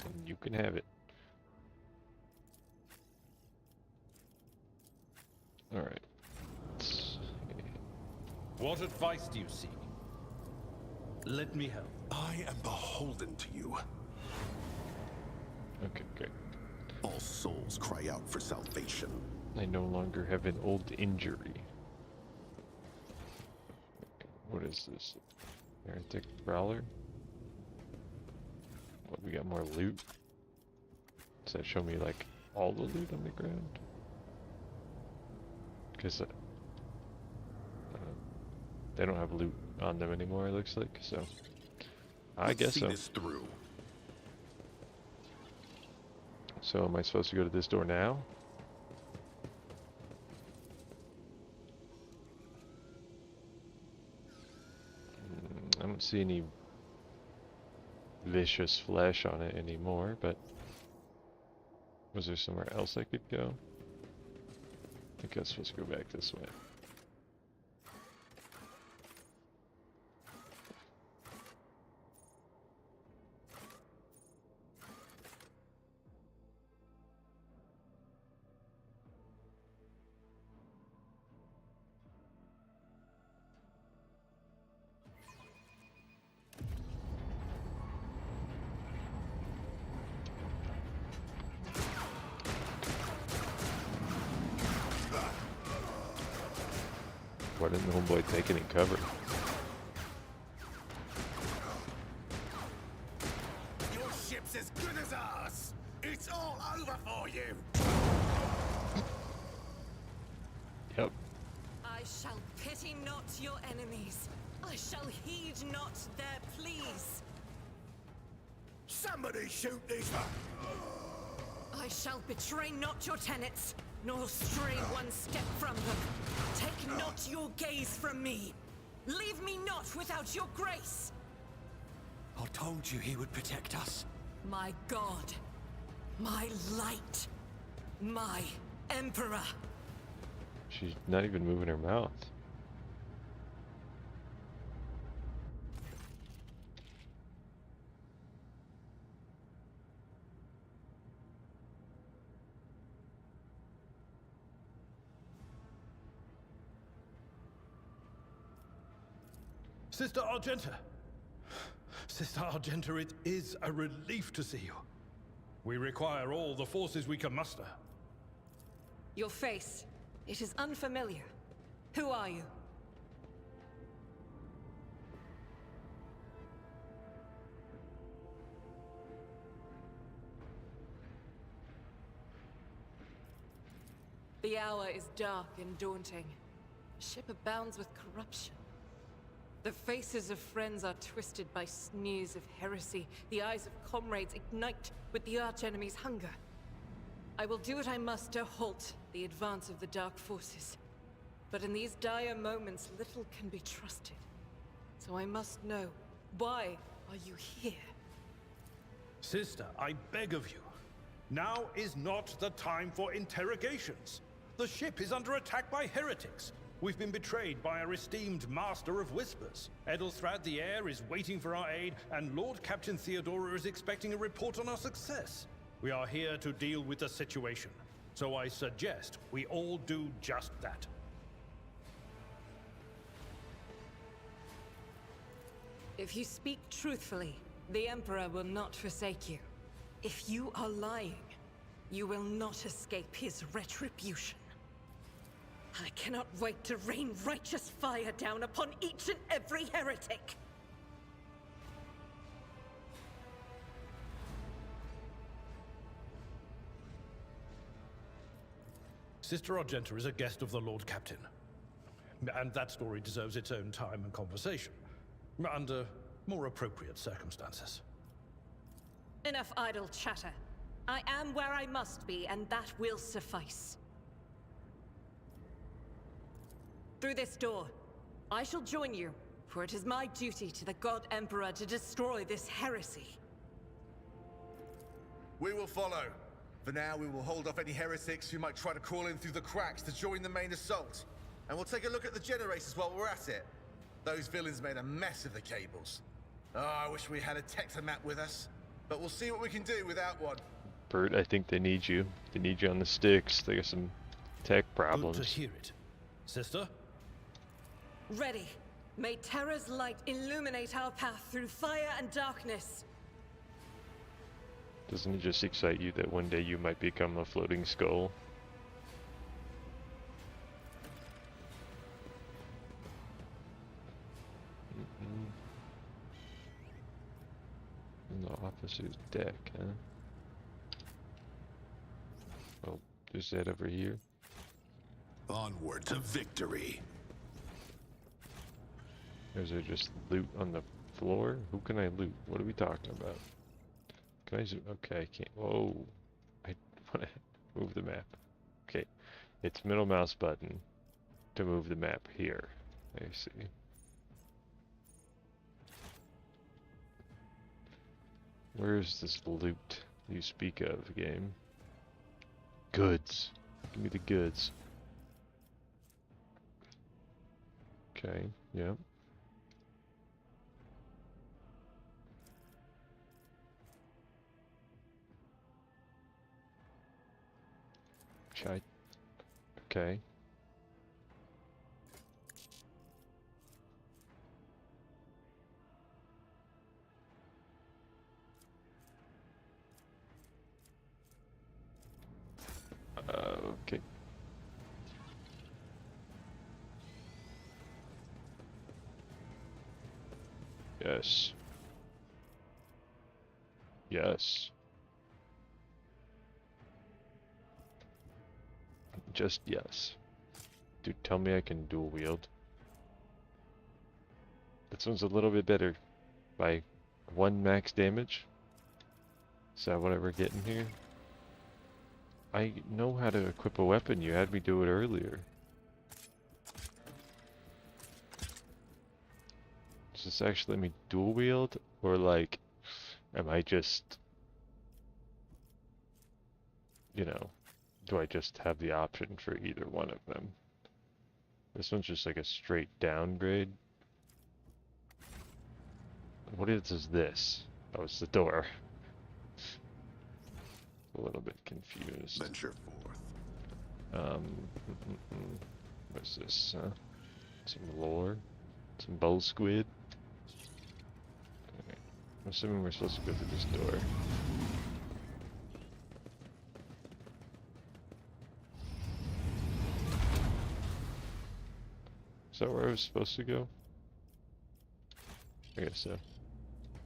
And you can have it. Alright. What advice do you seek? Let me help. I am beholden to you. Okay, great. All souls cry out for salvation. I no longer have an old injury. What is this? Heretic Brawler? What, we got more loot? Does that show me like all the loot on the ground? Because they don't have loot on them anymore, it looks like, so I guess so. Let's see this through. So am I supposed to go to this door now? I don't see any vicious flesh on it anymore, but was there somewhere else I could go? I think I was supposed to go back this way. Why didn't the homeboy take any cover? Your ship's as good as ours! It's all over for you! Yep. I shall pity not your enemies. I shall heed not their pleas. Somebody shoot these... I shall betray not your tenets, nor stray one step from them. Take not your gaze from me. Leave me not without your grace. I told you he would protect us. My God, my light, my Emperor. She's not even moving her mouth. Sister Argenta! Sister Argenta, it is a relief to see you. We require all the forces we can muster. Your face, it is unfamiliar. Who are you? The hour is dark and daunting. The ship abounds with corruption. The faces of friends are twisted by sneers of heresy. The eyes of comrades ignite with the archenemy's hunger. I will do what I must to halt the advance of the Dark Forces. But in these dire moments, little can be trusted. So I must know, why are you here? Sister, I beg of you. Now is not the time for interrogations. The ship is under attack by heretics. We've been betrayed by our esteemed Master of Whispers. Edelthrad the Heir is waiting for our aid, and Lord Captain Theodora is expecting a report on our success. We are here to deal with the situation, so I suggest we all do just that. If you speak truthfully, the Emperor will not forsake you. If you are lying, you will not escape his retribution. I cannot wait to rain righteous fire down upon each and every heretic! Sister Argenta is a guest of the Lord Captain. And that story deserves its own time and conversation. Under more appropriate circumstances. Enough idle chatter. I am where I must be, and that will suffice. Through this door, I shall join you, for it is my duty to the God Emperor to destroy this heresy. We will follow. For now, we will hold off any heretics who might try to crawl in through the cracks to join the main assault. And we'll take a look at the generators while we're at it. Those villains made a mess of the cables. Oh, I wish we had a Tectomat with us. But we'll see what we can do without one. Bert, I think they need you. They need you on the sticks. They got some tech problems. Good to hear it. Sister? Ready. May Terra's light illuminate our path through fire and darkness. Doesn't it just excite you that one day you might become a floating skull? On the officer's deck, huh? Oh, there's that over here. Onward to victory. Is there just loot on the floor? Who can I loot? What are we talking about? Can I zoom? Okay, I can't. Whoa. I want to move the map. Okay. It's middle mouse button to move the map here. I see. Where's this loot you speak of, game? Goods. Give me the goods. Okay, yep. Chai. Okay. Okay. Yes. Yes. Just yes. Dude, tell me I can dual wield. This one's a little bit better by 1 max damage. Is that what we're getting here? I know how to equip a weapon. You had me do it earlier. Does this actually let me dual wield? Or like, am I just, you know, do I just have the option for either one of them? This one's just like a straight downgrade. What is this? Oh, it's the door. A little bit confused. Venture forth. What's this? Some lore? Some bow squid? Okay. I'm assuming we're supposed to go through this door. Is that where I was supposed to go? I guess so.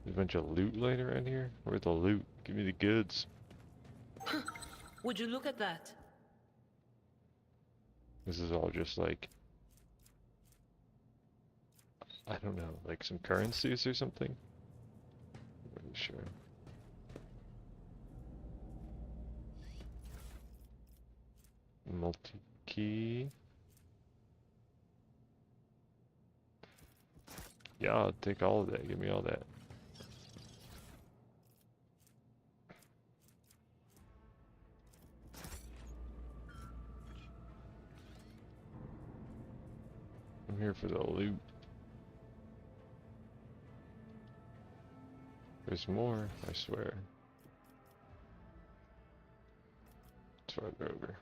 There's a bunch of loot laying around here? Where's the loot? Give me the goods. Would you look at that? This is all just like, I don't know, like some currencies or something? I'm not really sure. Multi-key. Yeah, I'll take all of that. Give me all that. I'm here for the loot. There's more, I swear. It's farther over.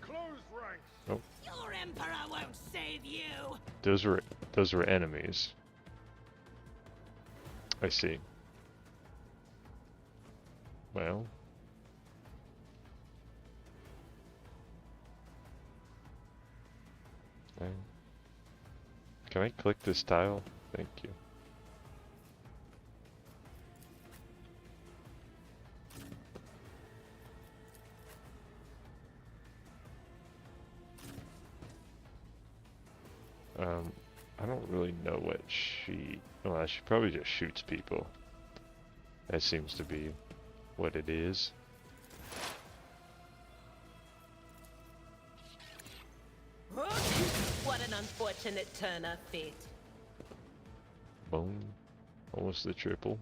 Close ranks. Oh. Your Emperor won't save you! Those were enemies. I see. Well. Okay. Can I click this tile? Thank you. I don't really know what she... Well, she probably just shoots people. That seems to be what it is. What an unfortunate turn of fate. Boom. Almost the triple.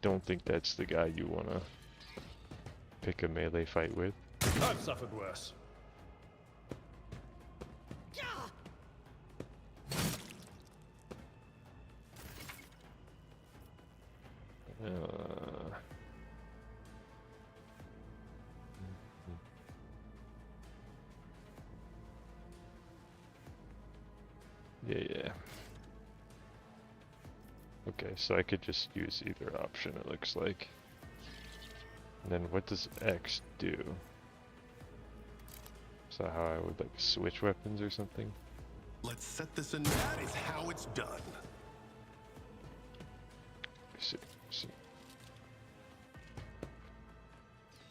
Don't think that's the guy you wanna pick a melee fight with. I've suffered worse. Yeah. Okay, so I could just use either option, it looks like. And then what does X do? Is that how I would like switch weapons or something? Let's set this in. That is how it's done. See.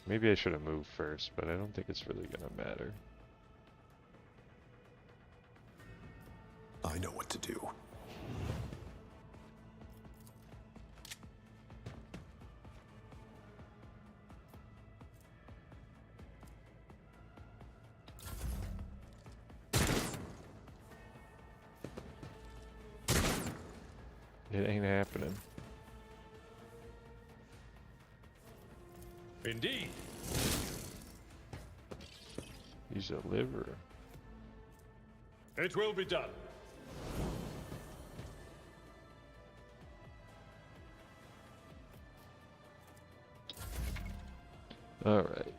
Maybe I should have moved first, but I don't think it's really gonna matter. I know what to do. It ain't happening. Indeed. Use a liver. It will be done. All right.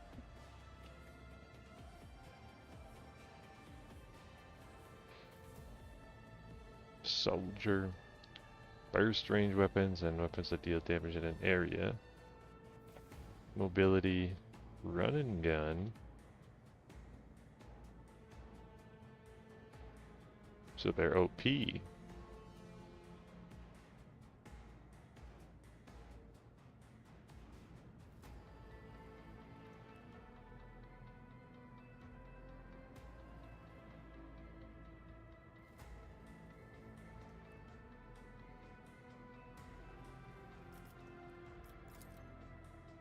Soldier. Burst range weapons and weapons that deal damage in an area. mobility, run and gun. So they're OP.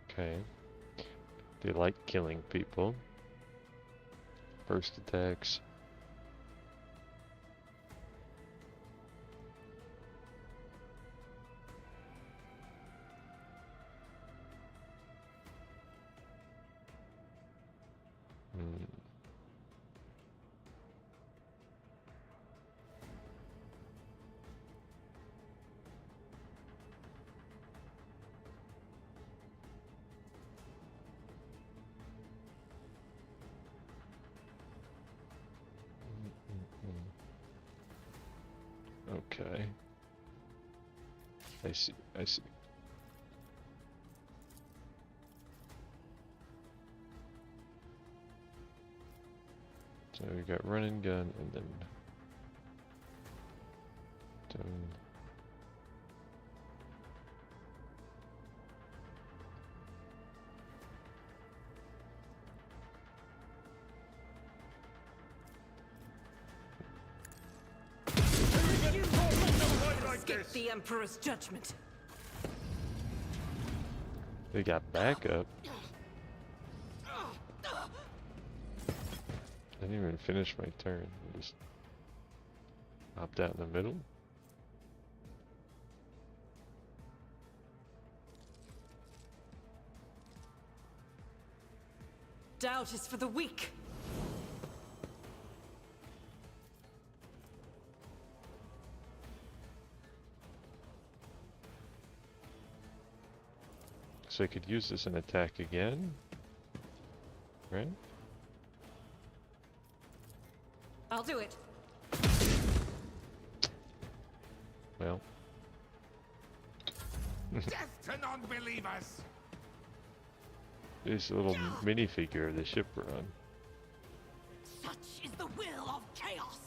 Okay. They like killing people. First attacks. Okay. I see, I see. So we got run and gun and then done. Escape the Emperor's judgment. They got backup. I didn't even finish my turn. I just hopped out in the middle. Doubt is for the weak. So I could use this in attack again, right? I'll do it. Well. Death to non-believers! There's a little minifigure of the ship we're on. Such is the will of chaos.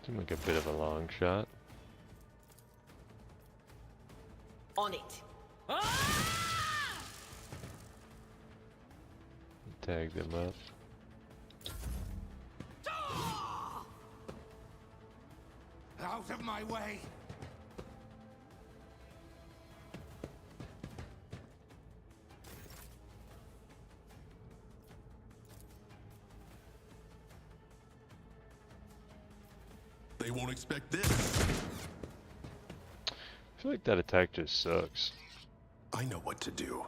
Seemed like a bit of a long shot. On it. Tag them up. Out of my way! They won't expect this. I feel like that attack just sucks. I know what to do.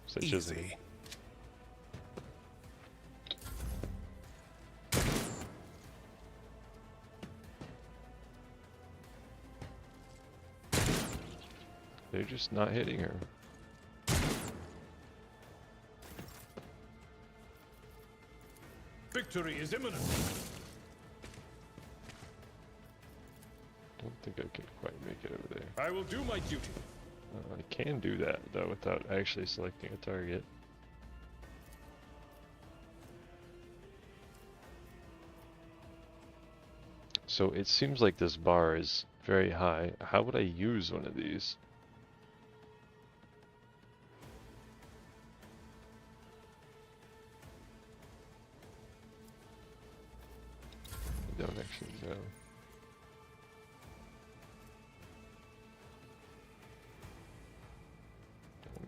Such as Easy. They're just not hitting her. Victory is imminent. Don't think I can quite make it over there. I will do my duty. I can do that though without actually selecting a target. So it seems like this bar is very high. How would I use one of these? I don't actually know.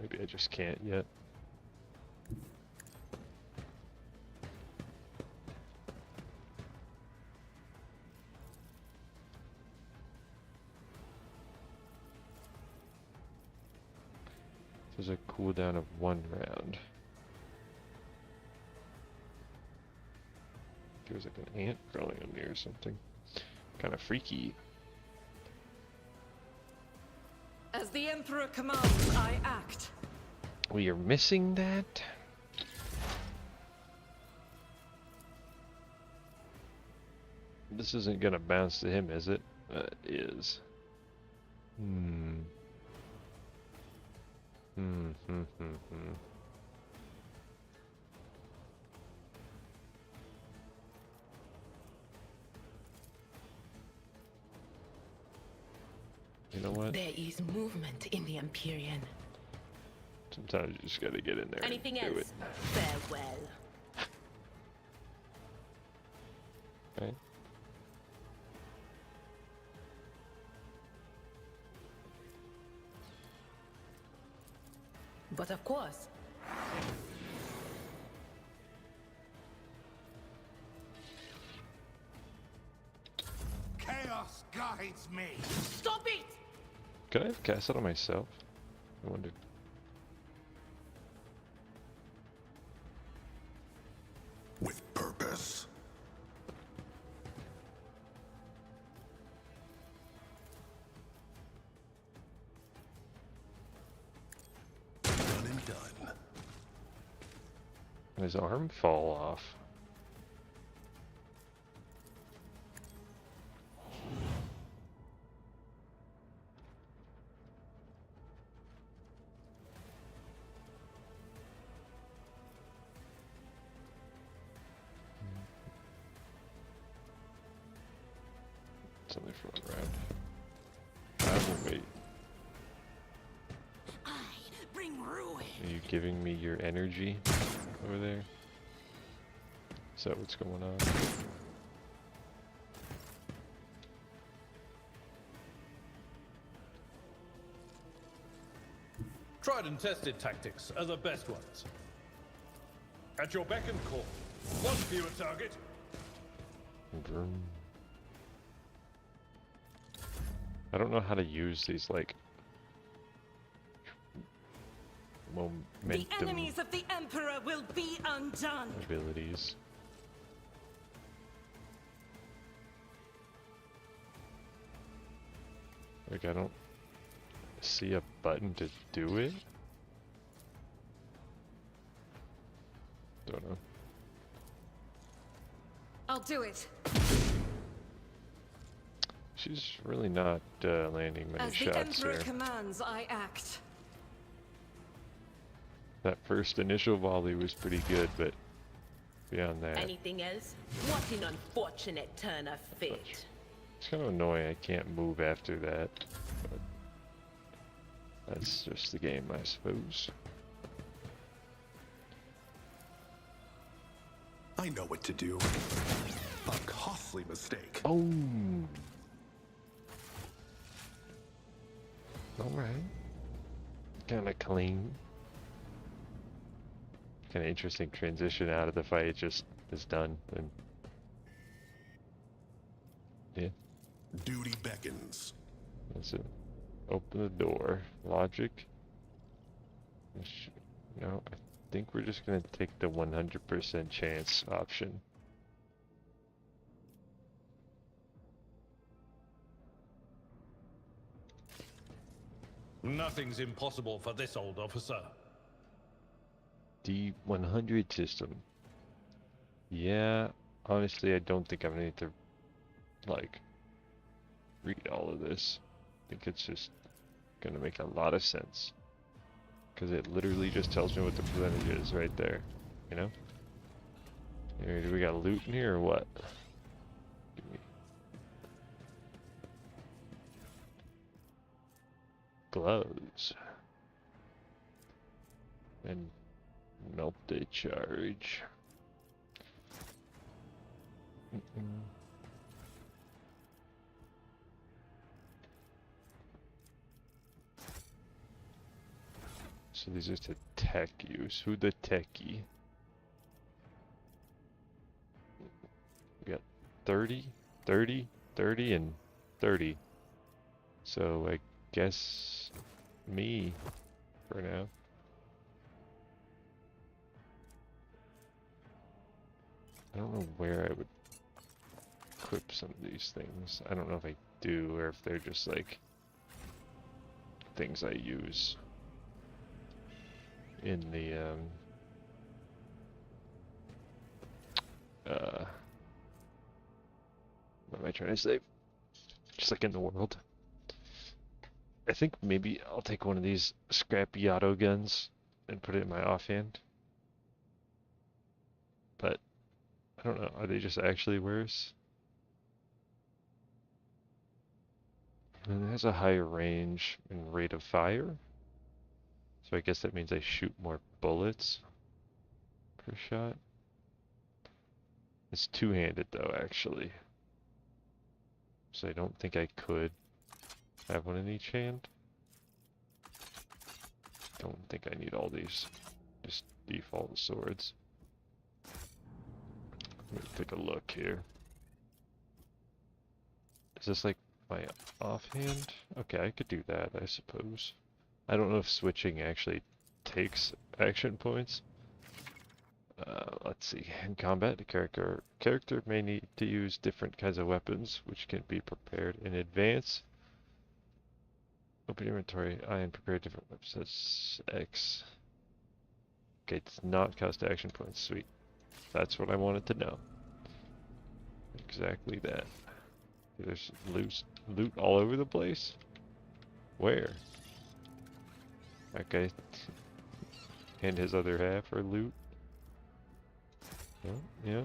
Maybe I just can't yet. There's a cooldown of 1 round. There's like an ant crawling on me or something. Kind of freaky. As the Emperor commands, I act. We are missing that. This isn't gonna bounce to him, is it? It is. You know what? There is movement in the Empyrean. Sometimes you just gotta get in there Anything and do else? it. Farewell. Right? But of course, Chaos guides me. stop it! Could I have cast it on myself? I wonder. With purpose. Done and done. His arm fall off. It's only for one round. I will wait. I bring ruin. Are you giving me your energy over there? Is that what's going on? Tried and tested tactics are the best ones. At your beck and call. One fewer target. Vroom. I don't know how to use these, like, momentum The enemies of the Emperor will be undone. abilities. Like, I don't see a button to do it. Don't know. I'll do it. She's really not landing many As the shots Emperor here. commands, I act. That first initial volley was pretty good, but beyond that, Anything else? What an unfortunate turn of fate. it's kind of annoying I can't move after that. But that's just the game, I suppose. I know what to do. A costly mistake. Oh. Alright. Kinda clean. Kinda interesting transition out of the fight, just is done and yeah. Duty beckons. That's it. Open the door. Logic. No, I think we're just gonna take the 100% chance option. Nothing's impossible for this old officer. The 100 system. Yeah, honestly, I don't think I'm gonna need to, like, read all of this. I think it's just gonna make a lot of sense. Because it literally just tells me what the percentage is right there, you know? Here, do we got loot in here or what? Give me gloves. And melted charge. So these are to tech use. Who the techie? We got 30, 30, 30, and 30. So I guess me for now. I don't know where I would equip some of these things. I don't know if I do or if they're just like things I use in the What am I trying to say? Just like in the world. I think maybe I'll take one of these scrappy auto guns and put it in my offhand. But I don't know, are they just actually worse? And it has a higher range and rate of fire. So I guess that means I shoot more bullets per shot. It's two-handed though, actually. So I don't think I could have one in each hand. Don't think I need all these. Just default swords. Let me take a look here. Is this like my offhand? Okay, I could do that, I suppose. I don't know if switching actually takes action points. Let's see. In combat, the character may need to use different kinds of weapons, which can be prepared in advance. Open inventory. I am prepared different weapons. That's X. Okay, it does not cost action points. Sweet. That's what I wanted to know. Exactly that. There's loot all over the place? Where? Okay. And his other half are loot. Oh, yeah.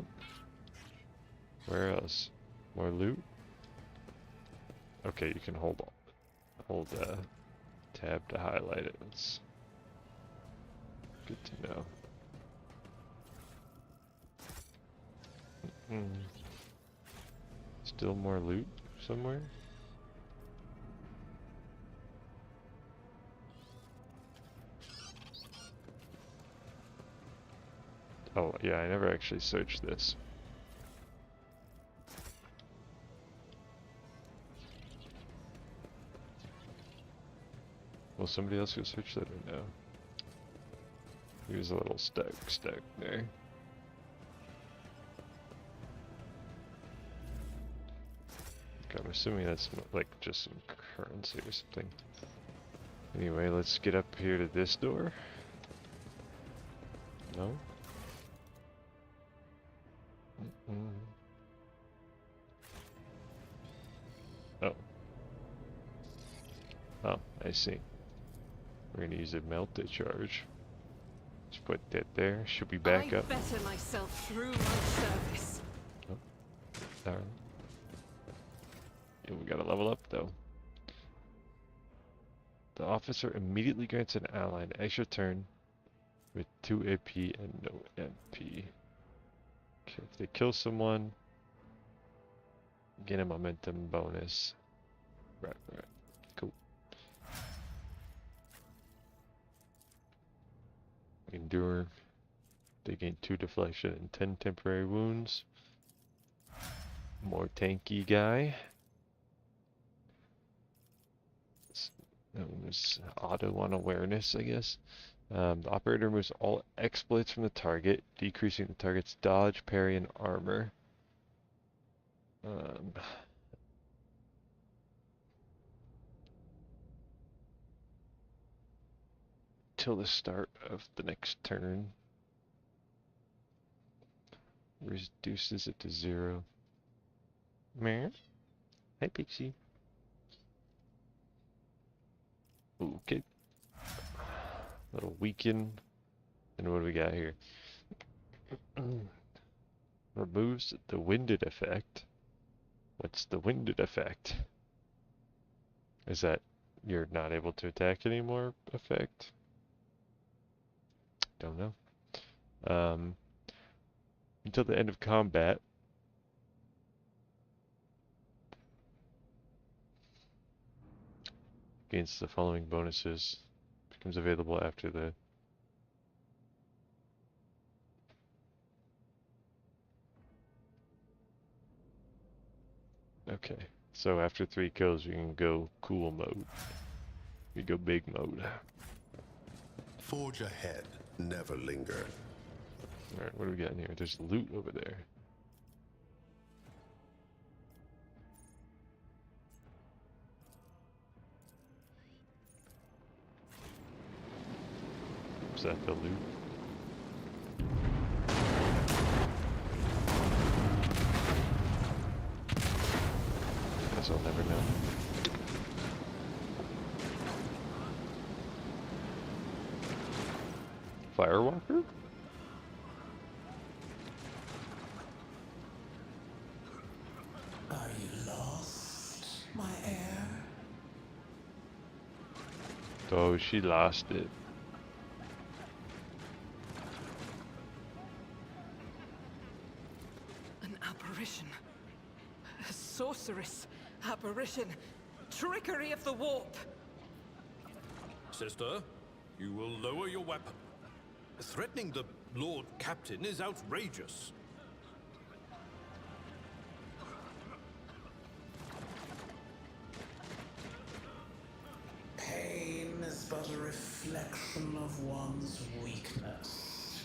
Where else? More loot? Okay, you can hold tab to highlight it. It's good to know. Still more loot somewhere? Oh, yeah, I never actually searched this. Will somebody else go search that or no? Here's a little stack there. Okay, I'm assuming that's like just some currency or something. Anyway, let's get up here to this door. No? Oh. Oh, I see. We're gonna use a melted charge. Let's put that there. Should be back up. I better myself through my service. Oh, darn. Yeah, we gotta level up though. The officer immediately grants an ally an extra turn with 2 AP and no MP. Okay, if they kill someone, get a momentum bonus. Right. Cool. Endure. They gain 2 deflection and 10 temporary wounds. More tanky guy. There's auto on awareness, I guess. The operator removes all exploits from the target, decreasing the target's dodge, parry, and armor. Till the start of the next turn. Reduces it to 0. Meh. Hey, Pixie. Okay. Little weaken. And what do we got here? Removes the winded effect. What's the winded effect? Is that you're not able to attack anymore effect? Don't know. Until the end of combat. Gains the following bonuses. Becomes available after the... Okay, so after 3 kills, we can go cool mode. We go big mode. Forge ahead, never linger. Alright, what do we got in here? There's loot over there. Is that the loot? I'll never know. Firewalker? Are you lost, my heir? Oh, she lost it. An apparition. A sorceress. Apparition. Trickery of the warp. Sister, you will lower your weapon. Threatening the Lord Captain is outrageous. Pain is but a reflection of one's weakness.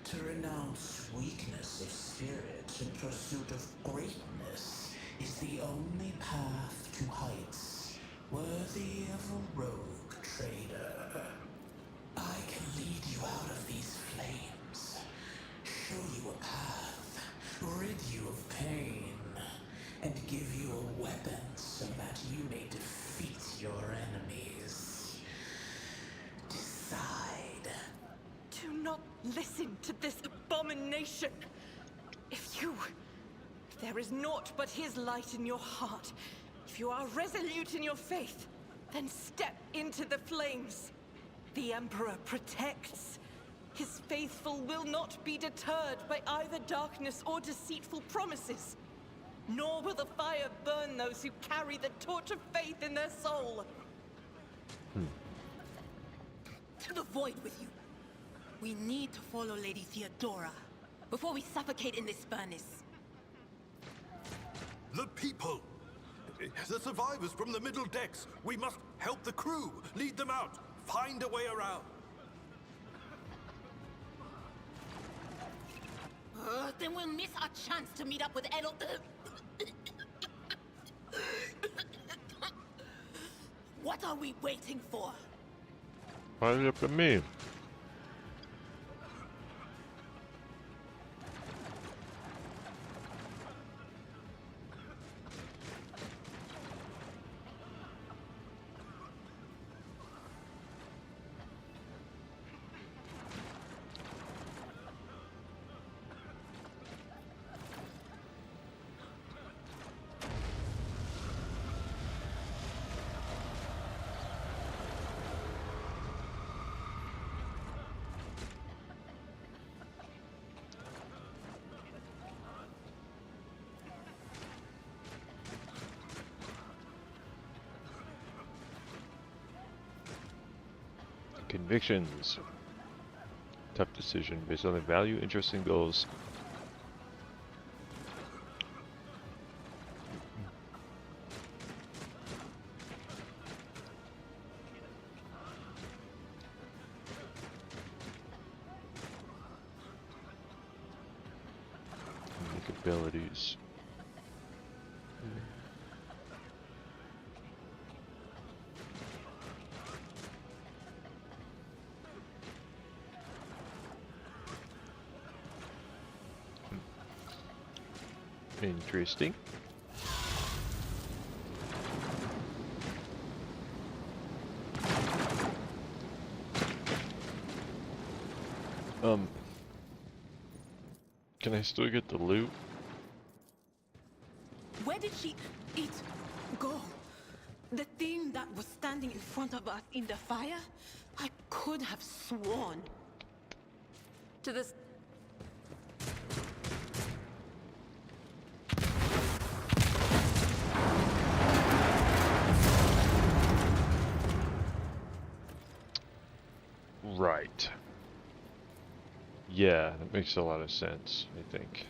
To renounce weakness of spirit in pursuit of greatness is the only path to heights worthy of a rogue trader. I can lead you out of these flames, show you a path, rid you of pain, and give you a weapon so that you may defeat your enemies. Decide. Do not listen to this abomination. If there is naught but his light in your heart, if you are resolute in your faith, then step into the flames. The Emperor protects. His faithful will not be deterred by either darkness or deceitful promises. Nor will the fire burn those who carry the torch of faith in their soul. To the void with you. We need to follow Lady Theodora before we suffocate in this furnace. The people! The survivors from the middle decks! We must help the crew! Lead them out! Find a way around! Then we'll miss our chance to meet up with Edel. What are we waiting for? Why is it up to me? Convictions. Tough decision based on the value, interests, and goals. Unique abilities. Interesting. Can I still get the loot? Where did she go? The thing that was standing in front of us in the fire? I could have sworn. To this. Right. Yeah, that makes a lot of sense, I think.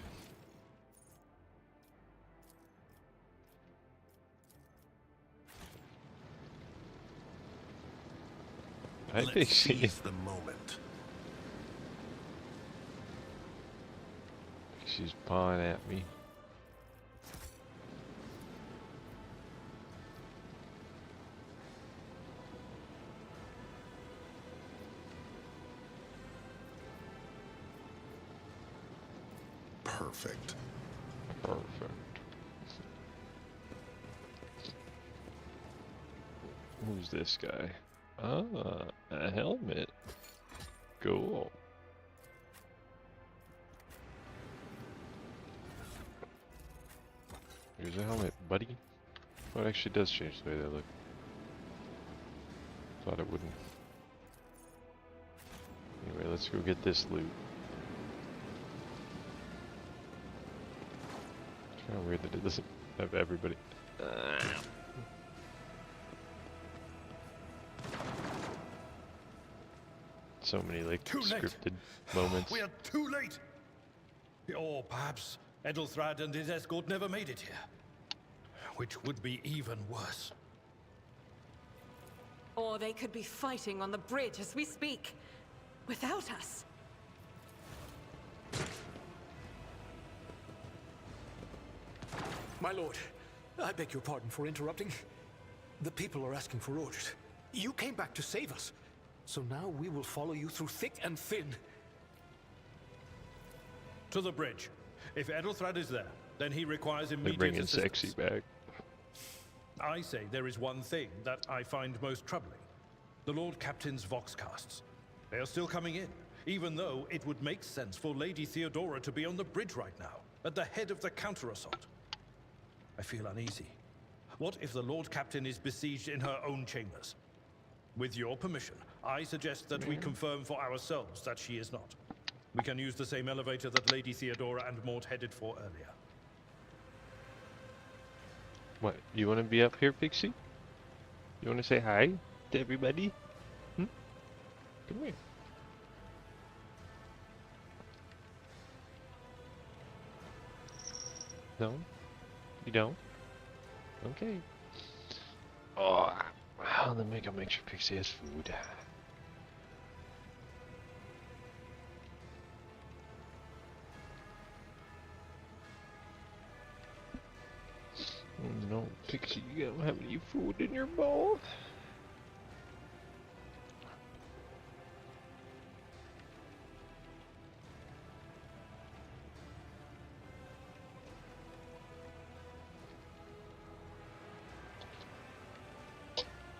I think seize the moment. She's pawing at me. Perfect. Perfect. Who's this guy? Ah, a helmet. Cool. Here's a helmet, buddy. Oh, it actually does change the way they look. Thought it wouldn't. Anyway, let's go get this loot. It's kind of weird that it doesn't have everybody. So many like scripted moments. We are too late. Or perhaps Edelthrad and his escort never made it here. Which would be even worse. Or they could be fighting on the bridge as we speak, without us. My lord, I beg your pardon for interrupting. The people are asking for orders. You came back to save us. So now we will follow you through thick and thin. To the bridge. If Edelthrad is there, then he requires They're immediate bringing assistance. sexy back. I say there is one thing that I find most troubling. The Lord Captain's Voxcasts. They are still coming in, even though it would make sense for Lady Theodora to be on the bridge right now, at the head of the counter-assault. I feel uneasy. What if the Lord Captain is besieged in her own chambers? With your permission, I suggest that we confirm for ourselves that she is not. We can use the same elevator that Lady Theodora and Mort headed for earlier. What, you want to be up here, Pixie? You want to say hi to everybody? Hmm? Come here. No? You don't? Okay. Oh, well, then make sure Pixie has food. No, Pixie, you don't have any food in your bowl.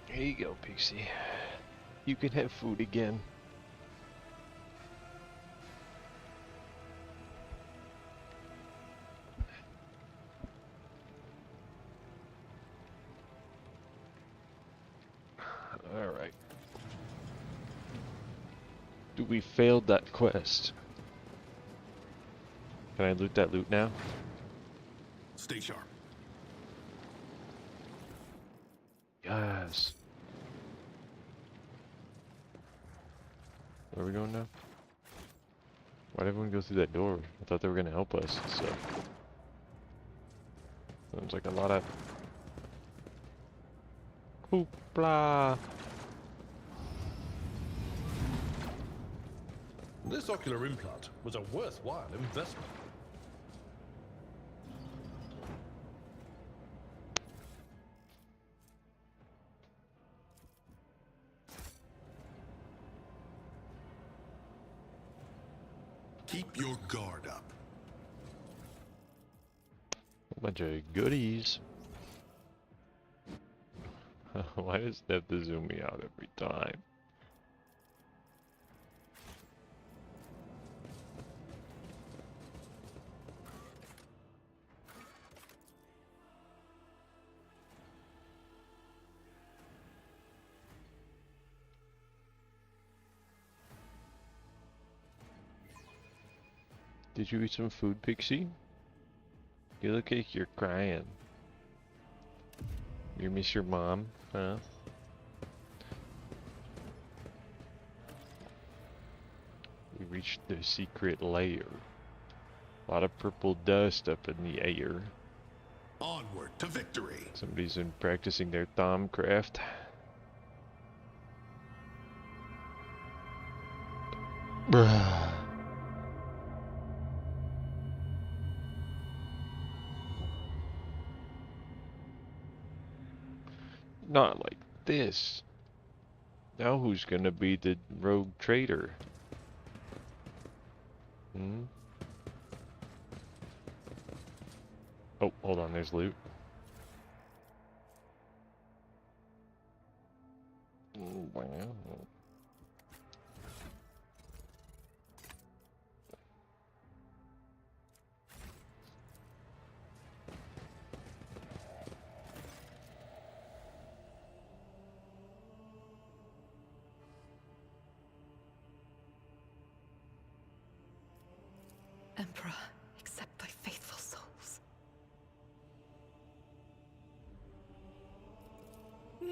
Here you go, Pixie. You can have food again. Alright. We failed that quest. Can I loot that loot now? Stay sharp. Yes. Where are we going now? Why'd everyone go through that door? I thought they were gonna help us, so. Sounds like a lot of hoopla. This ocular implant was a worthwhile investment. Keep your guard up. A bunch of goodies. Why does it have to zoom me out every time? Did you eat some food, Pixie? You look like you're crying. You miss your mom, huh? We reached the secret lair. A lot of purple dust up in the air. Onward to victory. Somebody's been practicing their Thaumcraft. Bruh. Not like this. Now who's gonna be the rogue trader? Hmm? Oh, hold on, there's loot. Emperor, accept thy faithful souls. No!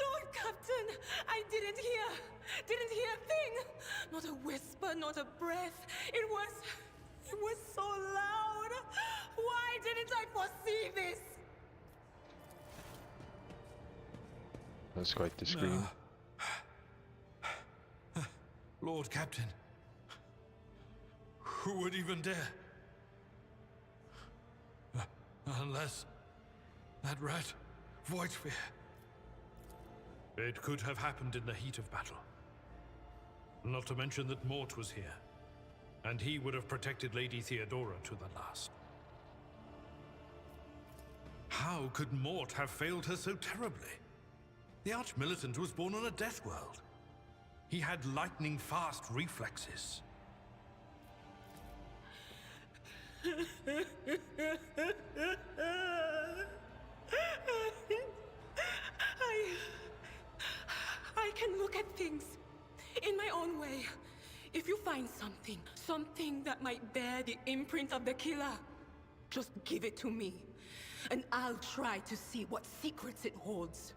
Lord Captain, I didn't hear a thing. Not a whisper, not a breath. It was so loud. Why didn't I foresee this? That's quite the scream. Lord Captain, who would even dare? Unless that rat, Voidsphere. It could have happened in the heat of battle. Not to mention that Mort was here, and he would have protected Lady Theodora to the last. How could Mort have failed her so terribly? The Archmilitant was born on a death world. He had lightning-fast reflexes. I can look at things in my own way. If you find something that might bear the imprint of the killer, just give it to me, and I'll try to see what secrets it holds.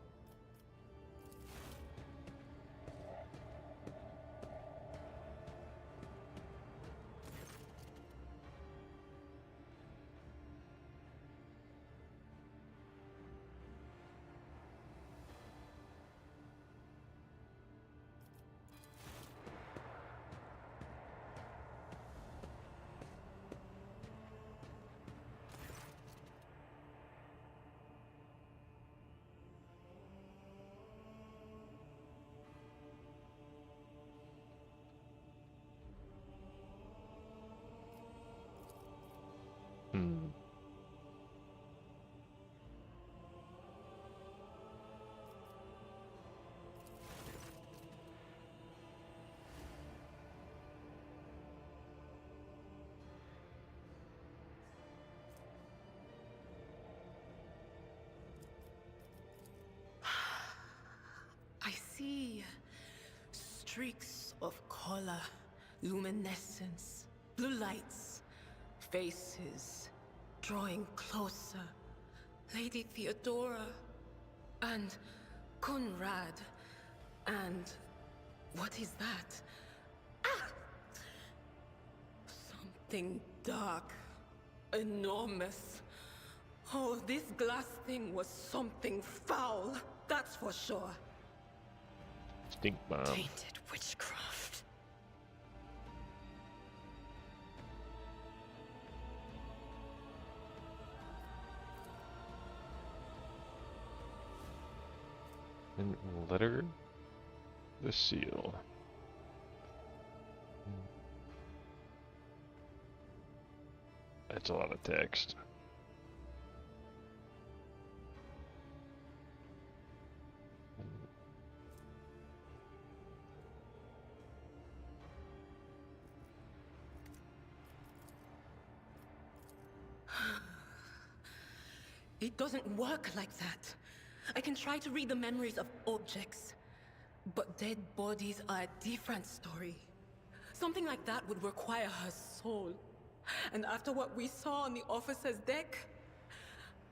I see streaks of color, luminescence, blue lights, faces drawing closer. Lady Theodora and Conrad and what is that? Ah! Something dark, enormous. Oh, this glass thing was something foul, that's for sure. Stink bomb. Tainted witchcraft. And letter the seal. That's a lot of text. It doesn't work like that. I can try to read the memories of objects, but dead bodies are a different story. Something like that would require her soul. And after what we saw on the officer's deck,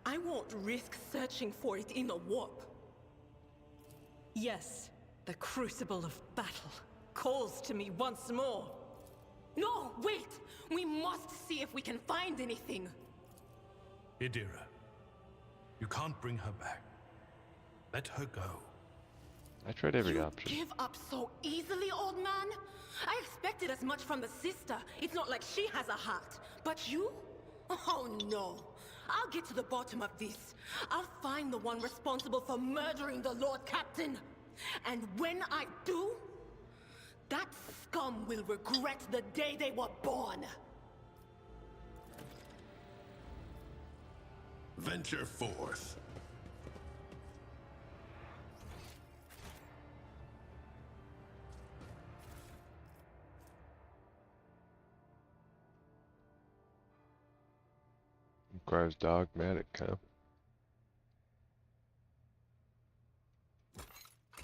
I won't risk searching for it in a warp. Yes, the crucible of battle calls to me once more. No, wait! We must see if we can find anything. Idira, you can't bring her back. Let her go. I tried every You option. give up so easily, old man? I expected as much from the sister. It's not like she has a heart. But you? Oh no. I'll get to the bottom of this. I'll find the one responsible for murdering the Lord Captain. And when I do, that scum will regret the day they were born. Venture forth. Requires dogmatic, huh?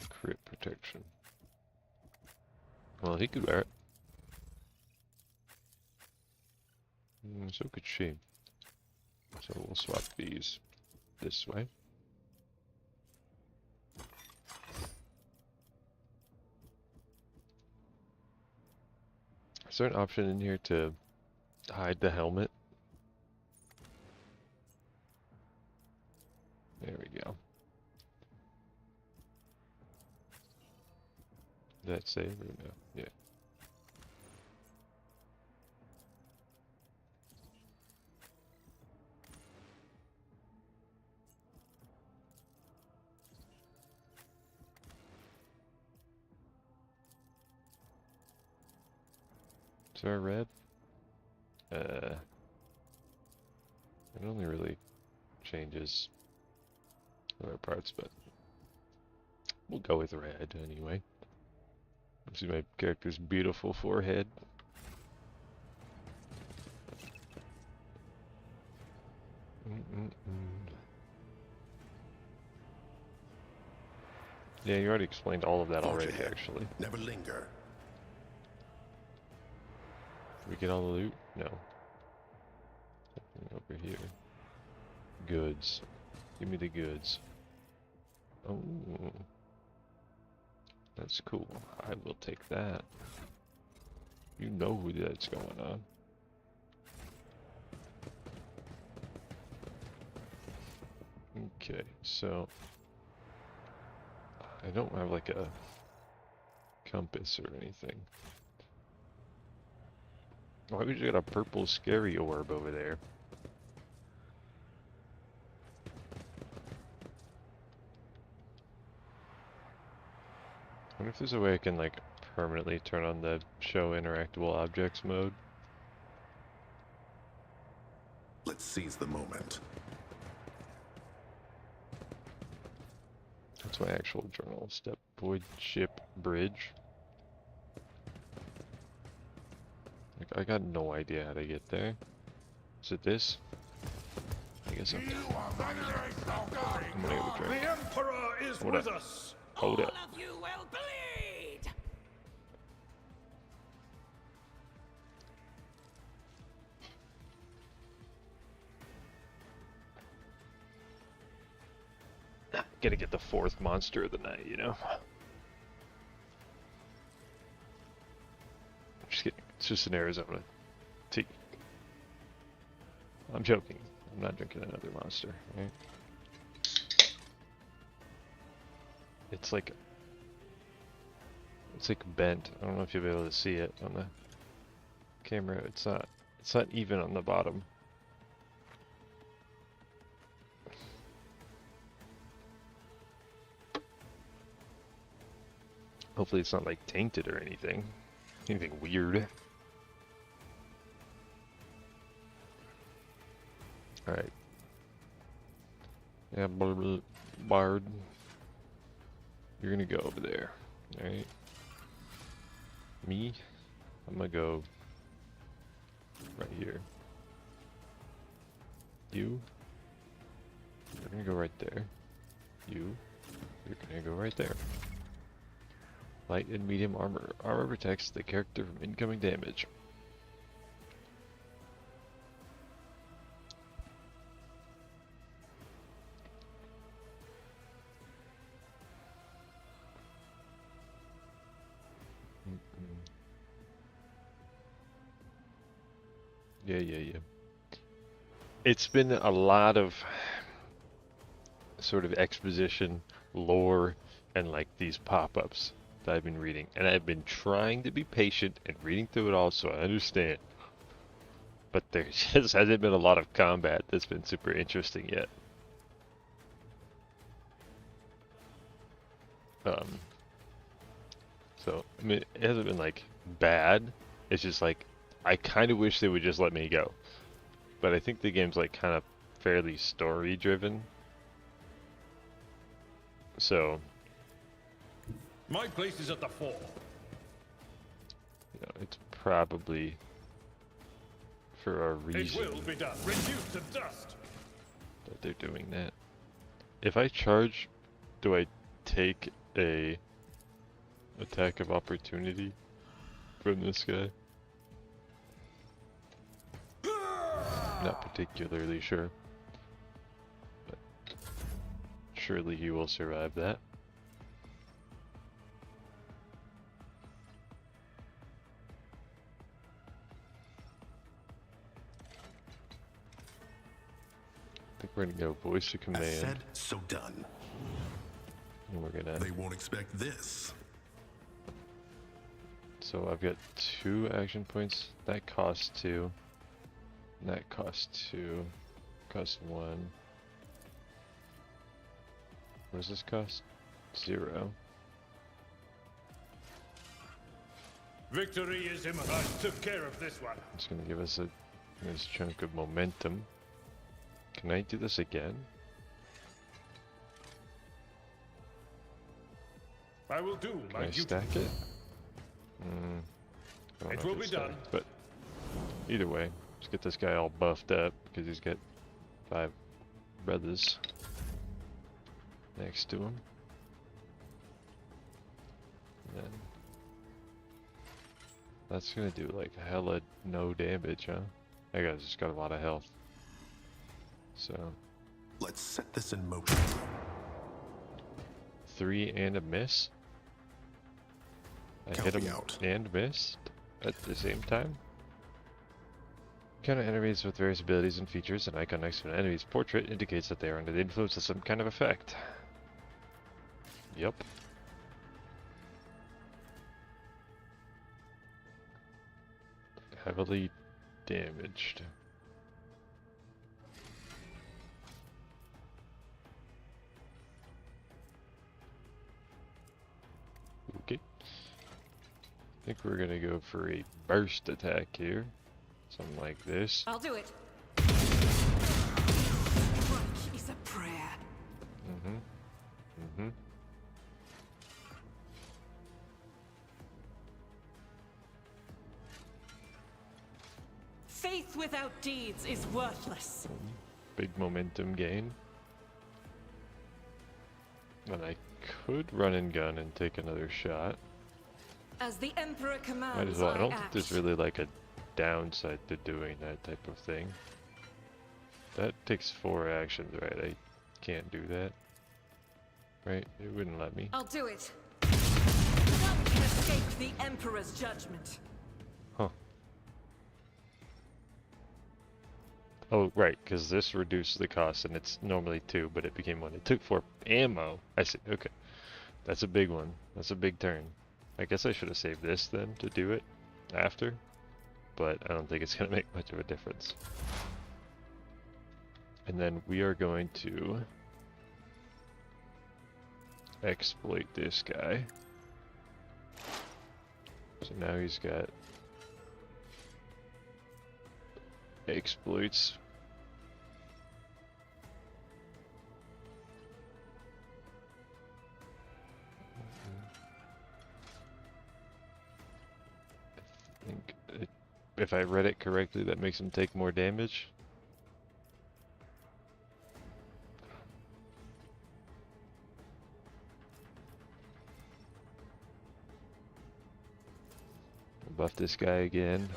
Crit protection. Well, he could wear it. So could she. So we'll swap these this way. Is there an option in here to hide the helmet? There we go. Did that save or no? Yeah. Is there a red? It only really changes other parts, but we'll go with red anyway. See my character's beautiful forehead. Yeah, you already explained all of that already, actually. Never linger. Did we get all the loot? No. Something over here. Goods. Give me the goods. Oh. That's cool. I will take that. You know who that's going on. Okay, so I don't have like a compass or anything. Why would you get a purple scary orb over there? I wonder if there's a way I can like permanently turn on the show interactable objects mode. Let's seize the moment. That's my actual journal. Step void ship bridge. Like, I got no idea how to get there. Is it this? I guess I'm gonna get a drink. The Emperor is Hold with up. us. Hold up. All of you will bleed! Gotta get the fourth monster of the night, you know? Just kidding. It's just an Arizona tea. I'm joking. I'm not drinking another monster, right? It's like bent. I don't know if you'll be able to see it on the camera. It's not even on the bottom. Hopefully it's not like tainted or anything. Anything weird. Alright. Yeah, Bard. You're gonna go over there. Alright. Me? I'm gonna go right here. You? You're gonna go right there. You? You're gonna go right there. Light and medium armor. Armor protects the character from incoming damage. Yeah. It's been a lot of sort of exposition, lore, and like these pop-ups that I've been reading, and I've been trying to be patient and reading through it all so I understand. But there just hasn't been a lot of combat that's been super interesting yet. So, I mean, it hasn't been like bad. It's just like, I kind of wish they would just let me go. But I think the game's like kind of fairly story driven. So, My place is at the fore. you know, it's probably for a reason. It will be done. Reduced to dust. That they're doing that. If I charge, do I take a attack of opportunity from this guy? Not particularly sure. But surely he will survive that. I think we're gonna go voice of command. As said, so done. And we're gonna. They won't expect this. So I've got 2 action points. That costs 2. And that costs 2. Costs 1. What does this cost? 0. Victory is imminent. I took care of this one. It's gonna give us a nice chunk of momentum. Can I do this again? I will do Can my I duty. stack it? I don't It know if will be it's done. stacked, but either way, let's get this guy all buffed up because he's got 5 brothers next to him. And then that's gonna do like hella no damage, huh? That guy's just got a lot of health. So let's set this in motion. 3 and a miss. I hit him and missed at the same time. Counter enemies with various abilities and features. An icon next to an enemy's portrait indicates that they are under the influence of some kind of effect. Yep. Heavily damaged. Okay. I think we're gonna go for a burst attack here. Something like this. I'll do it. What is a prayer? Faith without deeds is worthless. Big momentum gain. And I could run and gun and take another shot. As the Emperor commands, Might as well. I don't think act. there's really like a downside to doing that type of thing. That takes 4 actions, right? I can't do that. Right? It wouldn't let me. I'll do it. None can escape the Emperor's judgment. Huh. Oh, right, because this reduced the cost, and it's normally 2, but it became 1. It took 4 ammo. I see. Okay. That's a big one. That's a big turn. I guess I should have saved this then to do it after, but I don't think it's going to make much of a difference. And then we are going to exploit this guy. So now he's got exploits. I think if I read it correctly, that makes him take more damage. Buff this guy again.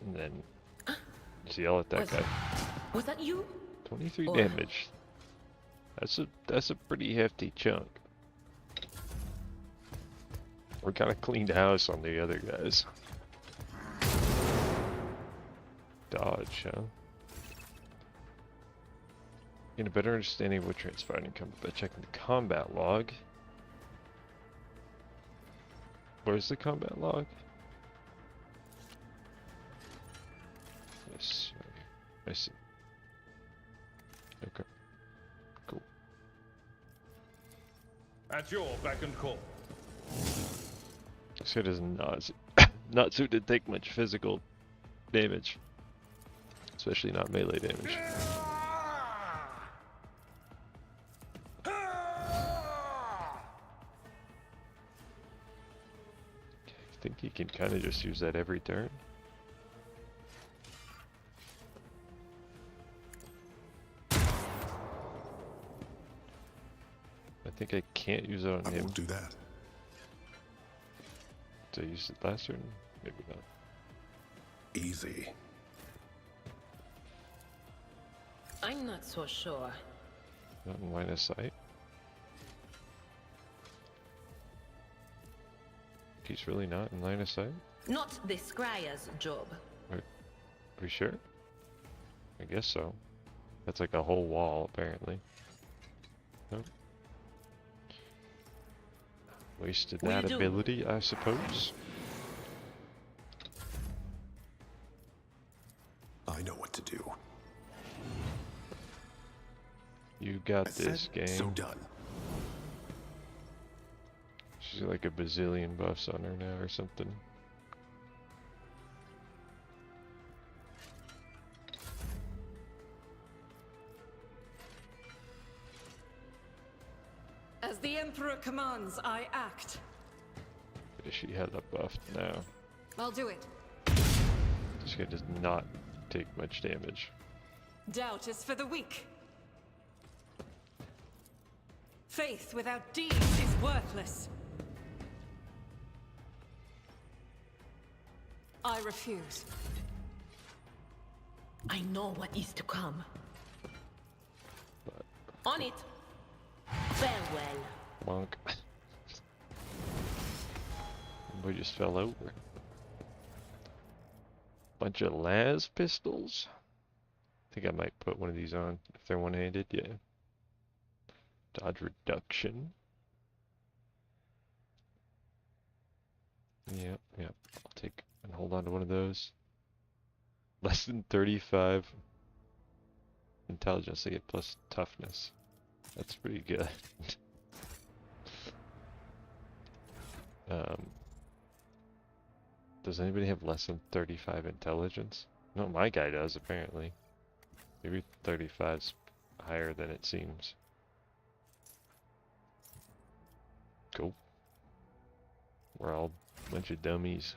And then just yell at that guy. Was that you? 23 Or- damage. That's a pretty hefty chunk. We kind of cleaned house on the other guys. Dodge, huh? Gain a better understanding of what transpired in combat by checking the combat log. Where's the combat log? Yes, I see. Okay. Cool. At your beck and call. This guy does not suited to take much physical damage. Especially not melee damage. think you can kind of just use that every turn. I think I can't use it on him. I won't do that. Did I use it last turn? Maybe not. Easy. I'm not so sure. Not in line of sight. He's really not in line of sight? Not the Scryer's job. Are we sure? I guess so. That's like a whole wall, apparently. Nope. Wasted that ability, I suppose. I know what to do. You got this, game. So done. She's like a bazillion buffs on her now or something. As the Emperor commands, I act. But she had that buffed now. I'll do it. This guy does not take much damage. Doubt is for the weak. Faith without deeds is worthless. I refuse. I know what is to come. On it. Farewell. Monk. We just fell over. Bunch of las pistols. I think I might put one of these on if they're one-handed. Yeah. Dodge reduction. Yep. I'll take and hold on to one of those. Less than 35 intelligence to get plus toughness. That's pretty good. Does anybody have less than 35 intelligence? No, my guy does apparently. Maybe 35's higher than it seems. Cool. We're all a bunch of dummies.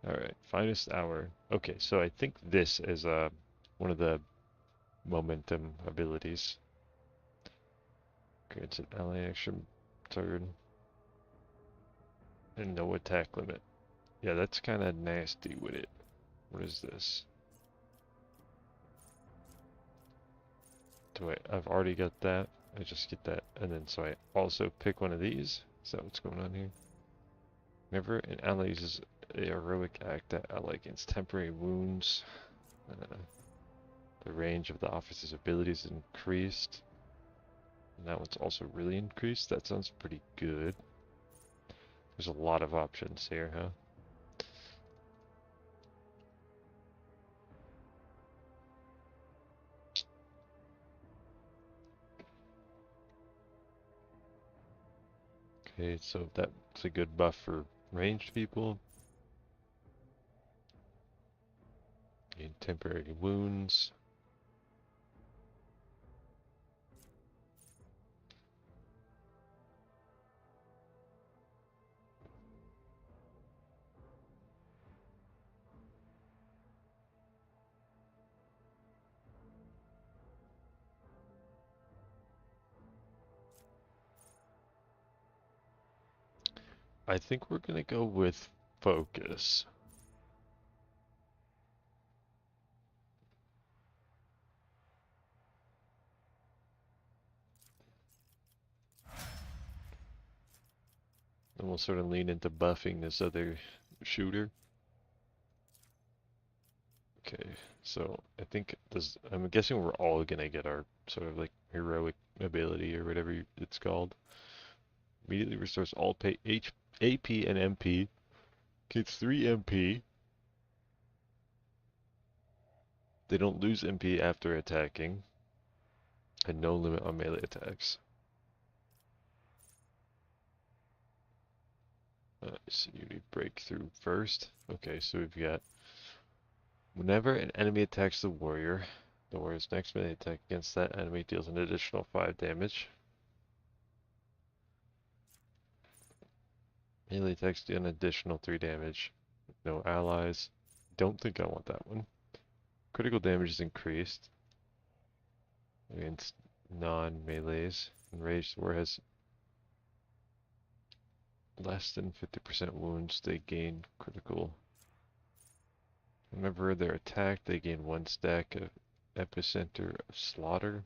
Alright, finest hour. Okay, so I think this is one of the momentum abilities. Grants an ally action turn. And no attack limit. Yeah, that's kind of nasty with it. What is this? I've already got that. I just get that. And then so I also pick one of these. Is that what's going on here? Whenever an ally uses a heroic act, that ally gains temporary wounds. The range of the officer's abilities is increased. And that one's also really increased. That sounds pretty good. There's a lot of options here, huh? Okay, so that's a good buff for ranged people. Gain temporary wounds. I think we're gonna go with focus. And we'll sort of lean into buffing this other shooter. Okay, so I think this, I'm guessing we're all gonna get our sort of like heroic ability or whatever it's called. Immediately restores all AP and MP. Gets 3 MP. They don't lose MP after attacking. And no limit on melee attacks. So you need breakthrough first. Okay, so we've got whenever an enemy attacks the warrior's next melee attack against that enemy deals an additional 5 damage. Melee attacks do an additional 3 damage. No allies. Don't think I want that one. Critical damage is increased against non-melees. Enraged War has less than 50% wounds. They gain critical. Whenever they're attacked, they gain 1 stack of Epicenter of Slaughter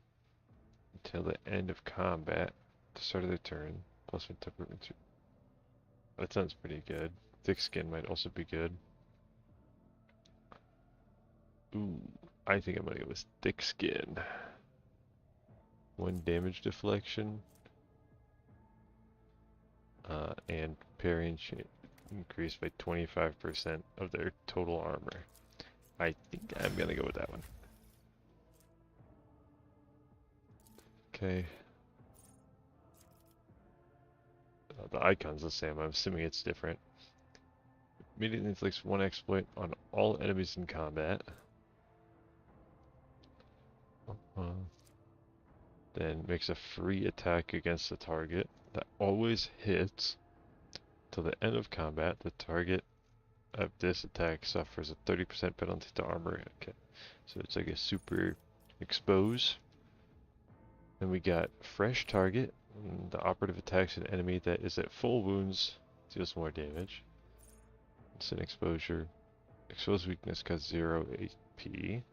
until the end of combat. At the start of their turn. Plus 1 temperament. That sounds pretty good. Thick Skin might also be good. Ooh, I think I'm gonna go with Thick Skin. 1 damage deflection. And parrying increased by 25% of their total armor. I think I'm gonna go with that one. Okay. The icon's the same, I'm assuming it's different. Immediately inflicts 1 exploit on all enemies in combat. Then makes a free attack against the target that always hits. Till the end of combat, the target of this attack suffers a 30% penalty to armor. Okay, so it's like a super expose. Then we got fresh target. The operative attacks an enemy that is at full wounds, deals more damage. Instant exposure. Exposed weakness costs 0 AP.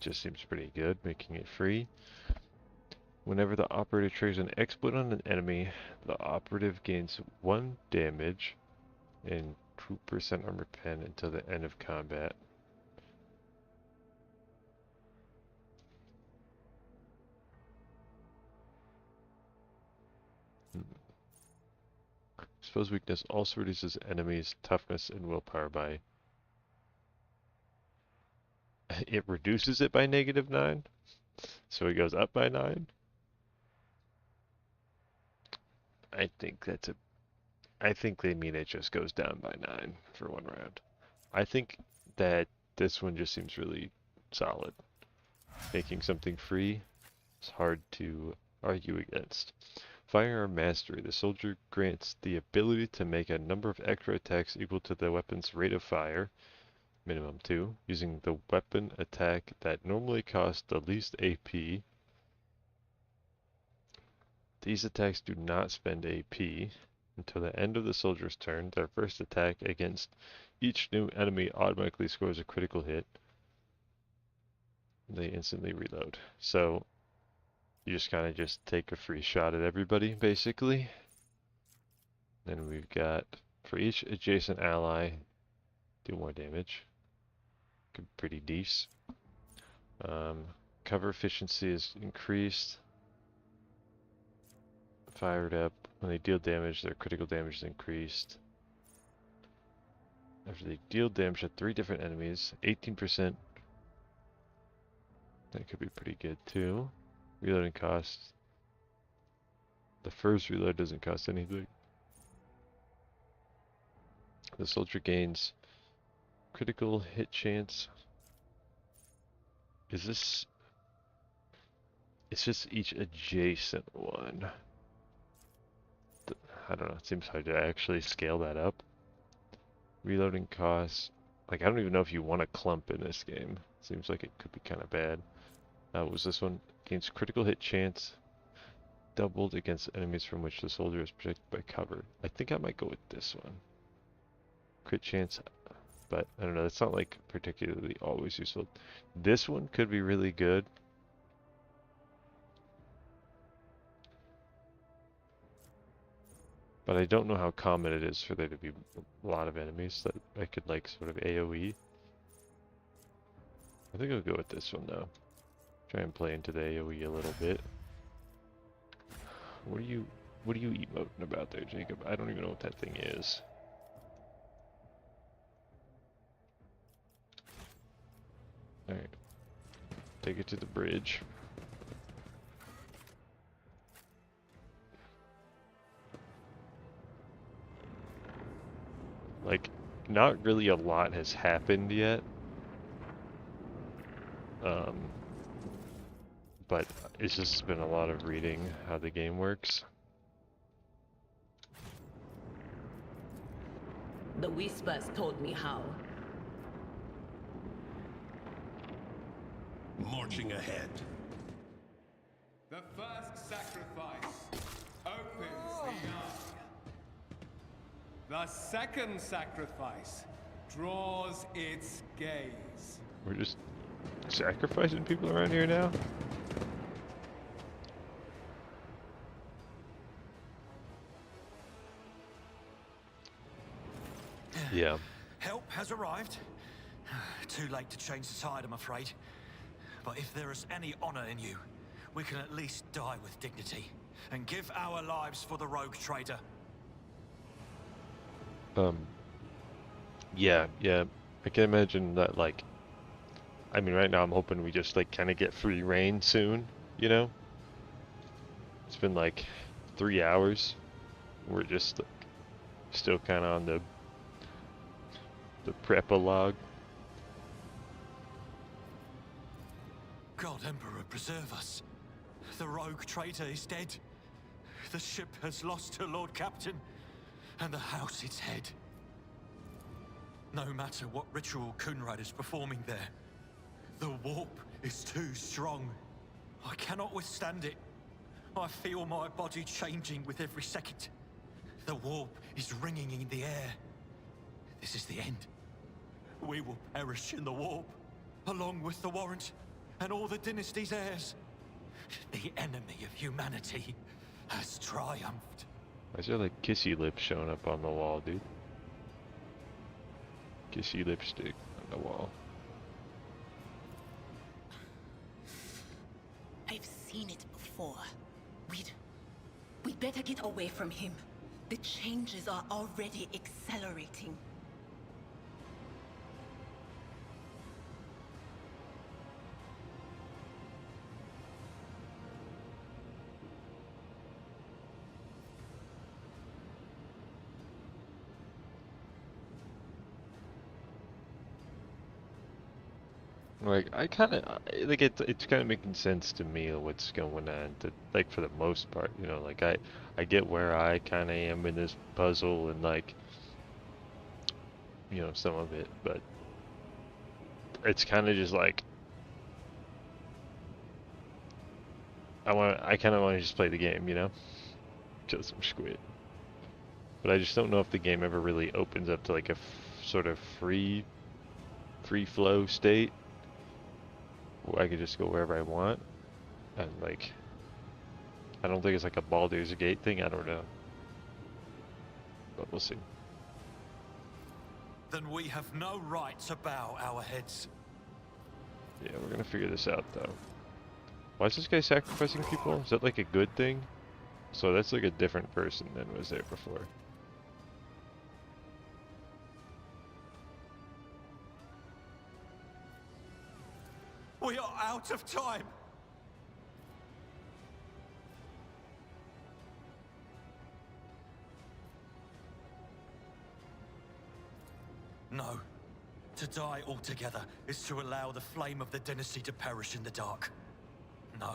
Just seems pretty good, making it free. Whenever the operative triggers an exploit on an enemy, the operative gains 1 damage and 2% armor pen until the end of combat. Exposed weakness also reduces enemies' toughness and willpower by... It reduces it by -9? So it goes up by 9? I think that's a... I think they mean it just goes down by 9 for 1 round. I think that this one just seems really solid. Making something free is hard to argue against. Firearm Mastery. The soldier grants the ability to make a number of extra attacks equal to the weapon's rate of fire, minimum 2, using the weapon attack that normally costs the least AP. These attacks do not spend AP. Until the end of the soldier's turn, their first attack against each new enemy automatically scores a critical hit. They instantly reload. So you just kind of just take a free shot at everybody, basically. Then we've got, for each adjacent ally, do more damage. Pretty decent. Cover efficiency is increased. Fired up. When they deal damage, their critical damage is increased. After they deal damage to 3 different enemies, 18%. That could be pretty good too. Reloading costs. The first reload doesn't cost anything. The soldier gains critical hit chance. Is this... It's just each adjacent one. I don't know, it seems hard to actually scale that up. Reloading costs. Like, I don't even know if you want a clump in this game. Seems like it could be kind of bad. What was this one? Gains critical hit chance. Doubled against enemies from which the soldier is protected by cover. I think I might go with this one. Crit chance. But, I don't know, it's not like particularly always useful. This one could be really good. But I don't know how common it is for there to be a lot of enemies that I could like sort of AoE. I think I'll go with this one though. Try and play into the AoE a little bit. What are you emoting about there, Jacob? I don't even know what that thing is. Alright. Take it to the bridge. Like, not really a lot has happened yet. But it's just been a lot of reading how the game works. The Whispers told me how. Marching ahead. The first sacrifice opens the eye. The second sacrifice draws its gaze. We're just sacrificing people around here now? Yeah. Help has arrived. Too late to change the tide, I'm afraid. But if there is any honor in you, we can at least die with dignity and give our lives for the rogue trader. Yeah. I can imagine that, like, I mean, right now I'm hoping we just, like, kind of get free reign soon, you know? It's been, like, 3 hours. We're just, like, still kind of on the prep-a-log. God Emperor preserve us. The rogue traitor is dead. The ship has lost her Lord Captain, and the house its head. No matter what ritual Kunrad is performing there, the warp is too strong. I cannot withstand it. I feel my body changing with every second. The warp is ringing in the air. This is the end. We will perish in the warp, along with the Warrant and all the dynasty's heirs. The enemy of humanity has triumphed. Why is there, like, kissy lips showing up on the wall, dude? Kissy lipstick on the wall. I've seen it before. We'd better get away from him. The changes are already accelerating. Like, I kind of, like, it's kind of making sense to me what's going on, like, for the most part, you know, like, I get where I kind of am in this puzzle and, like, you know, some of it, but it's kind of just, like, I kind of want to just play the game, you know, kill some squid, but I just don't know if the game ever really opens up to, like, a sort of free flow state. I could just go wherever I want, and, like, I don't think it's like a Baldur's Gate thing, I don't know, but we'll see. Then we have no right to bow our heads. Yeah, we're gonna figure this out, though. Why is this guy sacrificing people? Is that, like, a good thing? So that's, like, a different person than was there before. We are out of time. No. To die altogether is to allow the flame of the dynasty to perish in the dark. No.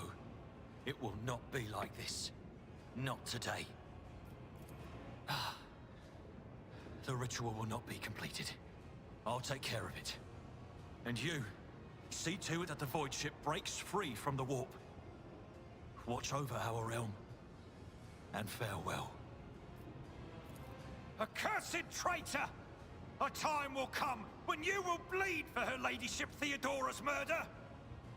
It will not be like this. Not today. The ritual will not be completed. I'll take care of it. And you, see to it that the Void Ship breaks free from the warp. Watch over our realm. And farewell. Accursed traitor! A time will come when you will bleed for her ladyship Theodora's murder.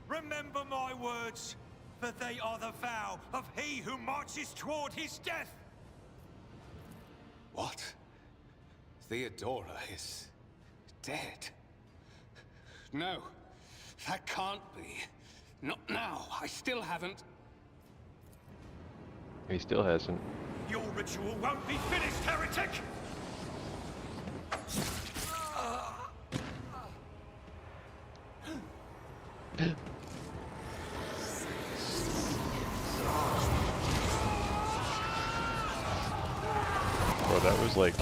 Remember my words, for they are the vow of he who marches toward his death. What? Theodora is dead? No, that can't be. Not now. I still haven't. He still hasn't. Your ritual won't be finished, heretic! Bro, that was like...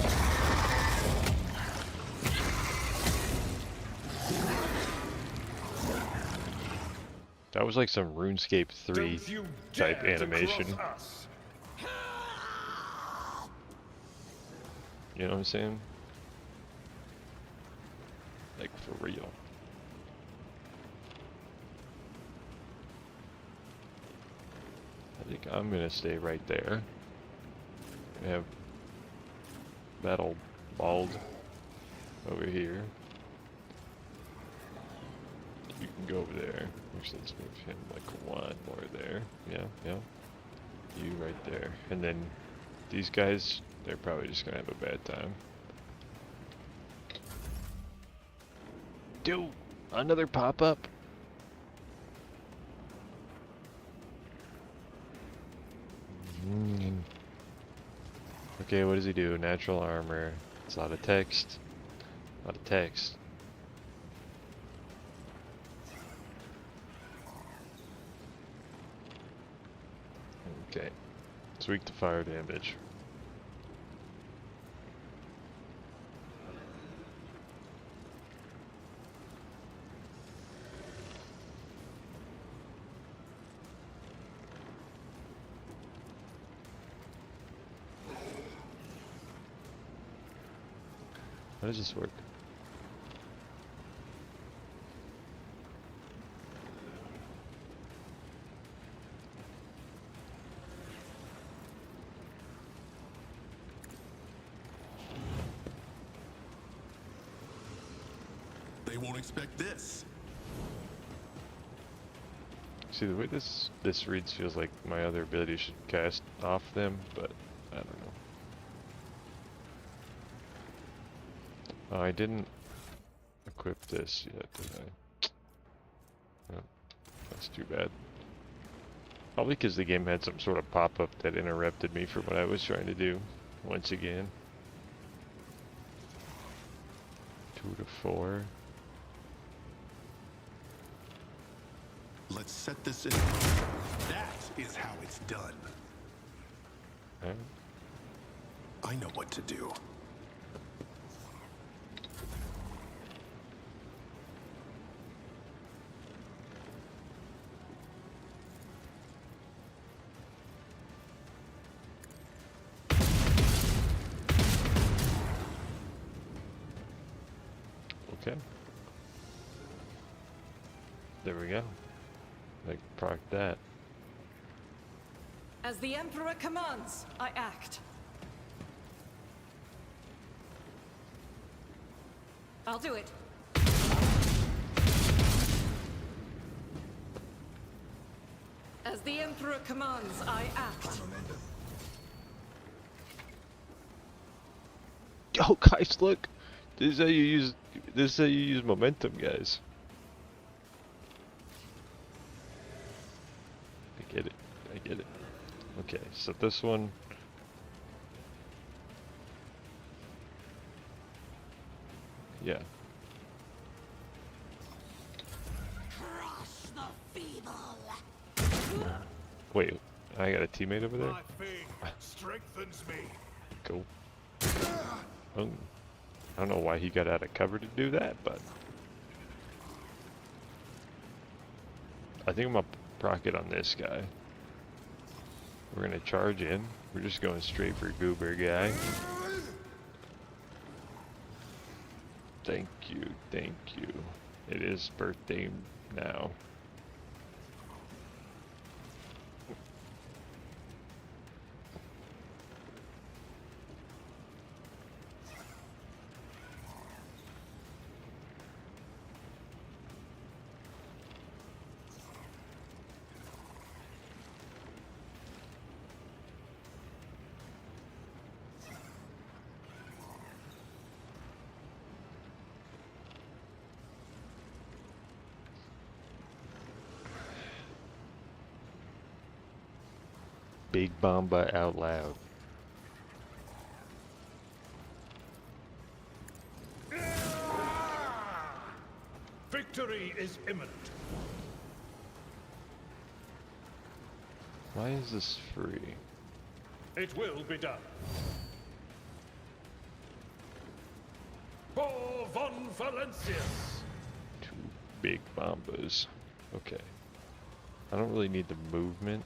That was like some RuneScape 3 type animation. You know what I'm saying? like for real. I think I'm gonna stay right there. We have Battle Bald over here. You can go over there. Actually, let's move him like one more there. Yeah, yeah. You right there. And then these guys, they're probably just gonna have a bad time. Dude, another pop-up? Okay, what does he do? Natural armor. It's a lot of text. A lot of text. Okay. It's weak to fire damage. How does this work? They won't expect this. See, the way this reads feels like my other ability should cast off them, but I don't know. Oh, I didn't equip this yet, did I? Oh, that's too bad. Probably because the game had some sort of pop-up that interrupted me from what I was trying to do, once again. 2 to 4. Let's set this in. That is how it's done. Okay. I know what to do. Okay. There we go. Like, proc that. As the Emperor commands, I act. I'll do it. As the Emperor commands, I act. Oh, guys, look! This is how you use momentum, guys. I get it. I get it. Okay, so this one. Yeah. Crush the feeble. Wait, I got a teammate over there? My faith strengthens me. Cool. I don't know why he got out of cover to do that, but I think I'm gonna proc it on this guy. We're gonna charge in. We're just going straight for Goober guy. Thank you, thank you. It is birthday now. Big Bomba out loud. Victory is imminent. Why is this free? It will be done. For von Valencius. 2 big bombas. Okay. I don't really need the movement,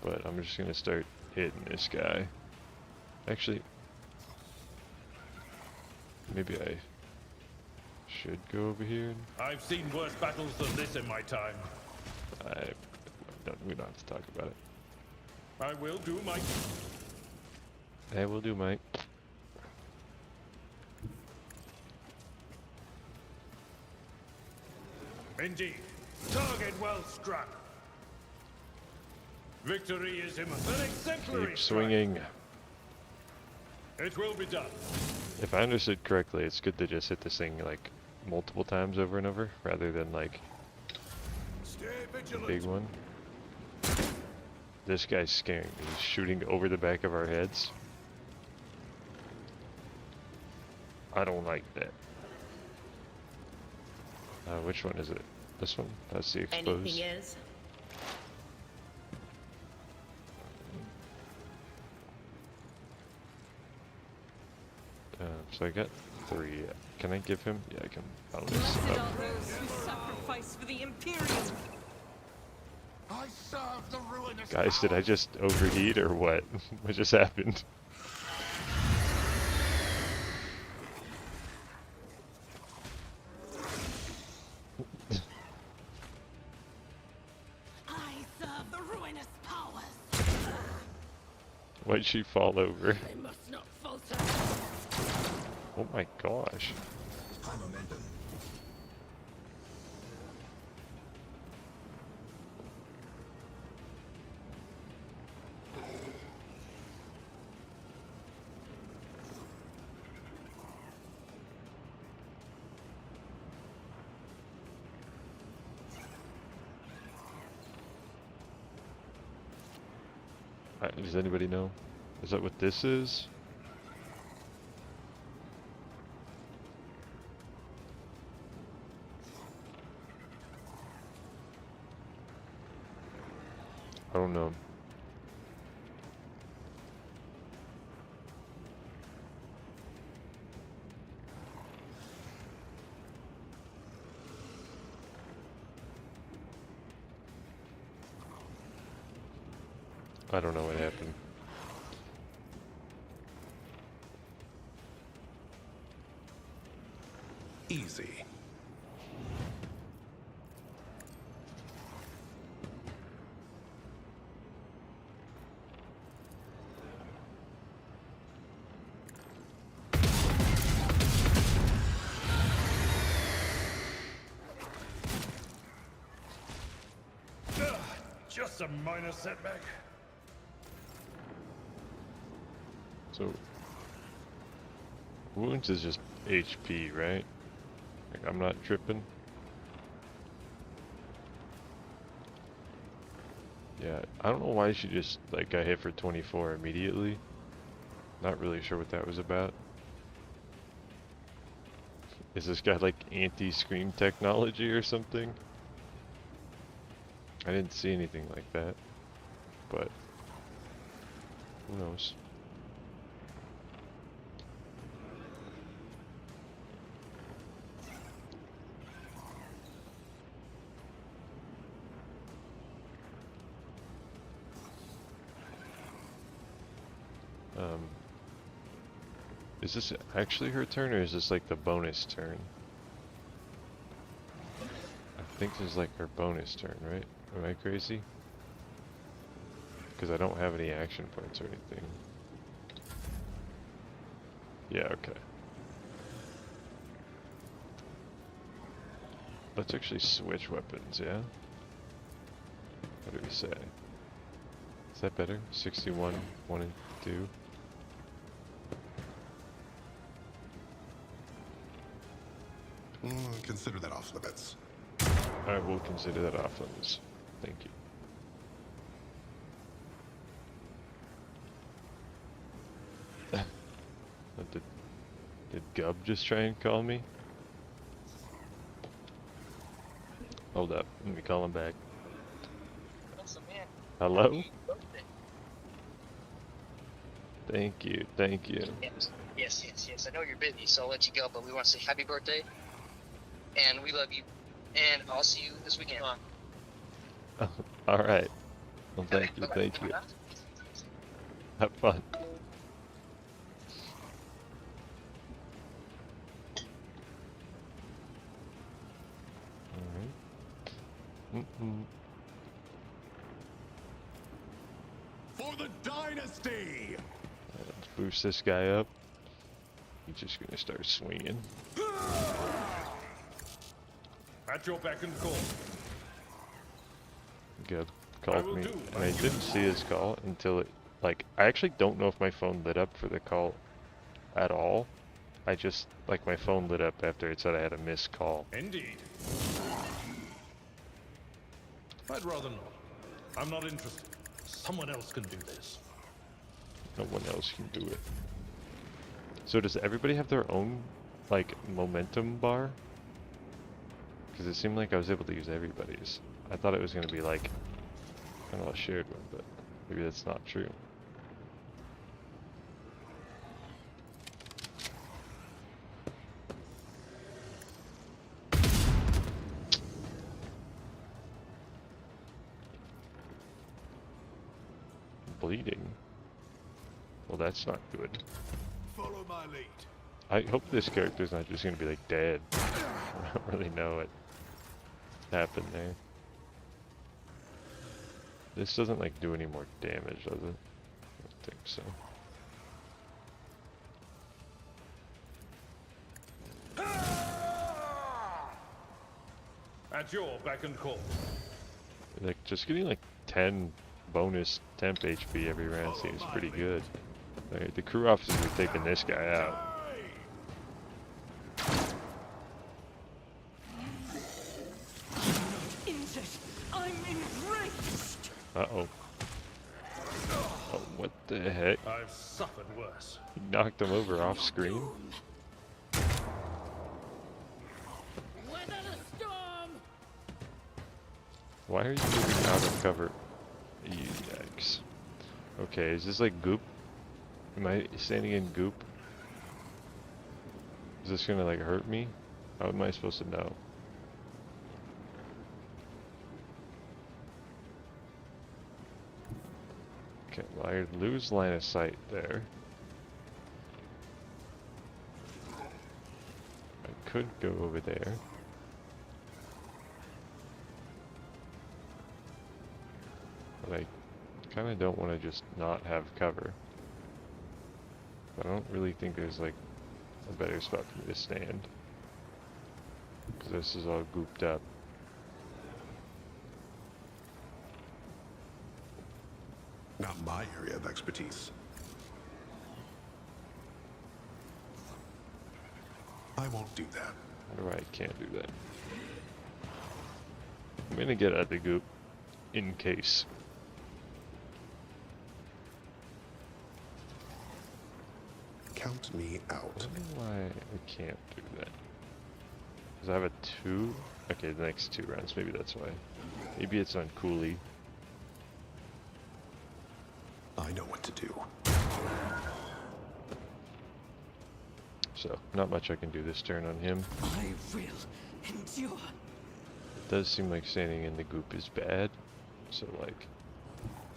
but I'm just gonna start hitting this guy. Actually, maybe I should go over here. And I've seen worse battles than this in my time. we don't have to talk about it. I will do my... Hey, we'll do, mate. Indeed. Target well struck. Victory is imminent. An exemplary Keep swinging. strike. It will be done. If I understood correctly, it's good to just hit this thing like multiple times over and over, rather than like a big one. This guy's scaring me. He's shooting over the back of our heads. I don't like that. Which one is it? This one? That's the exposed. Anything is? So I got 3. Can I give him? Yeah, I can. Bonus. Blessed are those who sacrifice for the Imperium. I serve the ruinous Guys, did I just overheat or what? What just happened? I serve the ruinous powers. Why'd she fall over? I must not falter. Oh my gosh. High momentum. Does anybody know? Is that what this is? I don't know. I don't know what happened. Easy. Just a minor setback. So, wounds is just HP, right? Like, I'm not tripping. Yeah, I don't know why she just, like, got hit for 24 immediately. Not really sure what that was about. Is this guy, like, anti-scream technology or something? I didn't see anything like that. But, who knows? Is this actually her turn, or is this like the bonus turn? I think this is like her bonus turn, right? Am I crazy? Because I don't have any action points or anything. Yeah, okay. Let's actually switch weapons, yeah? What do we say? Is that better? 61, 1 and 2. Consider that off limits. I will consider that off limits. Thank you. Did Gub just try and call me? Hold up, let me call him back. Hello? Thank you, thank you. Yes. I know you're busy, so I'll let you go, but we want to say happy birthday. And we love you. And I'll see you this weekend. Alright. Well, thank you, thank you. Have fun. boost this guy up. He's just gonna start swinging. At your beck and call. Good. Called me, and I didn't see his call until it, like, I actually don't know if my phone lit up for the call at all. I just, like, my phone lit up after it said I had a missed call. Indeed. I'd rather not. I'm not interested. Someone else can do this. No one else can do it. So does everybody have their own, like, momentum bar? Because it seemed like I was able to use everybody's. I thought it was going to be like, kind of a shared one, but maybe that's not true. Bleeding? Well, that's not good. Follow my lead. I hope this character's not just going to be like dead. I don't really know what happened there. This doesn't like do any more damage, does it? I don't think so. At your beck and call. Like just getting like 10 bonus temp HP every round seems pretty good. Alright, the crew officers are taking this guy out. I'm enraged. Uh-oh. Oh, what the heck? I've suffered worse. He knocked him over off screen. Why are you moving out of cover? Yikes. Okay, is this like goop? Am I standing in goop? Is this gonna like hurt me? How am I supposed to know? Okay, well I lose line of sight there. I could go over there. But I kind of don't want to just not have cover. I don't really think there's like a better spot for me to stand. Because this is all gooped up. Not my area of expertise. I won't do that. Alright, can't do that. I'm gonna get at the goop in case. Count me out. I don't know why I can't do that. Because I have a 2? Okay, the next 2 rounds, maybe that's why. Maybe it's on Cooley. I know what to do. So, not much I can do this turn on him. I will endure. It does seem like standing in the goop is bad. So, like,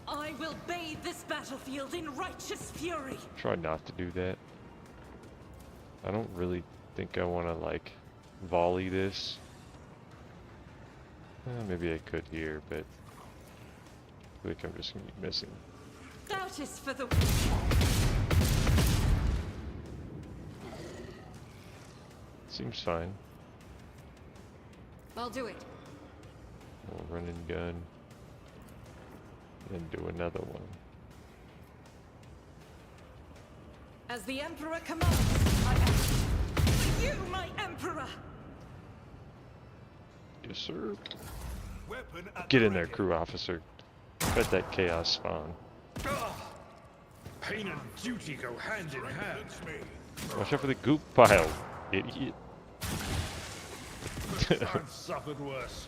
I will bathe this battlefield in righteous fury. try not to do that. I don't really think I want to, like, volley this. Maybe I could here, but I feel like I'm just going to be missing. Doubt is for the... Seems fine. I'll do it. We'll run and gun. And do another one. As the Emperor commands, I act. You, my Emperor! Yes, sir. Weapon at Get the in there, ready. crew officer. Let that chaos spawn. Pain and duty go hand in hand. Watch out for the goop pile, idiot. I've suffered worse.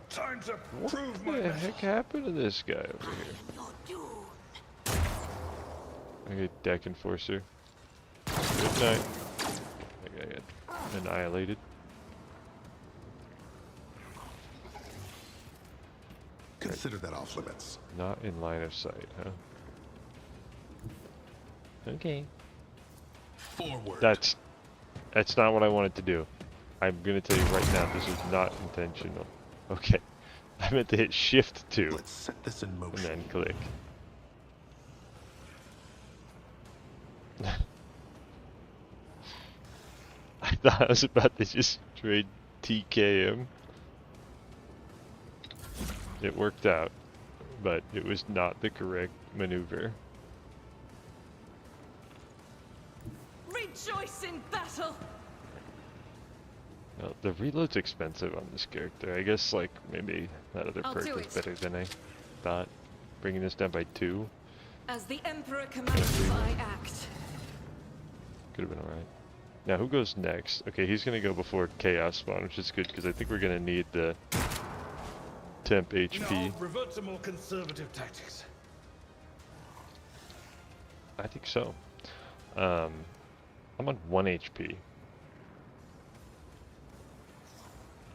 Time to prove my What the mettle. heck happened to this guy over here? Okay, deck enforcer. Good night. That guy got annihilated. Consider that off limits. Not in line of sight, huh? Okay. Forward. That's not what I wanted to do. I'm gonna tell you right now, this was not intentional. Okay. I meant to hit shift 2. Let's set this in And motion. then click. thought I was about to just trade TK him. It worked out, but it was not the correct maneuver. Rejoice in battle! Well, the reload's expensive on this character. I guess, like, maybe that other I'll perk do was it. better than I thought. Bringing this down by 2 As the Emperor commands, I act. could have been alright. Now, who goes next? Okay, he's gonna go before Chaos Spawn, which is good, because I think we're gonna need the temp HP. No, revert to more conservative tactics. I think so. I'm on 1 HP.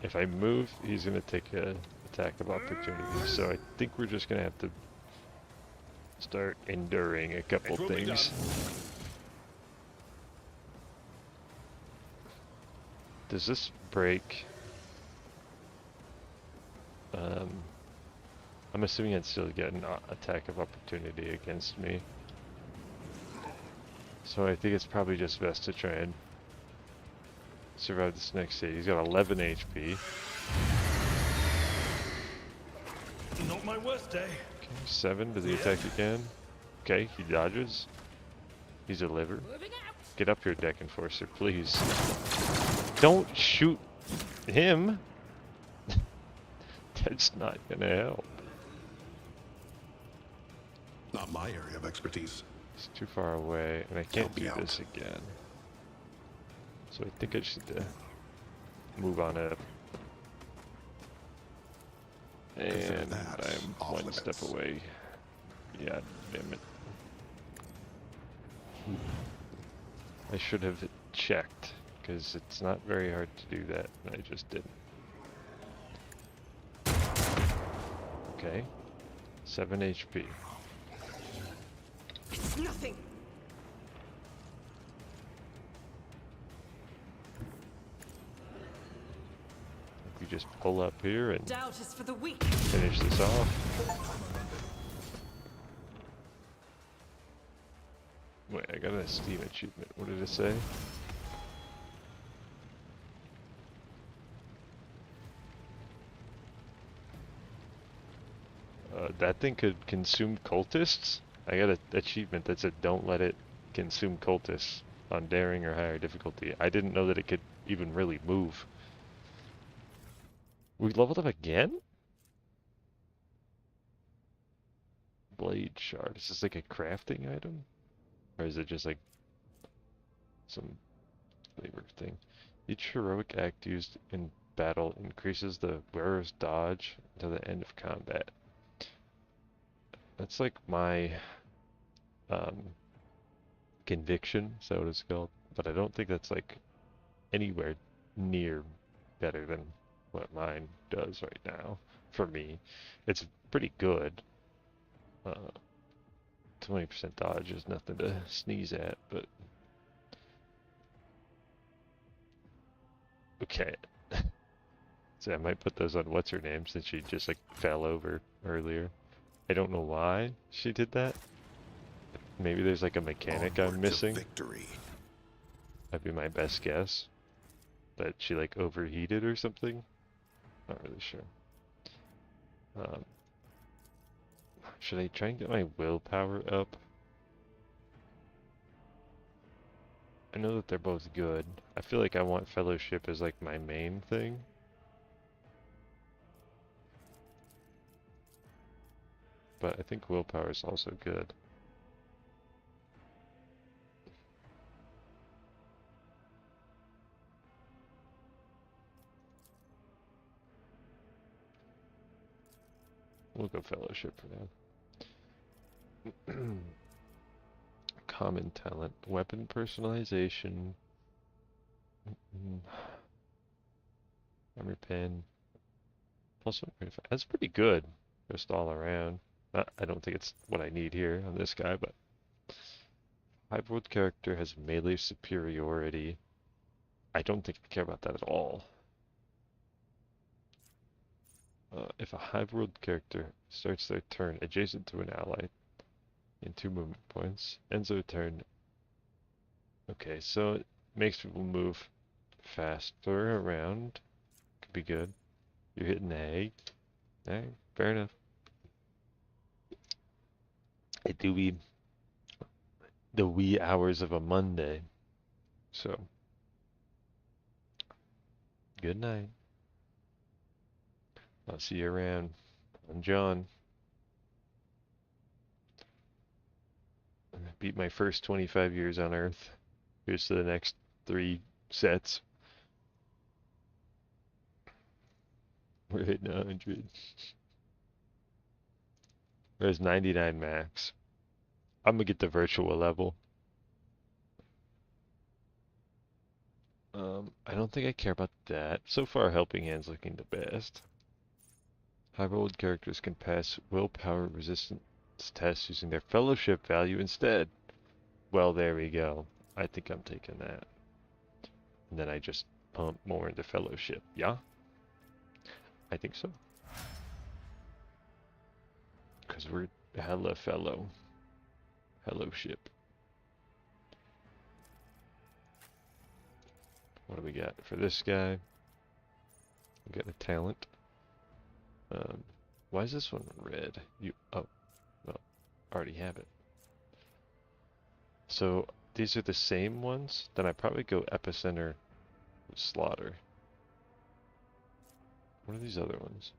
If I move, he's gonna take an attack of opportunity. So I think we're just gonna have to start enduring a couple things. Does this break? I'm assuming I'd still get an attack of opportunity against me. So I think it's probably just best to try and survive this next hit. He's got 11 HP. Not my worst day. Okay, 7. Does he attack again? Okay, he dodges. He's a liver. Get up here, Deck Enforcer, please. Don't shoot him! That's not gonna help. Not my area of expertise. He's too far away, and I can't Help me do out. this again. So I think I should move on up. And I'm one step away. Yeah, damn it. I should have checked, because it's not very hard to do that, and I just didn't. Okay. 7 HP. It's nothing. We just pull up here and Doubt is for the weak. finish this off. Wait, I got a Steam achievement. What did it say? That thing could consume cultists? I got an achievement that said don't let it consume cultists on daring or higher difficulty. I didn't know that it could even really move. We leveled up again? Blade shard. Is this like a crafting item? Or is it just like some flavor thing? Each heroic act used in battle increases the wearer's dodge until the end of combat. That's like my conviction, is that what it's called? But I don't think that's like anywhere near better than what mine does right now. For me, it's pretty good. 20% dodge is nothing to sneeze at, but okay. So I might put those on what's her name since she just like fell over earlier. I don't know why she did that. Maybe there's like a mechanic I'm missing. Victory. That'd be my best guess. That she like overheated or something. Not really sure. Should I try and get my willpower up? I know that they're both good. I feel like I want Fellowship as like my main thing. But I think willpower is also good. We'll go Fellowship for now. Common talent. Weapon personalization. Armor pen. Plus 1.5. That's pretty good. Just all around. I don't think it's what I need here on this guy, but Hive-World character has melee superiority. I don't think I care about that at all. If a Hive-World character starts their turn adjacent to an ally in 2 movement points, ends their turn. Okay, so it makes people move faster around. Could be good. You're hitting A. Alright, fair enough. It do be the wee hours of a Monday. So, good night. I'll see you around. I'm John. I beat my first 25 years on Earth. Here's to the next 3 sets. We're hitting 100. There's 99 max. I'm gonna get the virtual level. I don't think I care about that. So far, Helping Hand's looking the best. High-rolled characters can pass willpower resistance tests using their fellowship value instead. Well, there we go. I think I'm taking that. And then I just pump more into fellowship. Yeah? I think so. Because we're hella fellowship. What do we got for this guy? We got a talent. Why is this one red? Oh, well, already have it. So these are the same ones. Then I probably go Epicenter Slaughter. What are these other ones?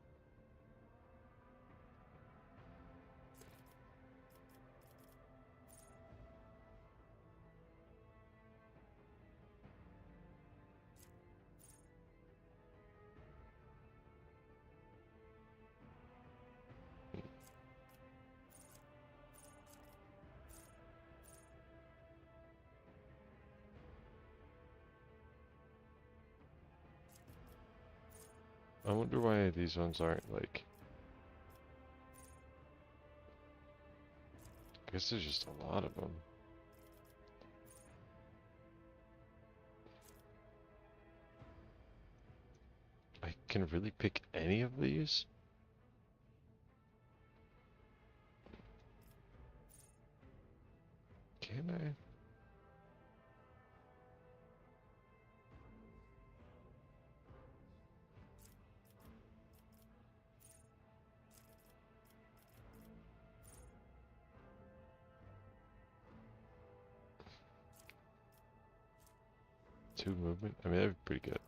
I wonder why these ones aren't like... I guess there's just a lot of them. I can really pick any of these? Can I? Two movement? I mean, that'd be pretty good.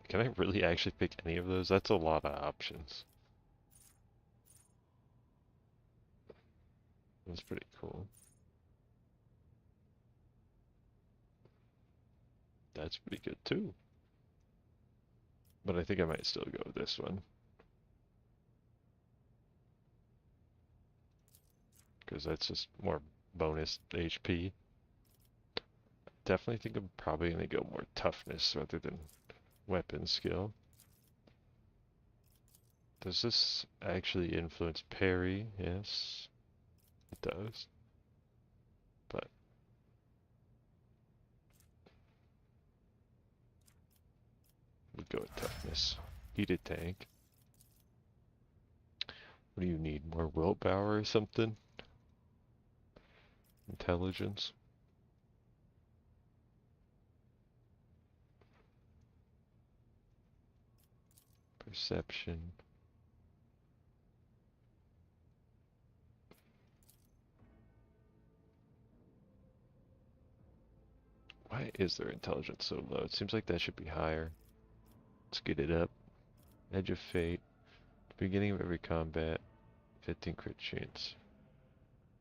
Can I really actually pick any of those? That's a lot of options. That's pretty cool. That's pretty good too. But I think I might still go with this one. Because that's just more bonus HP. Definitely think I'm probably going to go more toughness rather than weapon skill. Does this actually influence parry? Yes, it does. But we'll go with toughness. Heated tank. What do you need? More willpower or something? Intelligence? Perception. Why is their intelligence so low? It seems like that should be higher. Let's get it up. Edge of Fate. Beginning of every combat. 15 crit chance.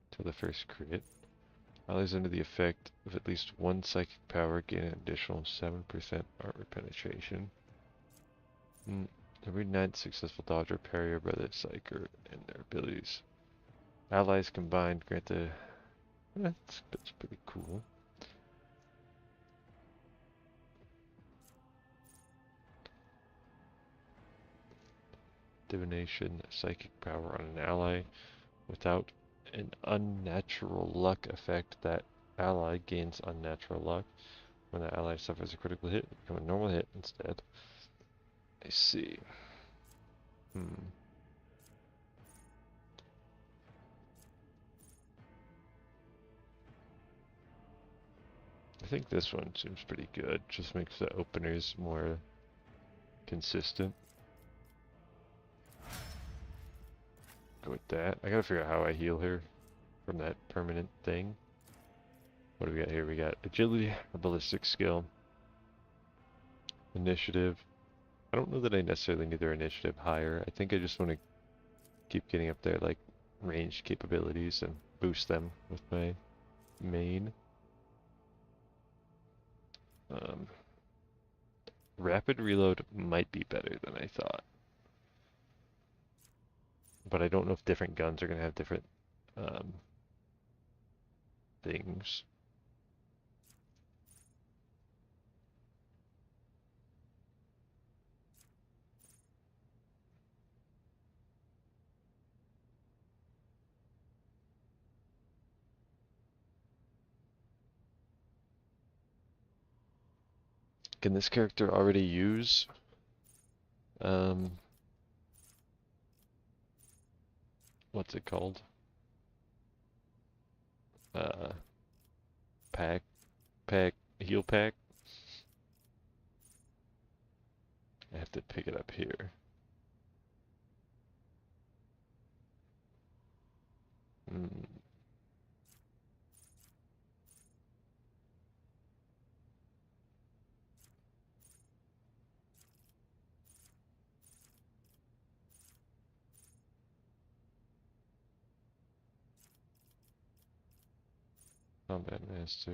Till the first crit. Allies under the effect of at least one psychic power gain an additional 7% armor penetration. Every 9 successful dodge or parry by the psyker and their abilities. Allies combined grant the... That's pretty cool. Divination, psychic power on an ally. Without an unnatural luck effect, that ally gains unnatural luck. When the ally suffers a critical hit, it becomes a normal hit instead. I see. I think this one seems pretty good. Just makes the openers more consistent. Go with that. I gotta figure out how I heal her from that permanent thing. What do we got here? We got agility, a ballistic skill, initiative. I don't know that I necessarily need their initiative higher. I think I just want to keep getting up there, like ranged capabilities, and boost them with my main. Rapid reload might be better than I thought. But I don't know if different guns are going to have different things. Can this character already use what's it called? Heal pack? I have to pick it up here. Combat Master.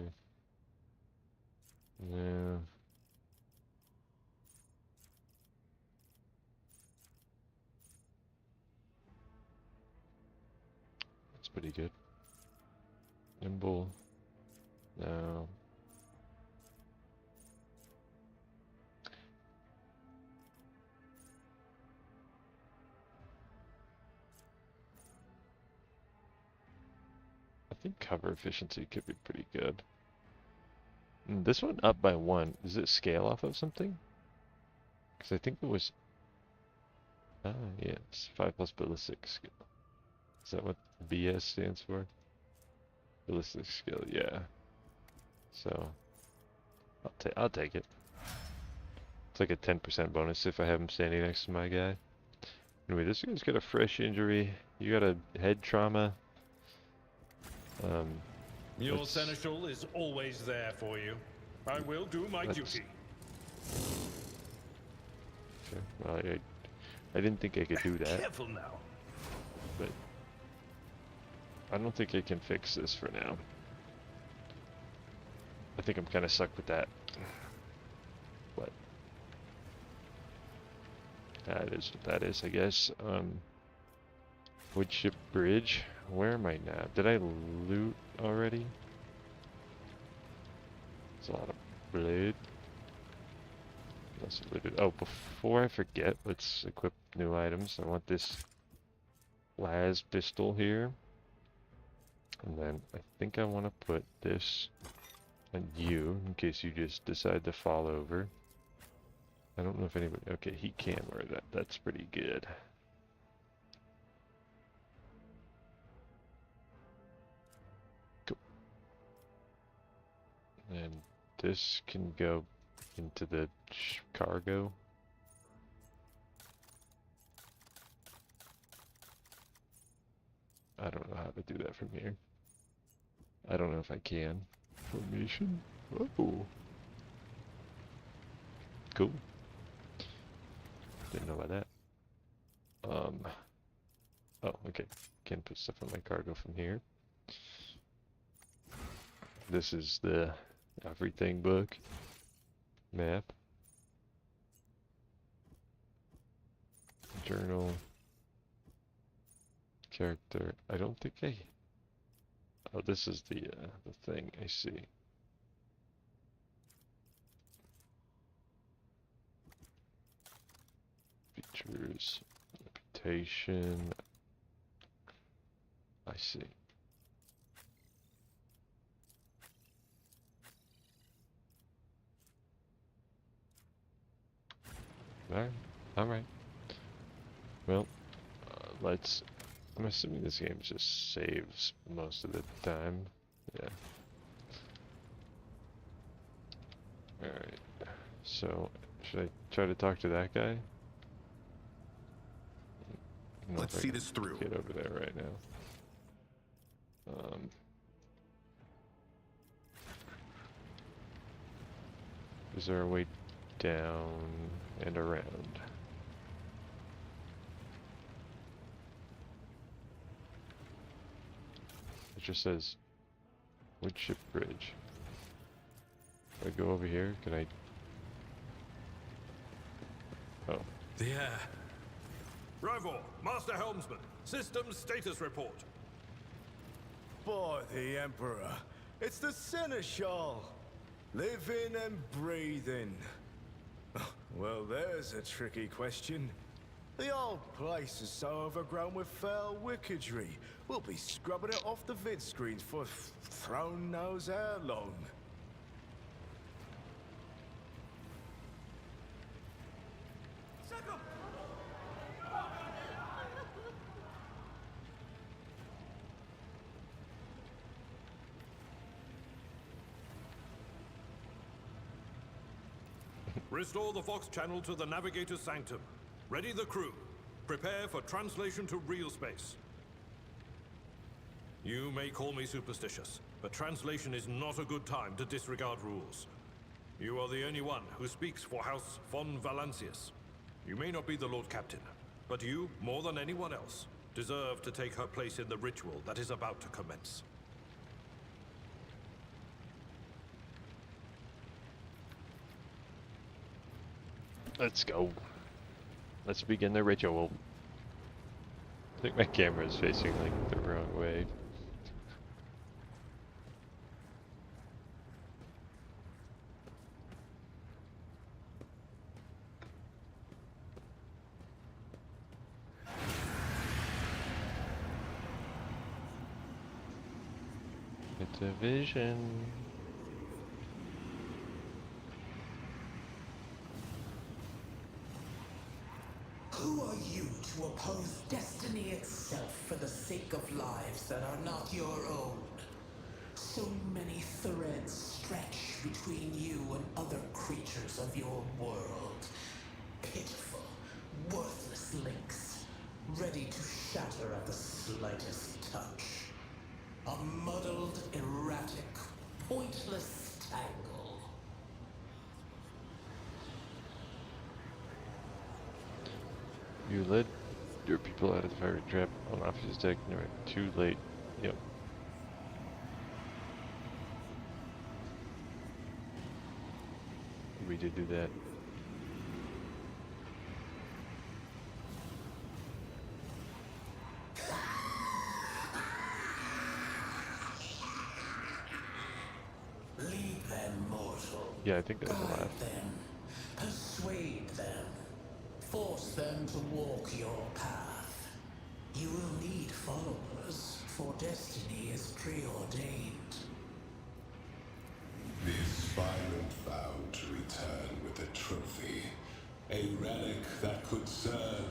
No. That's pretty good. Nimble. No. I think cover efficiency could be pretty good. This one up by 1. Does it scale off of something? Because I think it was... Ah, yes. 5+ ballistic skill. Is that what BS stands for? Ballistic skill, yeah. So, I'll take it. It's like a 10% bonus if I have him standing next to my guy. Anyway, this guy's got a fresh injury. You got a head trauma. Your seneschal is always there for you. I will do my duty. Okay, well, I didn't think I could do that. Careful now. But I don't think I can fix this for now. I think I'm kind of stuck with that. But that is what that is, I guess. Woodship Bridge. Where am I now? Did I loot already? There's a lot of blood. Let's loot it. Oh, before I forget, let's equip new items. I want this las pistol here. And then I think I want to put this on you, in case you just decide to fall over. I don't know if anybody... Okay, he can wear that. That's pretty good. Cool. And this can go into the cargo. I don't know how to do that from here. I don't know if I can. Formation. Oh. Cool. Didn't know about that. Oh, okay. Can put stuff on my cargo from here. This is the everything book. Map. Journal. Character. I don't think I... Oh, this is the thing. I see. Features. Reputation. I see. Alright. Well, let's... I'm assuming this game just saves most of the time. Yeah. So, should I try to talk to that guy? Let's see this through. Get over there right now. Is there a way down and around? It just says Woodship Bridge. If I go over here, can I? Oh. Yeah. Rivor, Master Helmsman, systems status report. By the Emperor, it's the Seneschal. Living and breathing. Well, there's a tricky question. The old place is so overgrown with foul wickedry. We'll be scrubbing it off the vid screens for throne knows how long. Restore the Vox channel to the Navigator's Sanctum. Ready the crew. Prepare for translation to real space. You may call me superstitious, but translation is not a good time to disregard rules. You are the only one who speaks for House von Valancius. You may not be the Lord Captain, but you, more than anyone else, deserve to take her place in the ritual that is about to commence. Let's go. Let's begin the ritual. I think my camera is facing like the wrong way. It's a vision. Who are you to oppose destiny itself for the sake of lives that are not your own? So many threads stretch between you and other creatures of your world. Pitiful, worthless links, ready to shatter at the slightest touch. A muddled, erratic, pointless tangle. You led your people out of the fiery trap on Officer's deck. No, too late. Yep. We did do that. Lead them, mortal. Yeah, I think that's a laugh. Guide them. Persuade them. Force them to walk your path. You will need followers, for destiny is preordained. The aspirant vowed to return with a trophy, a relic that could serve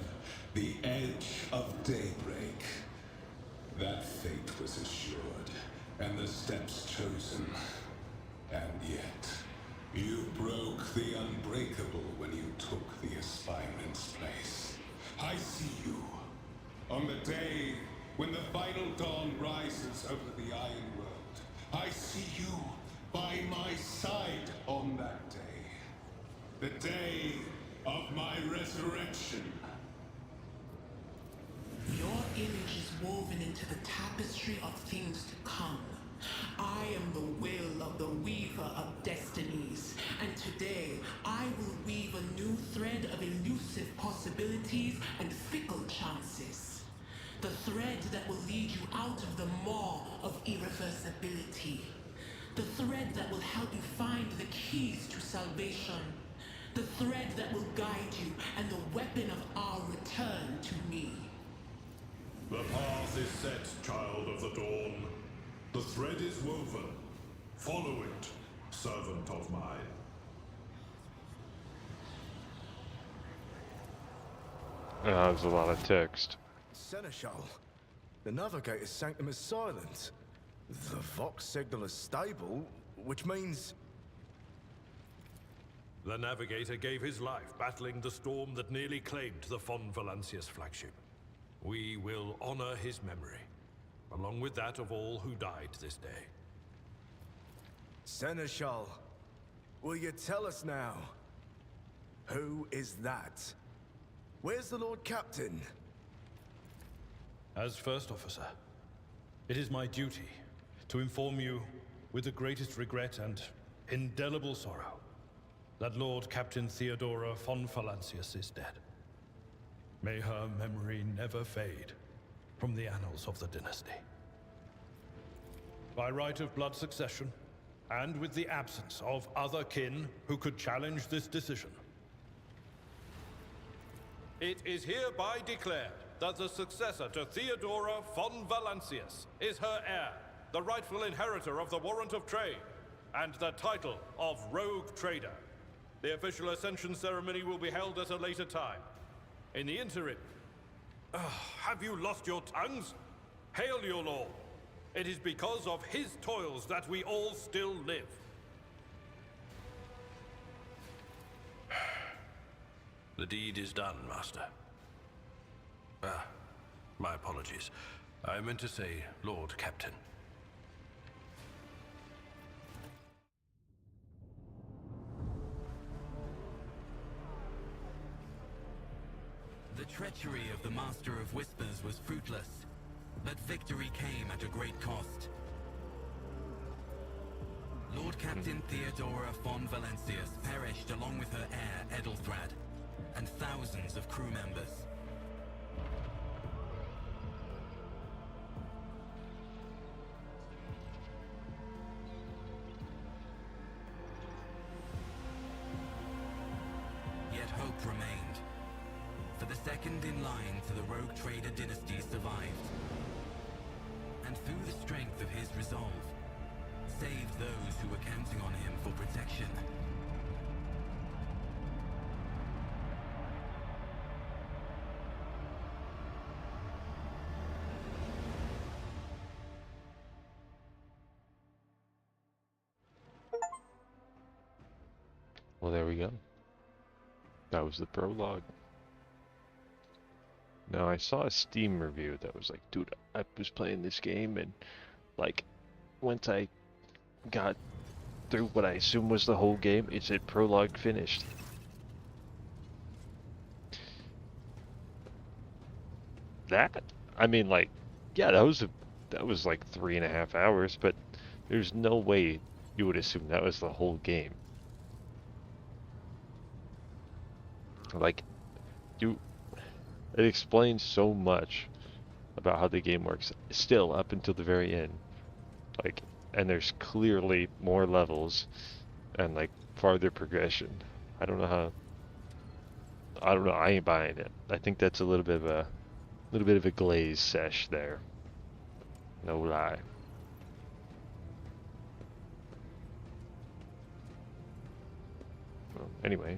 the edge of daybreak. That fate was assured, and the steps chosen. And yet, you broke the unbreakable when you took the aspirant's place. I see you. On the day when the final dawn rises over the Iron World, I see you by my side on that day. The day of my resurrection. Your image is woven into the tapestry of things to come. I am the will of the weaver of destinies, and today I will weave a new thread of elusive possibilities and fickle chances. The thread that will lead you out of the maw of irreversibility. The thread that will help you find the keys to salvation. The thread that will guide you and the weapon of our return to me. The path is set, child of the dawn. The thread is woven. Follow it, servant of mine. There's a lot of text. Seneschal. The Navigator's Sanctum is silent. The Vox Signal is stable, which means... The Navigator gave his life battling the storm that nearly claimed the Von Valancius flagship. We will honor his memory, along with that of all who died this day. Seneschal, will you tell us now? Who is that? Where's the Lord Captain? As First Officer, it is my duty to inform you, with the greatest regret and indelible sorrow, that Lord Captain Theodora von Valancius is dead. May her memory never fade from the annals of the dynasty. By right of blood succession, and with the absence of other kin who could challenge this decision, It is hereby declared that the successor to Theodora von Valancius is her heir, the rightful inheritor of the Warrant of Trade, and the title of Rogue Trader. The official ascension ceremony will be held at a later time. In the interim, have you lost your tongues? Hail your lord. It is because of his toils that we all still live. the deed is done, Master. My apologies. I meant to say Lord Captain. The treachery of the Master of Whispers was fruitless, but victory came at a great cost. Lord Captain Theodora von Valancius perished along with her heir, Edelthrad, and thousands of crew members. Yet hope remained. For the second in line to the Rogue Trader dynasty survived. And through the strength of his resolve, saved those who were counting on him for protection. Well, there we go. That was the prologue. Now, I saw a Steam review that was like, dude, I was playing this game and, like, once I got through what I assume was the whole game, it said prologue finished. That? I mean, like, yeah, that was like 3.5 hours, but there's no way you would assume that was the whole game. Like, it explains so much about how the game works, still up until the very end. Like, and there's clearly more levels and like farther progression. I don't know. I ain't buying it. I think that's a little bit of a glaze sesh there. No lie. Well, anyway.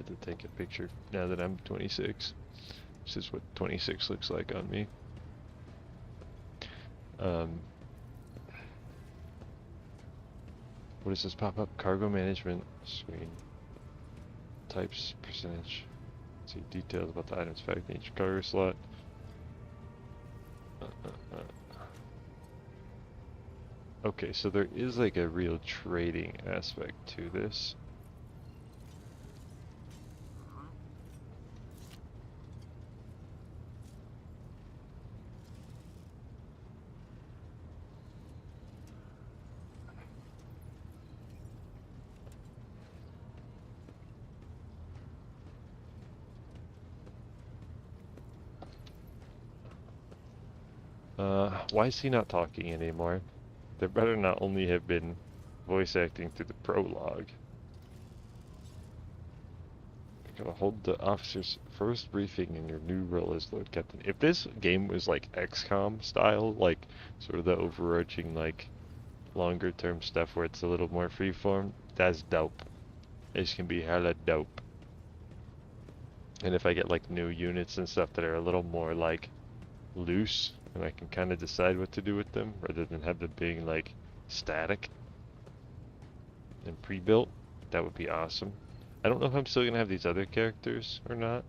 To take a picture now that I'm 26. This is what 26 looks like on me. What does this pop up? Cargo management screen. Types, percentage. See details about the items packed in each cargo slot. Okay, so there is like a real trading aspect to this. Why is he not talking anymore? There better not only have been voice acting through the prologue. Gotta hold the officer's first briefing in your new role as Lord Captain. If this game was like XCOM style, like sort of the overarching like longer term stuff where it's a little more freeform, that's dope. This can be hella dope. And if I get like new units and stuff that are a little more like loose, and I can kind of decide what to do with them rather than have them being like static and pre-built, that would be awesome. I don't know if I'm still gonna have these other characters or not.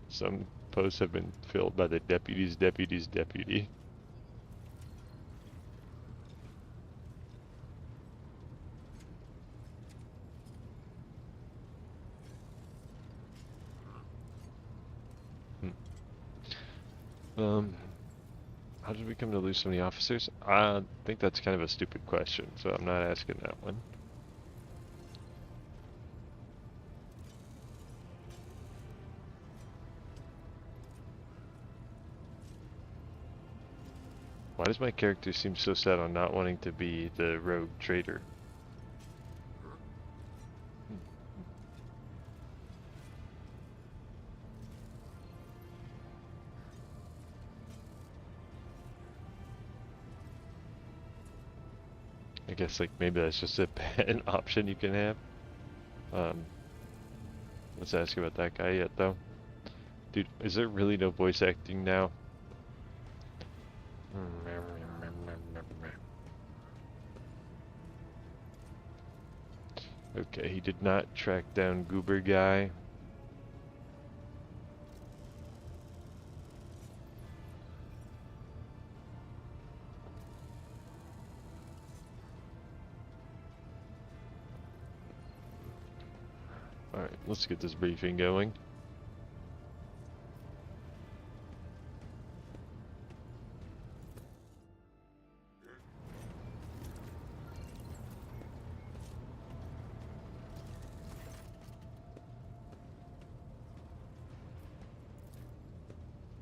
Some posts have been filled by the deputy's deputy. How did we come to lose so many officers? I think that's kind of a stupid question, so I'm not asking that one. Why does my character seem so set on not wanting to be the rogue trader? I guess like maybe that's just an option you can have. Let's ask about that guy yet though. Dude, is there really no voice acting now? Okay, he did not track down Goober Guy. Alright, let's get this briefing going.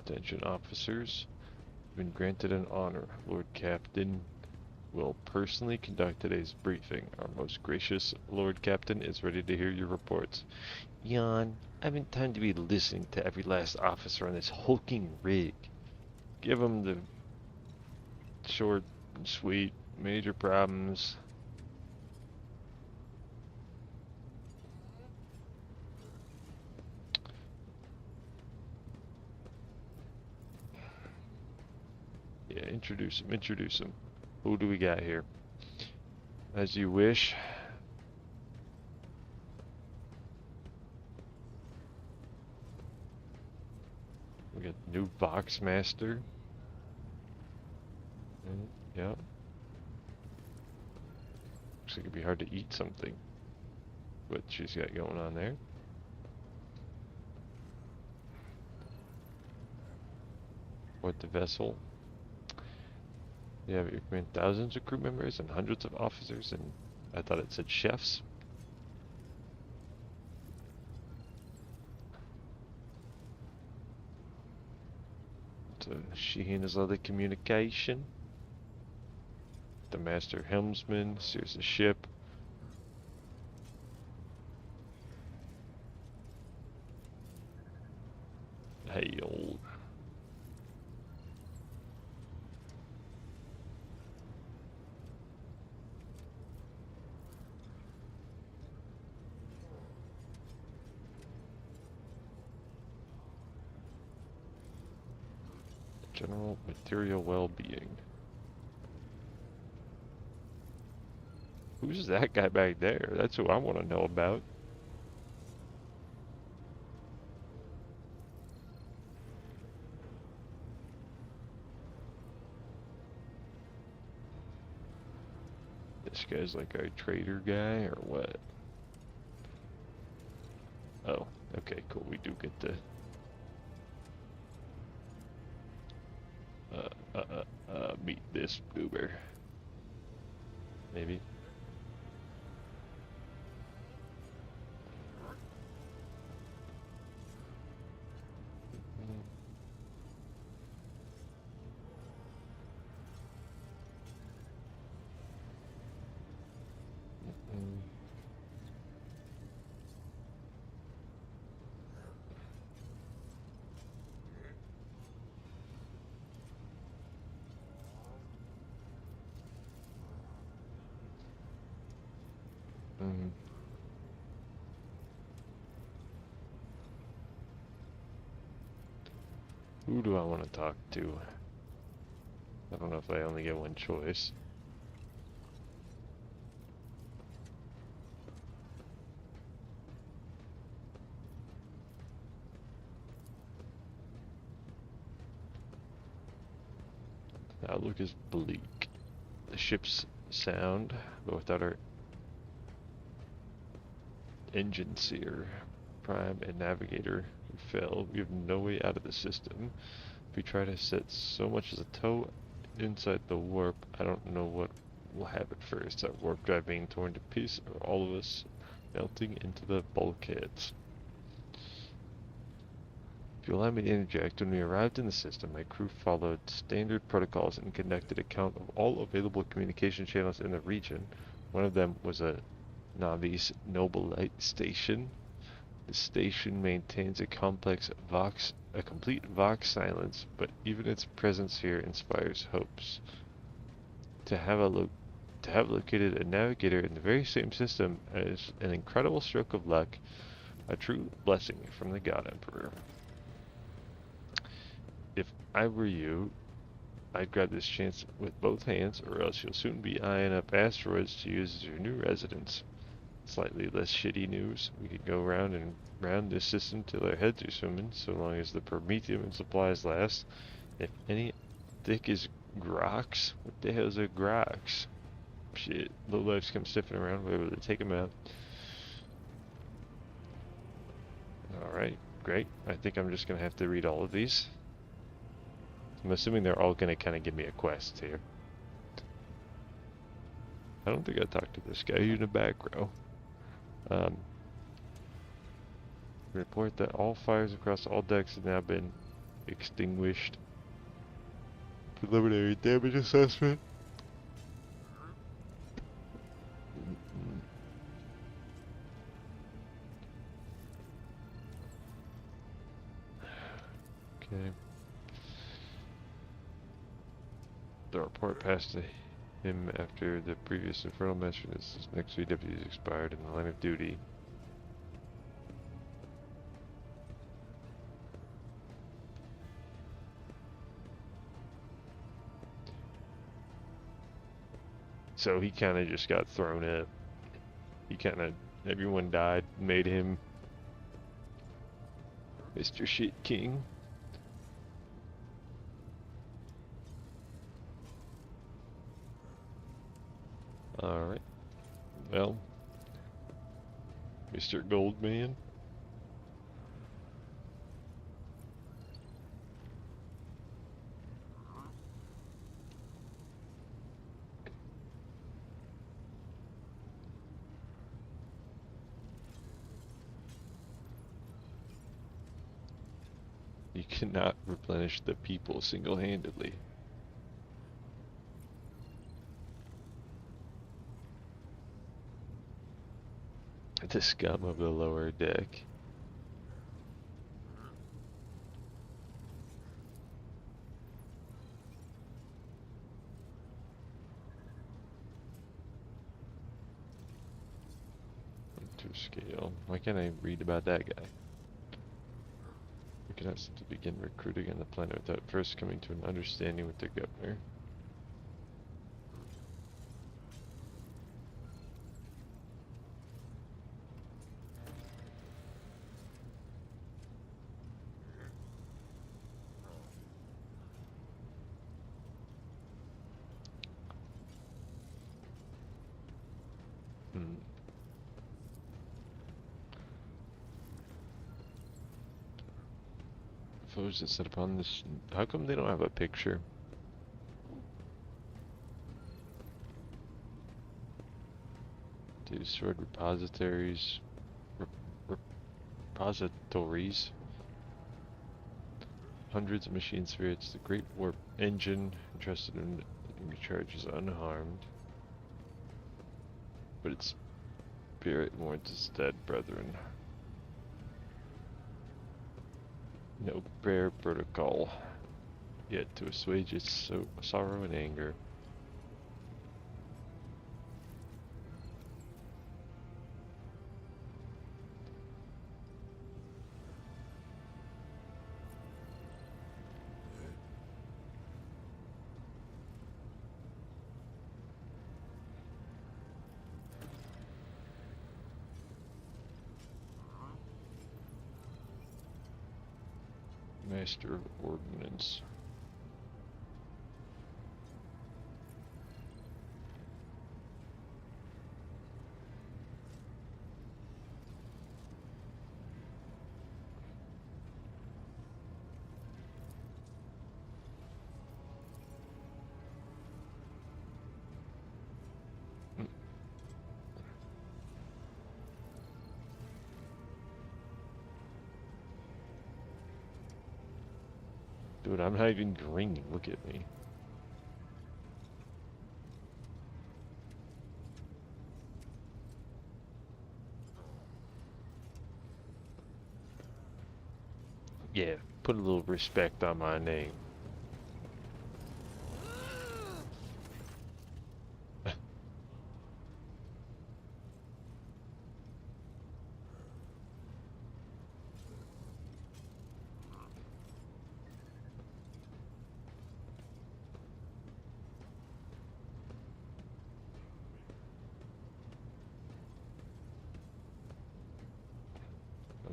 Attention officers, you've been granted an honor. Lord Captain will personally conduct today's briefing. Our most gracious Lord Captain is ready to hear your reports. Yawn, I haven't time to be listening to every last officer on this hulking rig. Give them the short and sweet, major problems. Yeah, introduce him. Who do we got here? As you wish. We got new Voxmaster. Yep. Looks like it'd be hard to eat something. What she's got going on there. What the vessel? Yeah, you command thousands of crew members and hundreds of officers, and I thought it said chefs. So she handles all the communication. The master helmsman steers the ship. Hey, old. General material well-being. Who's that guy back there? That's who I want to know about. This guy's like our trader guy or what? Oh, okay, cool. We do get to meet this goober. Maybe. Who do I want to talk to? I don't know if I only get one choice. The outlook is bleak. The ship's sound, but without our engine seer, prime, and navigator who fell, we have no way out of the system. If we try to set so much as a toe inside the warp, I don't know what will happen first. That warp drive being torn to pieces, or all of us melting into the bulkheads. If you allow me to interject, when we arrived in the system, my crew followed standard protocols and conducted a count of all available communication channels in the region. One of them was a Navi's Noble Light station. The station maintains a complete Vox silence, but even its presence here inspires hopes. To have located a navigator in the very same system is an incredible stroke of luck, a true blessing from the God Emperor. If I were you, I'd grab this chance with both hands, or else you'll soon be eyeing up asteroids to use as your new residence. Slightly less shitty news. We could go round and round this system till our heads are swimming, so long as the Prometheum and supplies last. If any thick as Grox, what the hell's a Grox? Shit, lowlifes come sniffing around, we're able to take them out. Alright, great. I think I'm just gonna have to read all of these. I'm assuming they're all gonna kind of give me a quest here. I don't think I talked to this guy. He's in the back row. Report that all fires across all decks have now been extinguished. Preliminary damage assessment. Okay. The report passed to him after the previous infernal mention. His next VW is expired in the line of duty. So he kind of just got thrown up. He kind of, everyone died, made him Mr. Shit King. Alright. Well, Mr. Goldman. You cannot replenish the people single-handedly. The scum of the lower deck. To scale. Why can't I read about that guy? We cannot simply begin recruiting on the planet without first coming to an understanding with the governor. Foes that set upon this. How come they don't have a picture? Destroyed repositories. Repositories. Hundreds of machine spirits. The Great Warp Engine entrusted in recharges unharmed. But its spirit mourns its dead brethren. No prayer protocol yet to assuage its sorrow and anger. Master of Ordnance. Dude, I'm not even green. Look at me. Yeah, put a little respect on my name.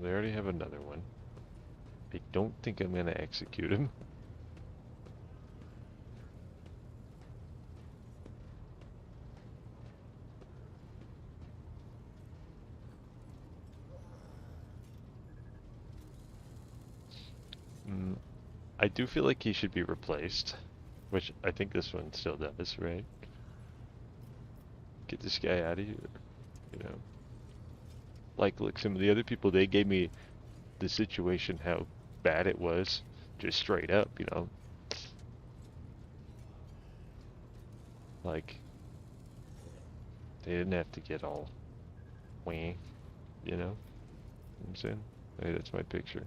They already have another one. I don't think I'm gonna execute him. I do feel like he should be replaced, which I think this one still does, right? Get this guy out of here, you know? Like, look, some of the other people, they gave me the situation, how bad it was, just straight up, you know? Like, they didn't have to get all wah, you know? What I'm saying? Hey, that's my picture.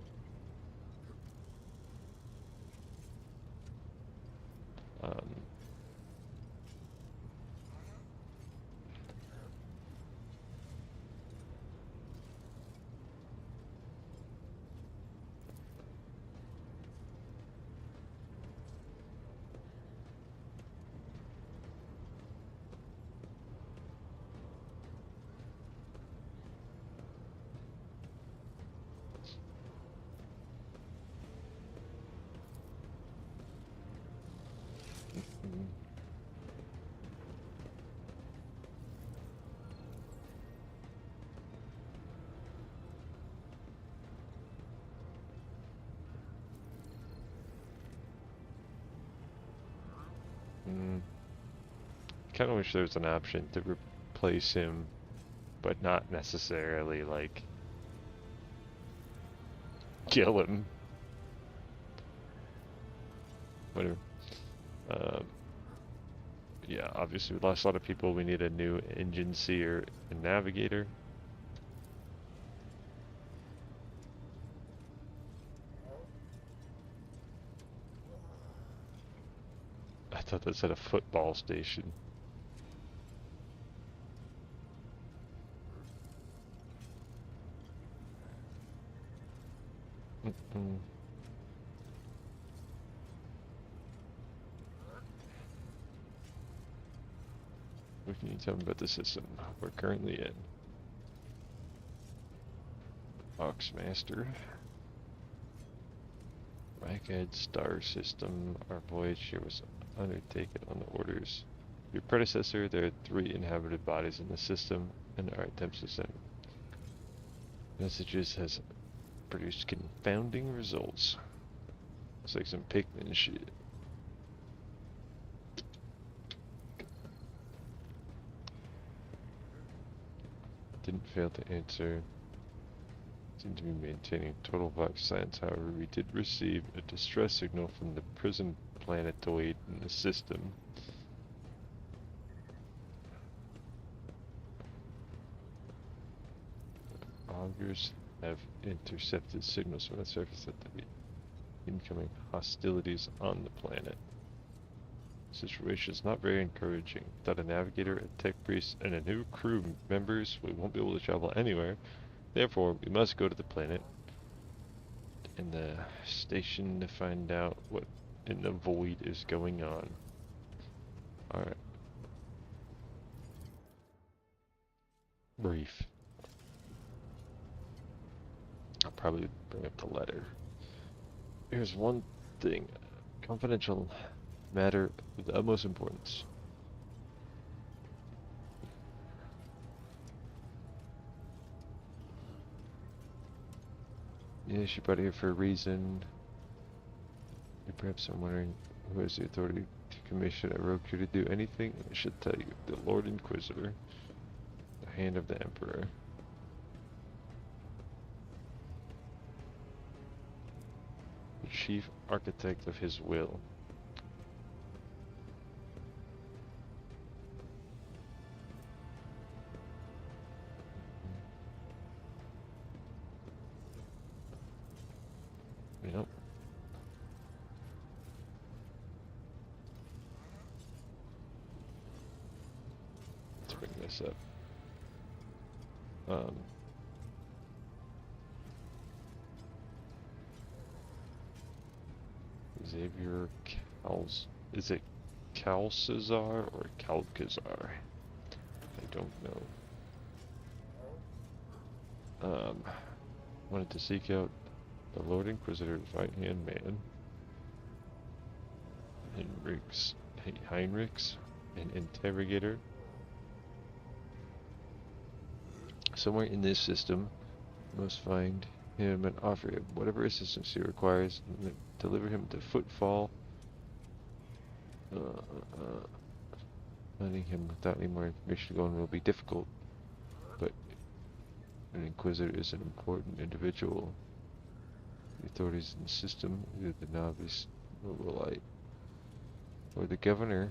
Kind of wish there was an option to replace him, but not necessarily like kill him. Whatever. Yeah, obviously we lost a lot of people. We need a new engine seer and navigator. I thought that said a football station. What can you tell me about the system we're currently in? Oxmaster. Ragged Star System. Our voyage here was undertaken on the orders. Your predecessor, there are 3 inhabited bodies in the system, and our attempts to send messages has produced confounding results. It's like some Pikmin shit. Didn't fail to answer. Seem to be maintaining total Vox silence. However, we did receive a distress signal from the prison planetoid in the system. Augurs have intercepted signals from the surface that there be incoming hostilities on the planet. The situation is not very encouraging. Without a navigator, a tech priest, and a new crew members, we won't be able to travel anywhere. Therefore, we must go to the planet and the station to find out what in the void is going on. Alright. Brief. I'll probably bring up the letter. Here's one thing. Confidential matter of the utmost importance. Yeah, she brought it here for a reason. Perhaps I'm wondering who has the authority to commission a rogue crew to do anything. I should tell you, the Lord Inquisitor, the hand of the Emperor. The chief architect of his will. Yep. Let's bring this up. Xavier is it Calcazar or Calcazar? I don't know. Wanted to seek out the Lord Inquisitor's right-hand man, Heinrichs, an interrogator. Somewhere in this system, you must find him and offer him whatever assistance he requires, and deliver him to Footfall. Finding him without any more information going will be difficult, but an Inquisitor is an important individual. The authorities in the system, either the novice nobilite or the governor,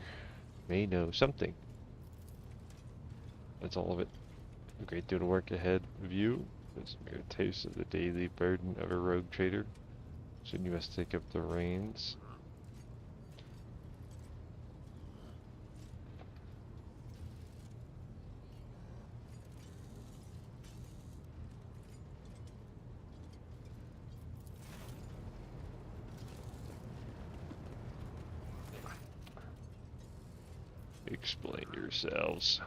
may know something. That's all of it. A great deal of work ahead of you. It's a mere taste of the daily burden of a rogue trader. Soon you must take up the reins. Explain yourselves.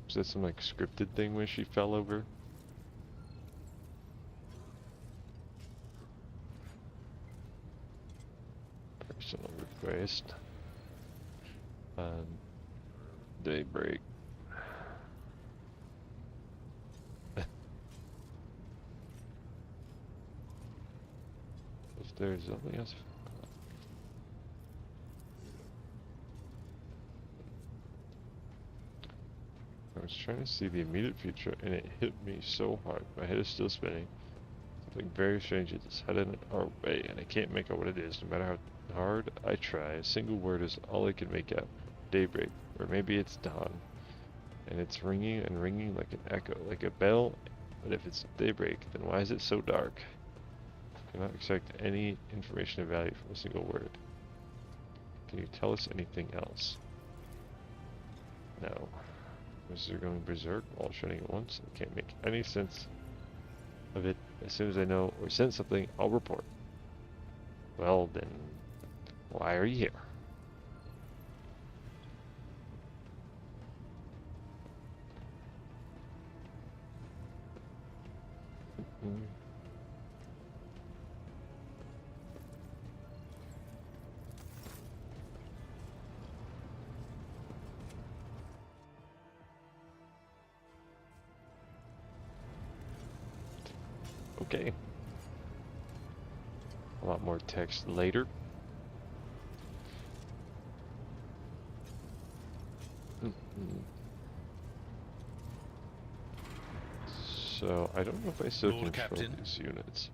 Is that some like scripted thing where she fell over? Personal request. Daybreak. If there's something else. I was trying to see the immediate future and it hit me so hard. My head is still spinning. Something very strange is headed our way and I can't make out what it is. No matter how hard I try, a single word is all I can make out. Daybreak. Or maybe it's dawn. And it's ringing and ringing like an echo, like a bell. But if it's daybreak, then why is it so dark? I cannot extract any information of value from a single word. Can you tell us anything else? No. Was there going berserk, all shouting at once? I can't make any sense of it. As soon as I know or sense something, I'll report. Well then, why are you here? Okay. A lot more text later. So, I don't know if I still Lord control Captain. these units.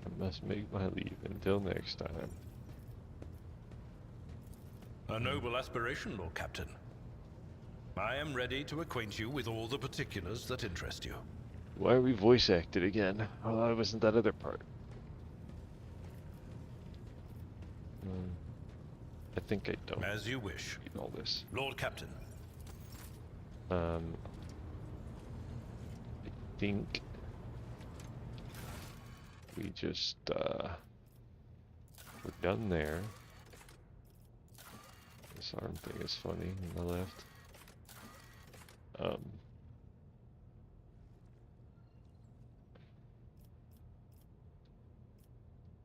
I must make my leave until next time. A noble aspiration, Lord Captain. I am ready to acquaint you with all the particulars that interest you. Why are we voice acted again? Well, I wasn't that other part. I think I don't. As you wish. Read all this. Lord Captain, I think we just we're done there. This arm thing is funny on the left.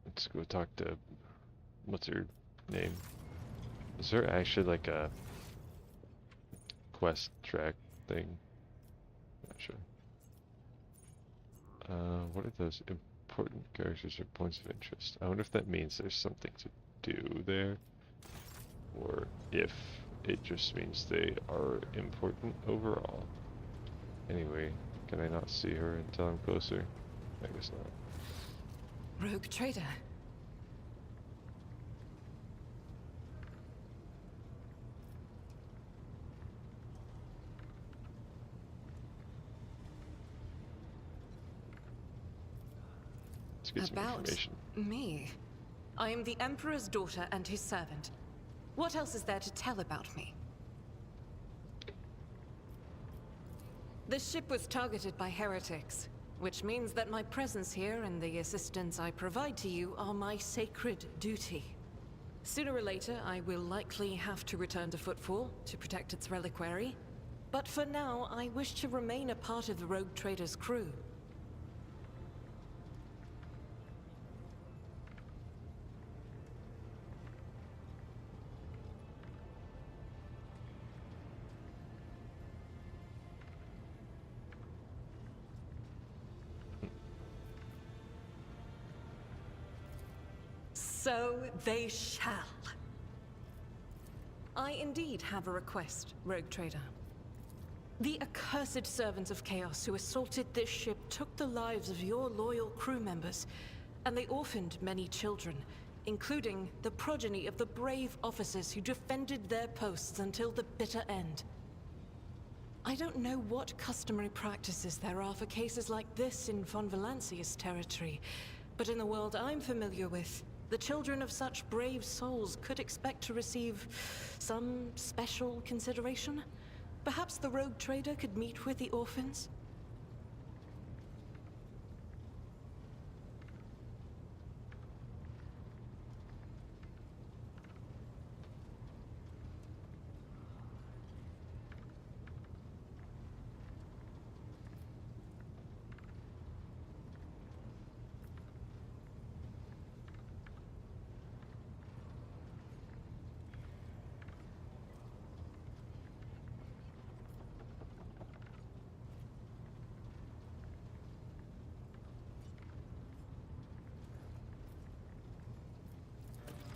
Let's go talk to, what's her name? Is there actually like a quest track thing? Not sure. What are those important characters or points of interest? I wonder if that means there's something to do there, or if it just means they are important overall. Anyway, can I not see her until I'm closer? I guess not. Rogue trader. Let's get some About information. me. I am the Emperor's daughter and his servant. What else is there to tell about me? The ship was targeted by heretics, which means that my presence here and the assistance I provide to you are my sacred duty. Sooner or later, I will likely have to return to Footfall to protect its reliquary, but for now, I wish to remain a part of the Rogue Trader's crew. So they shall. I indeed have a request, Rogue Trader. The accursed servants of Chaos who assaulted this ship took the lives of your loyal crew members, and they orphaned many children, including the progeny of the brave officers who defended their posts until the bitter end. I don't know what customary practices there are for cases like this in Von Valancia's territory, but in the world I'm familiar with, the children of such brave souls could expect to receive some special consideration. Perhaps the Rogue Trader could meet with the orphans?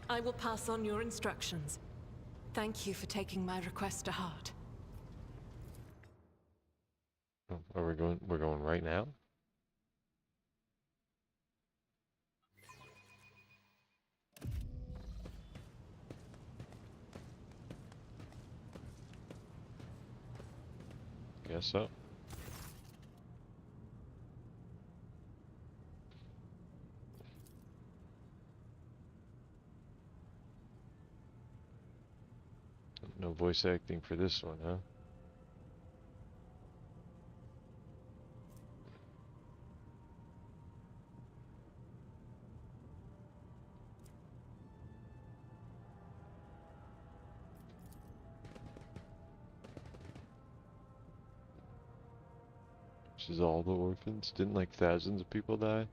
I will pass on your instructions. Thank you for taking my request to heart. Are we going? We're going right now? Guess so. No voice acting for this one, huh? This is all the orphans? Didn't like thousands of people die?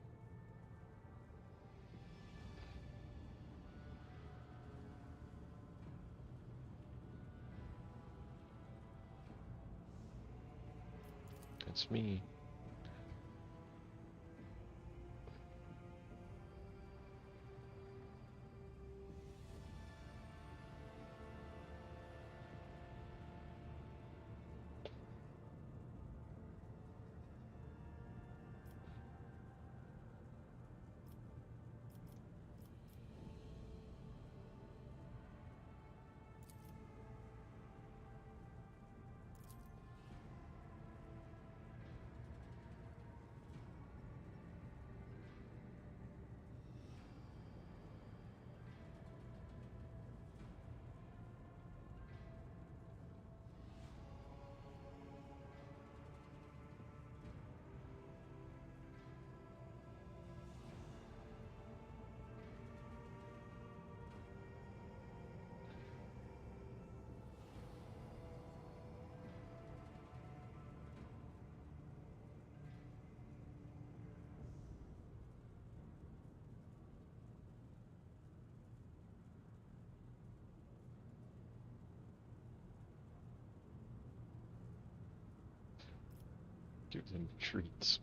That's me. Give them treats.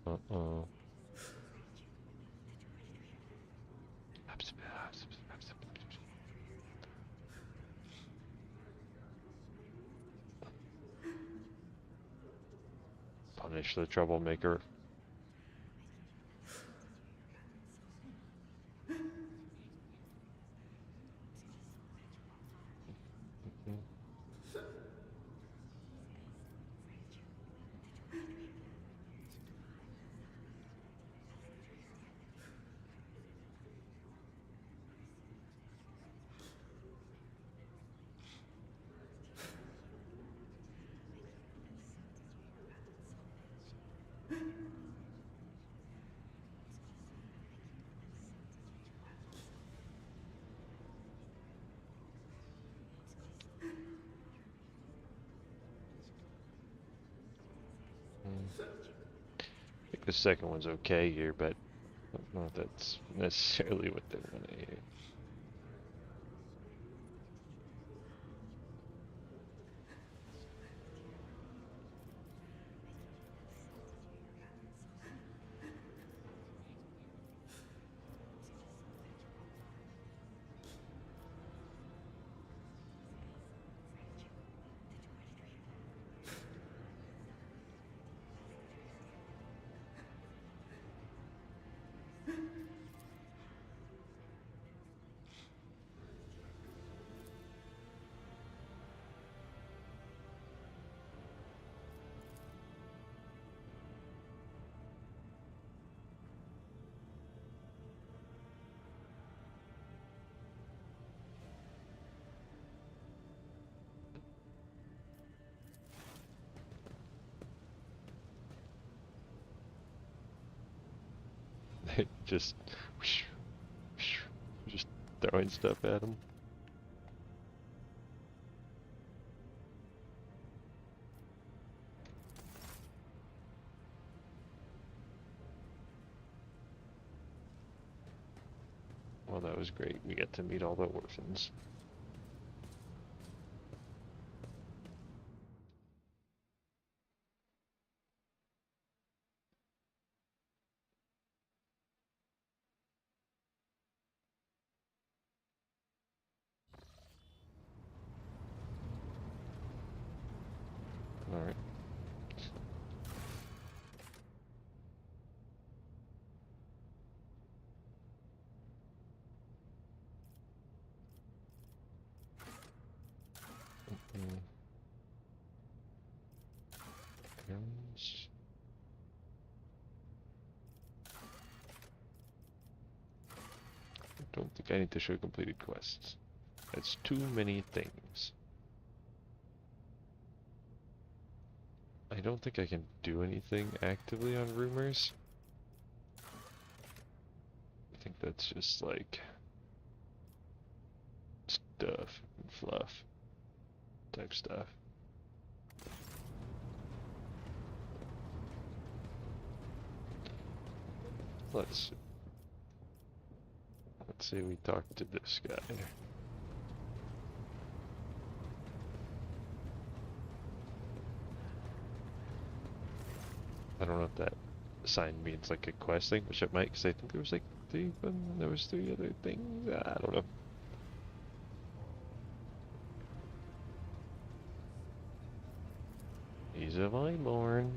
Uh-oh. Punish the troublemaker. I think the second one's okay here, but I don't know if that's necessarily what they want to hear. just throwing stuff at him. Well, that was great. We get to meet all the orphans. All right. Guns. I don't think I need to show completed quests. That's too many things. I don't think I can do anything actively on rumors. I think that's just like stuff and fluff type stuff. Let's say we talk to this guy. I don't know if that sign means like a quest thing, which it might, because I think there was like three other things. I don't know. He's a Vineborn.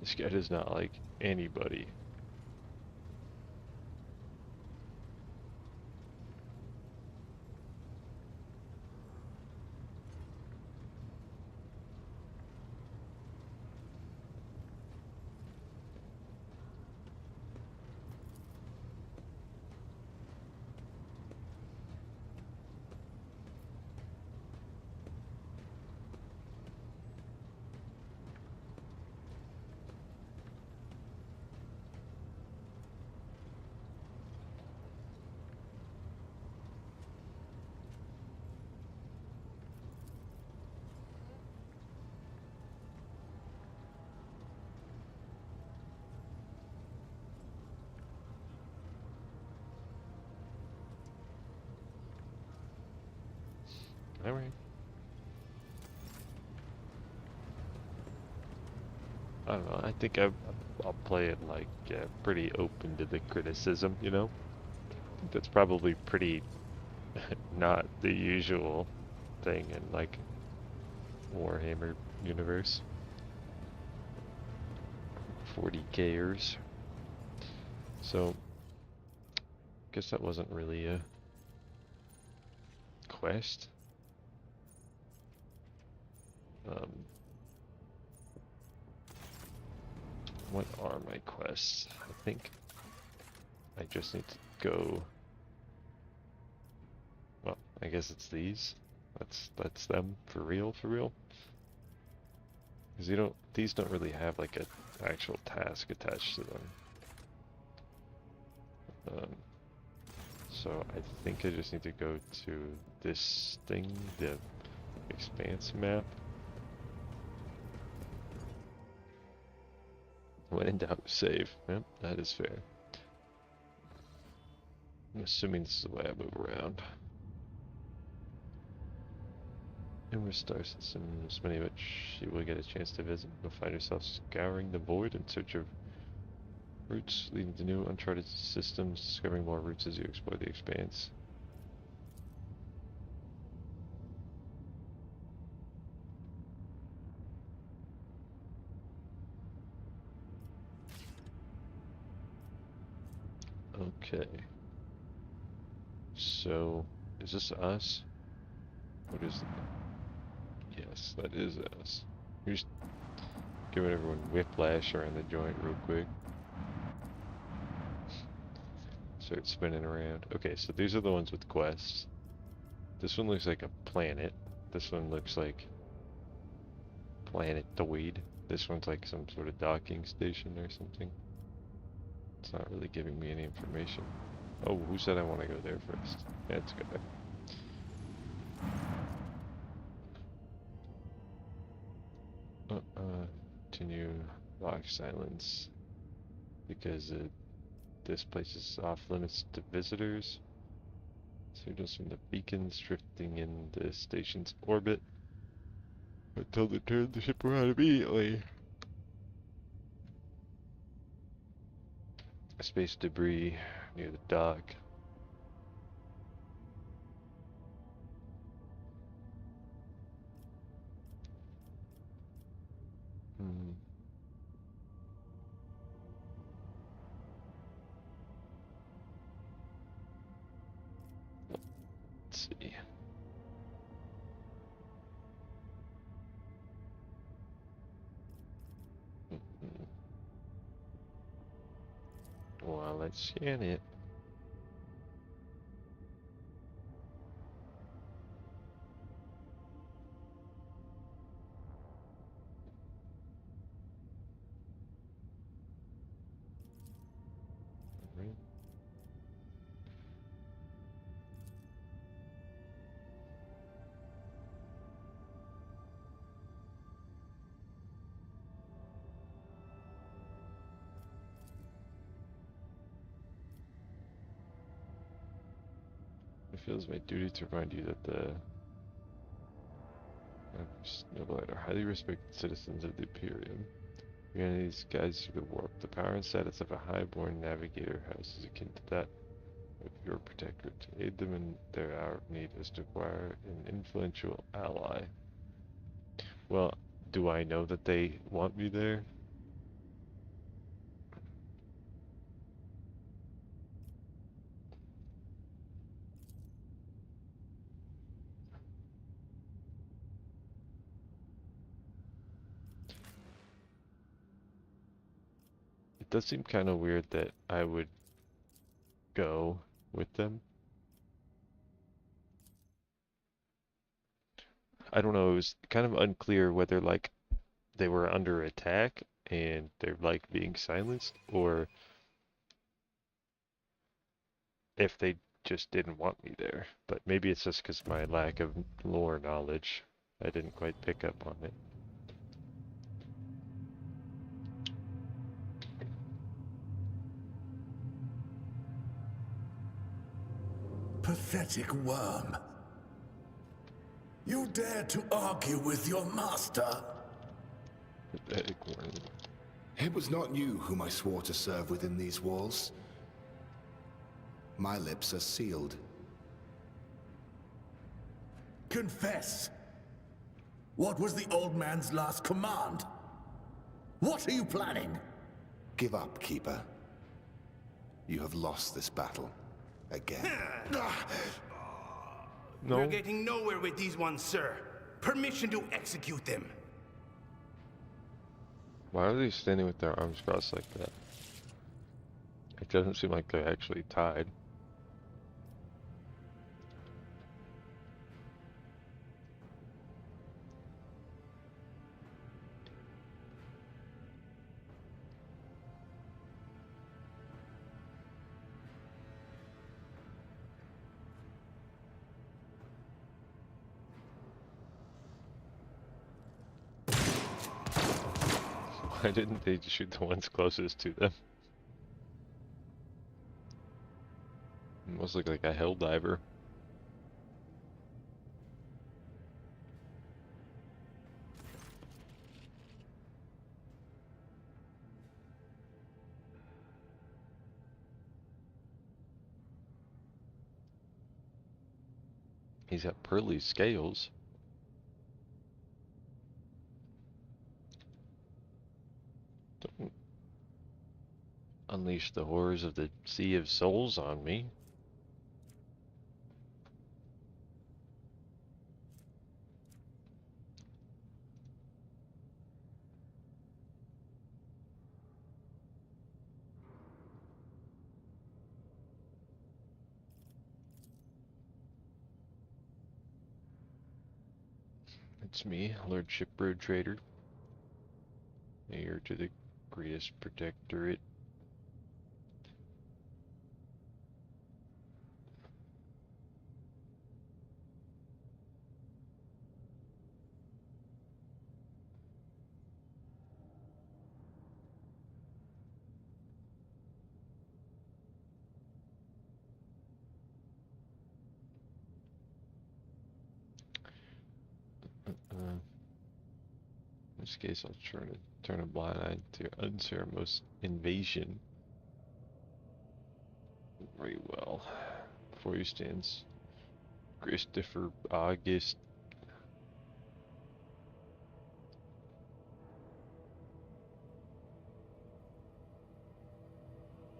This guy does not like anybody. Alright. I don't know, I think I'll play it like pretty open to the criticism, you know? I think that's probably pretty not the usual thing in like Warhammer universe. 40Kers. So, guess that wasn't really a quest. What are my quests? I think I just need to go. Well, I guess it's these. That's them for real, for real. Because these don't really have like a actual task attached to them. So I think I just need to go to this thing, the Expanse map. When in doubt, save. Yep, that is fair. I'm assuming this is the way I move around. Numerous star systems, many of which you will get a chance to visit. You'll find yourself scouring the void in search of routes leading to new uncharted systems, discovering more routes as you explore the Expanse. Okay. So, is this us? What is it? Yes, that is us. We're just giving everyone whiplash around the joint real quick. Start spinning around. Okay, so these are the ones with quests. This one looks like a planet. This one looks like planetoid. This one's like some sort of docking station or something. It's not really giving me any information. Oh, who said I want to go there first? Yeah, let's go there. Continue lock silence because this place is off limits to visitors. Signals from the beacons drifting in the station's orbit. Until they turn the ship around immediately. Space debris near the dock. Let's see. Well, let's scan it. It feels my duty to remind you that the Nobilite are highly respected citizens of the Imperium. Humanity's guides through the warp. The power and status of a highborn navigator house is akin to that of your protectorate. To aid them in their hour of need is to acquire an influential ally. Well, do I know that they want me there? It does seem kind of weird that I would go with them. I don't know, it was kind of unclear whether like they were under attack and they're like being silenced, or if they just didn't want me there. But maybe it's just because my lack of lore knowledge. I didn't quite pick up on it. Pathetic worm. You dare to argue with your master? Pathetic worm. It was not you whom I swore to serve within these walls. My lips are sealed. Confess! What was the old man's last command? What are you planning? Give up, Keeper. You have lost this battle. Again. No. We're getting nowhere with these ones, sir. Permission to execute them. Why are they standing with their arms crossed like that? It doesn't seem like they're actually tied. Why didn't they shoot the ones closest to them? Almost look like a hell diver. He's got pearly scales. Don't unleash the horrors of the Sea of Souls on me. It's me, Lord Shipbrood Trader, heir to the greatest protectorate. In this case, I'll try to turn a blind eye to unceremonious invasion. Very well. Before you stands Christopher August.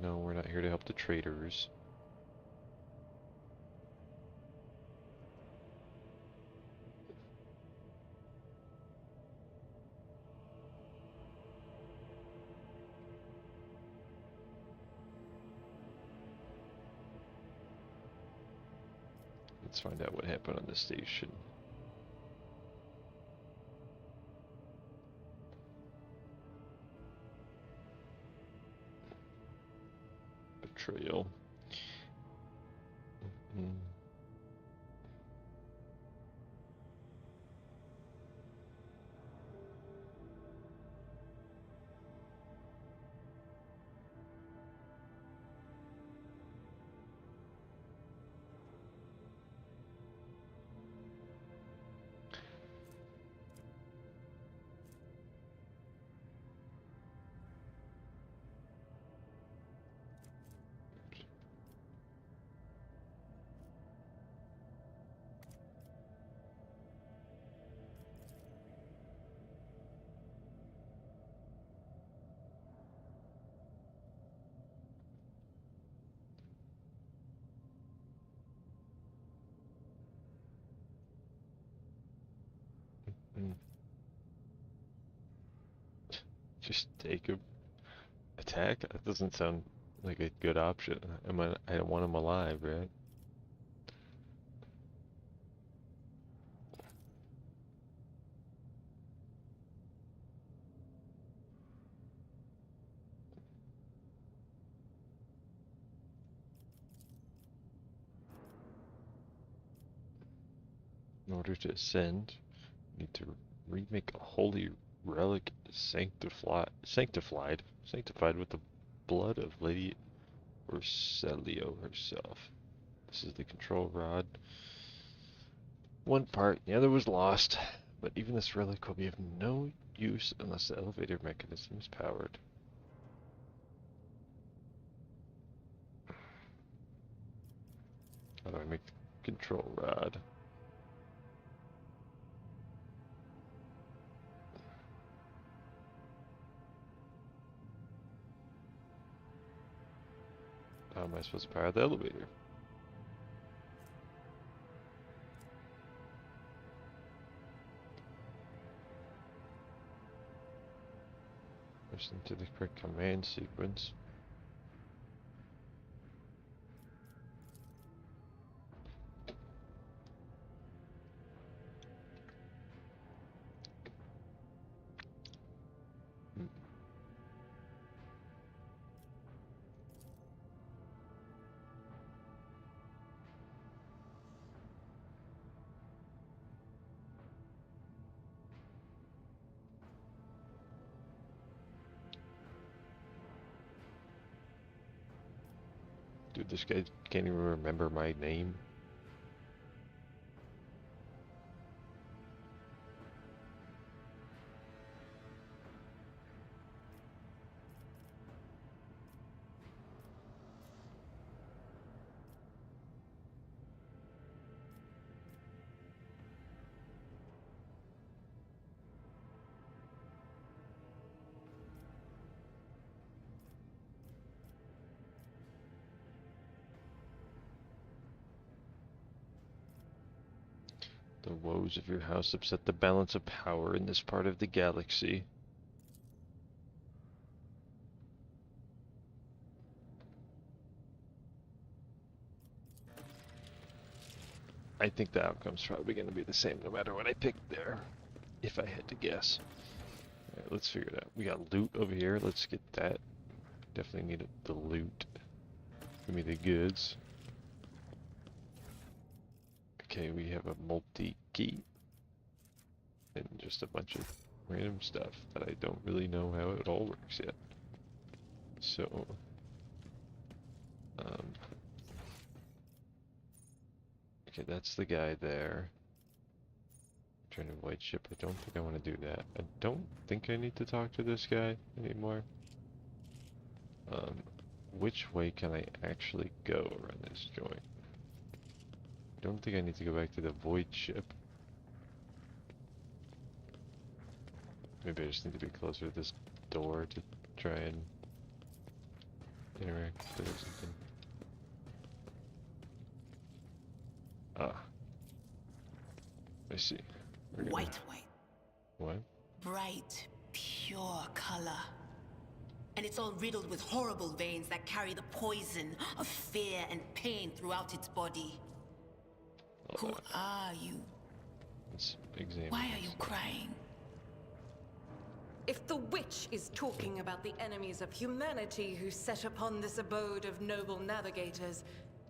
No, we're not here to help the traders. Let's find out what happened on the station. Betrayal. Just take him. attack? That doesn't sound like a good option. I don't want him alive, right? In order to ascend, you need to remake a holy relic sanctified with the blood of Lady Urselio herself. This is the control rod. One part, the other was lost, but even this relic will be of no use unless the elevator mechanism is powered. How do I make the control rod? How am I supposed to power the elevator? Listen to the correct command sequence. Dude, this guy can't even remember my name. The woes of your house upset the balance of power in this part of the galaxy. I think the outcome's probably going to be the same no matter what I pick there, if I had to guess. Alright, let's figure it out. We got loot over here. Let's get that. Definitely need the loot. Give me the goods. Okay, we have a multi-key. And just a bunch of random stuff that I don't really know how it all works yet. So... okay, that's the guy there. Trying to avoid ship. I don't think I want to do that. I don't think I need to talk to this guy anymore. Which way can I actually go around this joint? I don't think I need to go back to the void ship. Maybe I just need to be closer to this door to try and interact with it or something. Ah. I see. White. What? Bright, pure color. And it's all riddled with horrible veins that carry the poison of fear and pain throughout its body. Who are you? Let's examine. Why are you crying? If the witch is talking about the enemies of humanity who set upon this abode of noble navigators,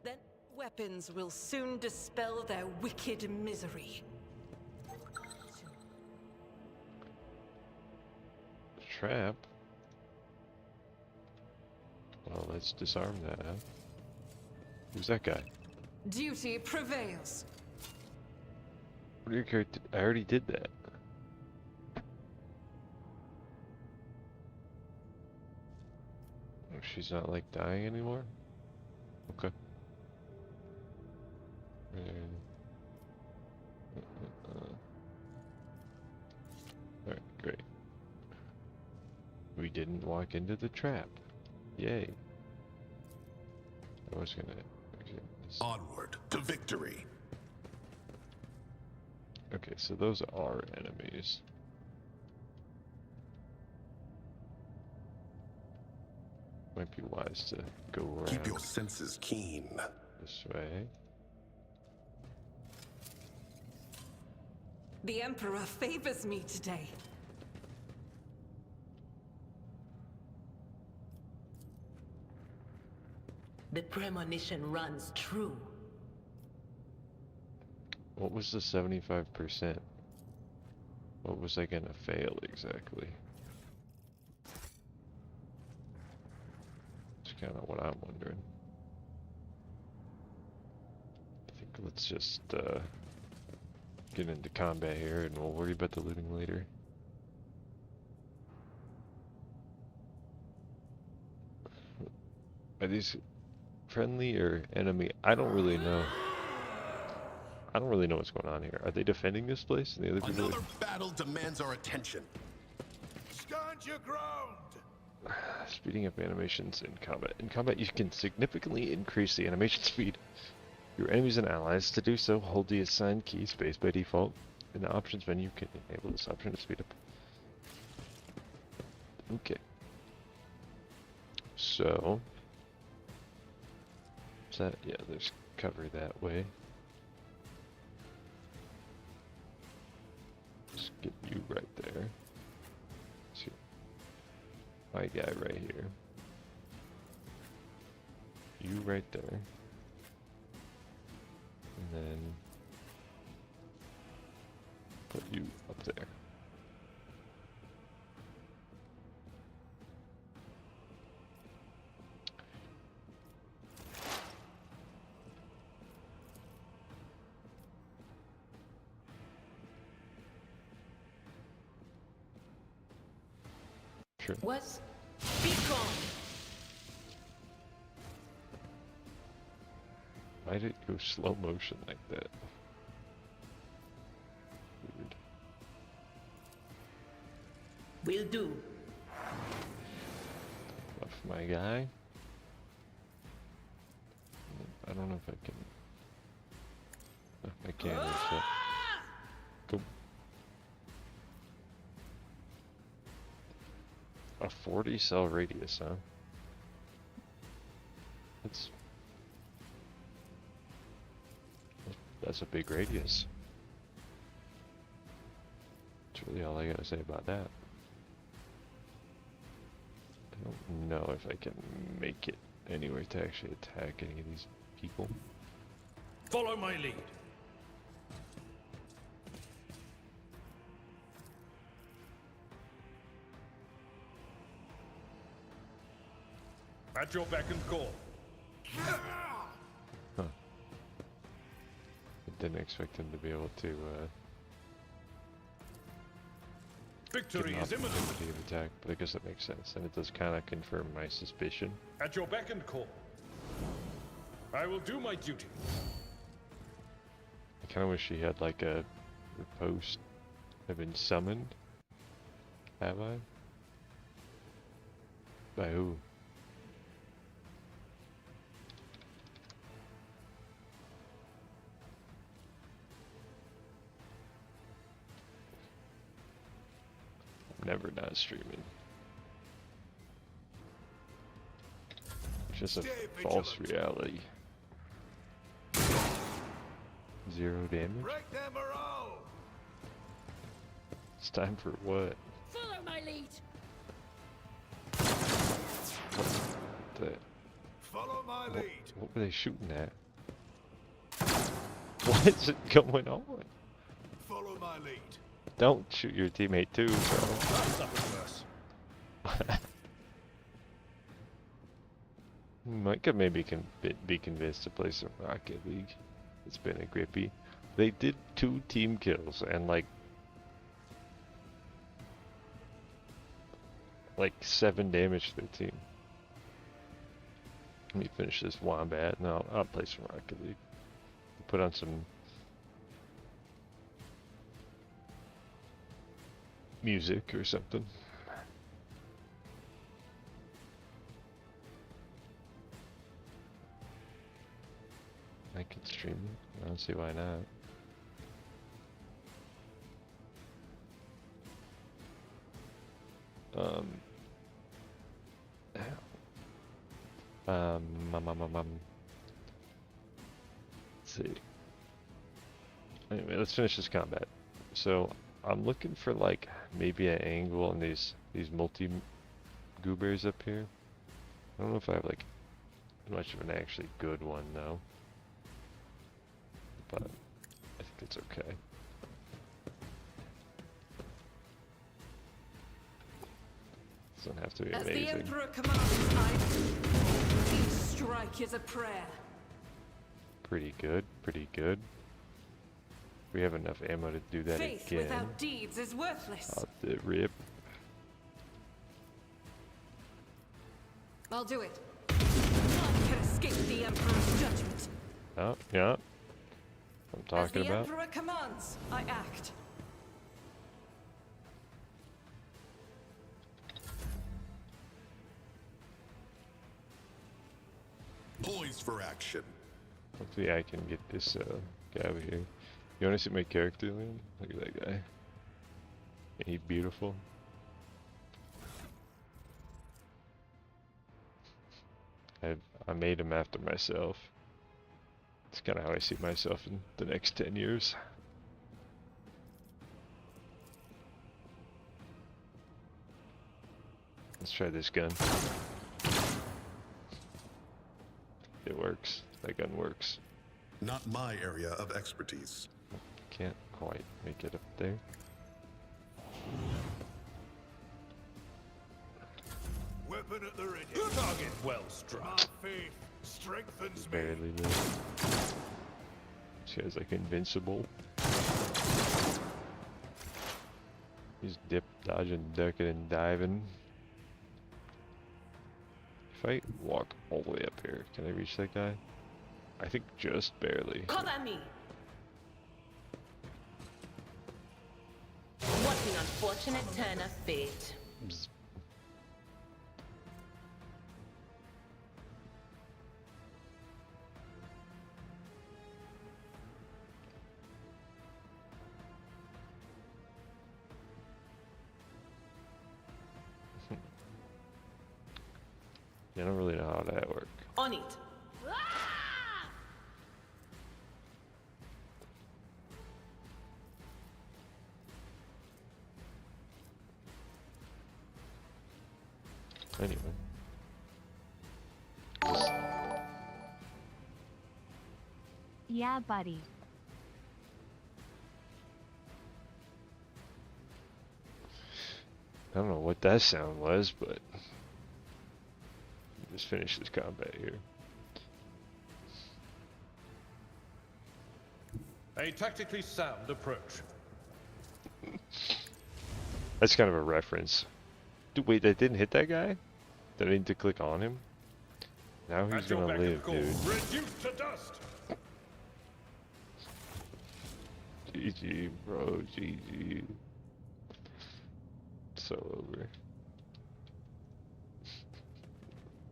then weapons will soon dispel their wicked misery. Trap? Well, let's disarm that, huh? Who's that guy? Duty prevails. What are your character? I already did that. Oh, she's not like dying anymore? Okay. Alright, great. We didn't walk into the trap. Yay. I was gonna... Onward to victory. Okay, so those are enemies. Might be wise to go around. Keep your senses keen. This way. The Emperor favors me today. The premonition runs true. What was the 75%? What was I gonna fail exactly? It's kind of what I'm wondering. I think let's just get into combat here and we'll worry about the looting later. Are these friendly or enemy? I don't really know. I don't really know what's going on here. Are they defending this place? And the other people Another battle demands our attention. Stand your ground! Speeding up animations in combat. In combat, you can significantly increase the animation speed. Your enemies and allies. To do so, hold the assigned key space by default. In the options menu, you can enable this option to speed up. Okay. So, is that, yeah, there's cover that way. Just get you right there. See, my guy right here. You right there. And then put you up there. Sure. What's be gone? Why did it go slow motion like that? Weird. Will do. Buff my guy. I don't know if I can. I can. Go. A 40 cell radius, huh? That's a big radius. That's really all I gotta say about that. I don't know if I can make it anywhere to actually attack any of these people. Follow my lead. At your beck and call. Huh. I didn't expect him to be able to Victory get is an imminent. opportunity of attack, but I guess that makes sense, and it does kind of confirm my suspicion. At your beck and call. I will do my duty. I kind of wish he had like a riposte. Have been summoned. Have I? By who? Never not streaming. It's just a false reality. 0 damage? Break their morale! It's time for what? Follow my lead. What's that? Follow my lead. What were they shooting at? What is it going on? Follow my lead. Don't shoot your teammate too, bro. Mike could maybe be convinced to play some Rocket League. It's been a grippy. They did 2 team kills and like 7 damage to their team. Let me finish this Wombat and I'll play some Rocket League. Put on some music or something. I could stream it. I don't see why not. Let's see. Anyway, let's finish this combat. So I'm looking for like maybe an angle on these multi goobers up here. I don't know if I have like much of an actually good one though, but I think it's okay. Doesn't have to be amazing. As the Emperor commands, each strike is a prayer. Pretty good, pretty good. We have enough ammo to do that Faith again. without deeds is worthless. Out the rip. I'll do it. None can escape the Emperor's judgment. Oh, yeah. I'm talking As the about. Emperor commands, I act. Poised for action. Hopefully I can get this guy over here. You want to see my character, Liam? Look at that guy. Ain't he beautiful? I made him after myself. It's kind of how I see myself in the next 10 years. Let's try this gun. It works. That gun works. Not my area of expertise. Can't quite make it up there. Weapon at the ready. Target well struck. My faith strengthens me. Barely live. This guy's like invincible. He's dip, dodging, ducking, and diving. If I walk all the way up here, can I reach that guy? I think just barely. Cover me! What an unfortunate turn of fate. Bzz. I don't really know how that works. On it. Anyway. Yeah, buddy. I don't know what that sound was, but just finish this combat here. A tactically sound approach. That's kind of a reference. Dude, wait, that didn't hit that guy? Did I need to click on him? Now he's At your gonna beck and live, call. dude. Reduced to dust. GG, bro, GG. So over.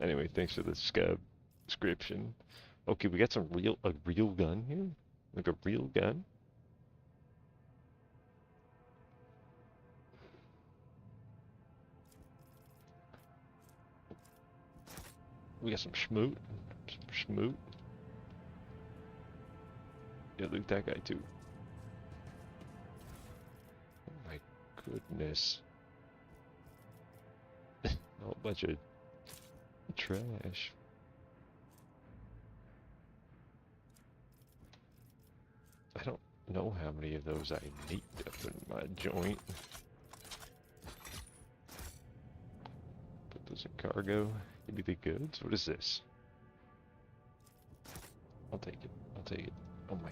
Anyway, thanks for the scab description. Okay, we got a real gun here? Like a real gun? We got some schmoot. Some schmoot. Yeah, loot that guy too. Oh my goodness. A whole bunch of trash. I don't know how many of those I need up in my joint. Put those in cargo. Give me the goods. What is this? I'll take it. I'll take it. Oh my.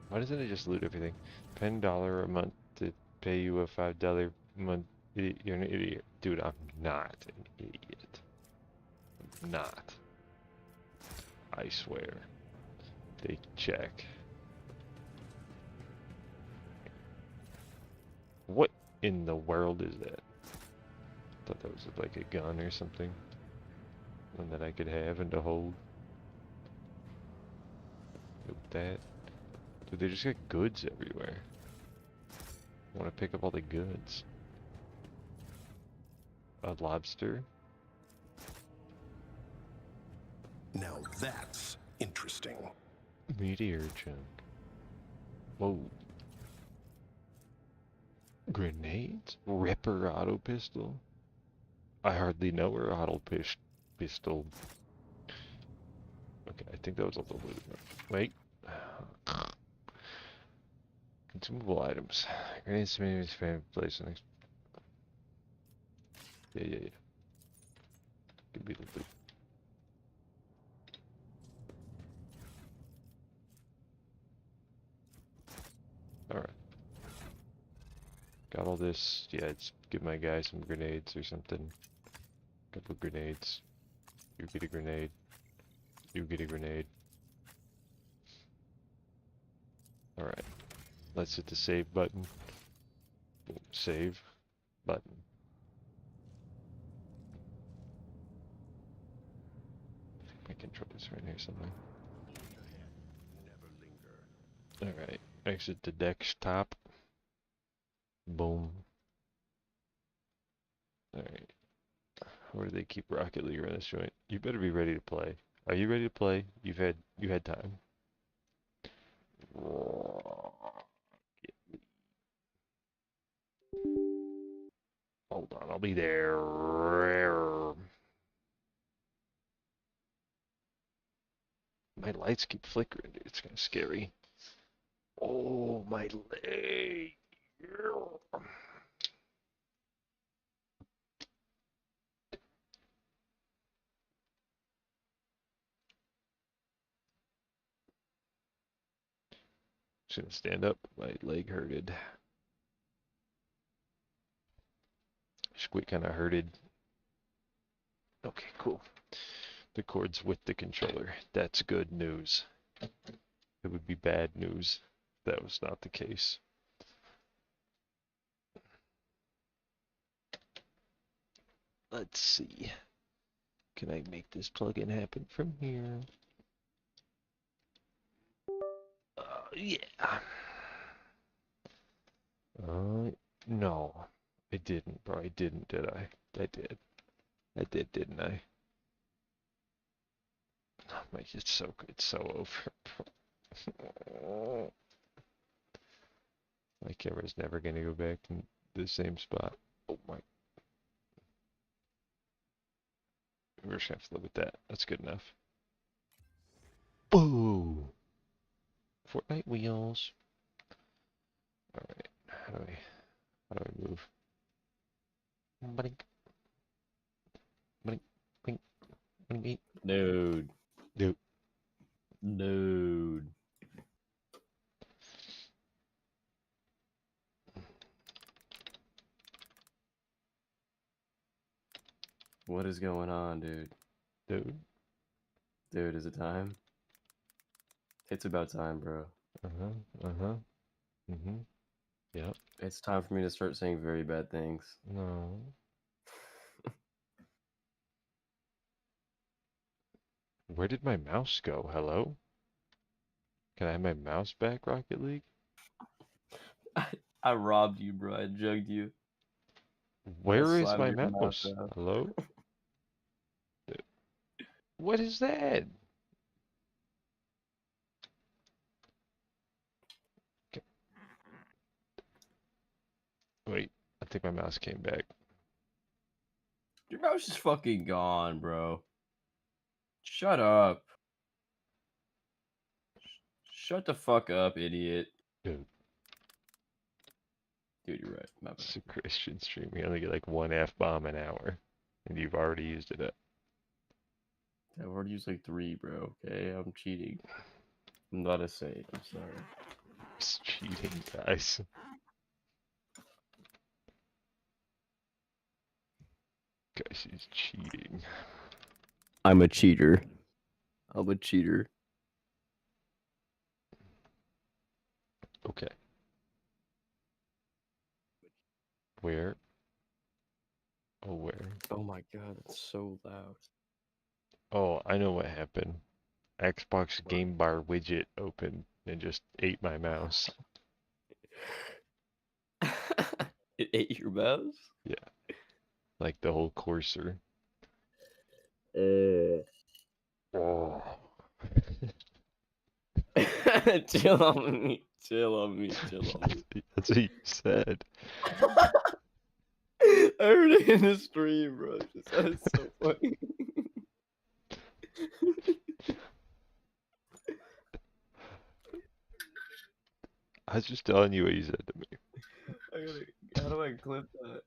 Why doesn't it just loot everything? $10 a month to pay you a $5 a month. You're an idiot. Dude, I'm not an idiot. I'm not. I swear. They check. What in the world is that? I thought that was like a gun or something. One that I could have and to hold. Look at that. Dude, they just got goods everywhere. I want to pick up all the goods. A lobster. Now that's interesting. Meteor chunk. Whoa. Grenades? Ripper auto pistol? I hardly know her auto pistol. Okay, I think that was all the loot. Wait. Consumable items. Grenades may be spam place next. Yeah. Could be the loot. Alright. Got all this. Yeah, let's give my guy some grenades or something. Couple grenades. You get a grenade. You get a grenade. Alright. Let's hit the save button. Save button. My controller's right here somewhere. Alright. Exit the desktop. Boom. Alright. Where do they keep Rocket League in this joint? You better be ready to play. Are you ready to play? You had time. Hold on, I'll be there. My lights keep flickering, dude. It's kind of scary. Oh, my leg. Just gonna stand up. My leg hurted. Squid kind of hurted. Okay, cool. The cord's with the controller. That's good news. It would be bad news if that was not the case. Let's see. Can I make this plugin happen from here? Yeah. No. I didn't, bro. I didn't, did I? I did. I did, didn't I? Oh my, it's so good. It's so over. My camera's never gonna go back to the same spot. Oh my. We're just gonna have to live with that. That's good enough. Boo! Fortnite wheels. Alright. How do I move? Blink. Blink. Blink. Blink. Dude. Dude. Dude. What is going on, dude? Dude. Dude, is it time? It's about time, bro. Yep. It's time for me to start saying very bad things. No. Where did my mouse go? Hello? Can I have my mouse back, Rocket League? I robbed you, bro. I jugged you. Where is slammed my your mouse? out. Hello? Dude. What is that? Okay. Wait, I think my mouse came back. Your mouse is fucking gone, bro. Shut up. Shut the fuck up, idiot. Dude. Dude, you're right. My bad. It's a Christian stream. We only get like one F-bomb an hour. And you've already used it up. I've already used like 3, bro. Okay, I'm cheating. I'm not a saint. I'm sorry. It's cheating, guys. Guys, he's cheating. I'm a cheater. I'm a cheater. Okay. Where? Oh, where? Oh my god, it's so loud. Oh, I know what happened. Xbox Game Bar widget opened and just ate my mouse. It ate your mouse? Yeah. Like the whole cursor. Oh. Chill on me. Chill on me. Chill on me. That's what you said. I heard it in the stream, bro. It just sounded so funny. I was just telling you what you said to me. How do I clip that?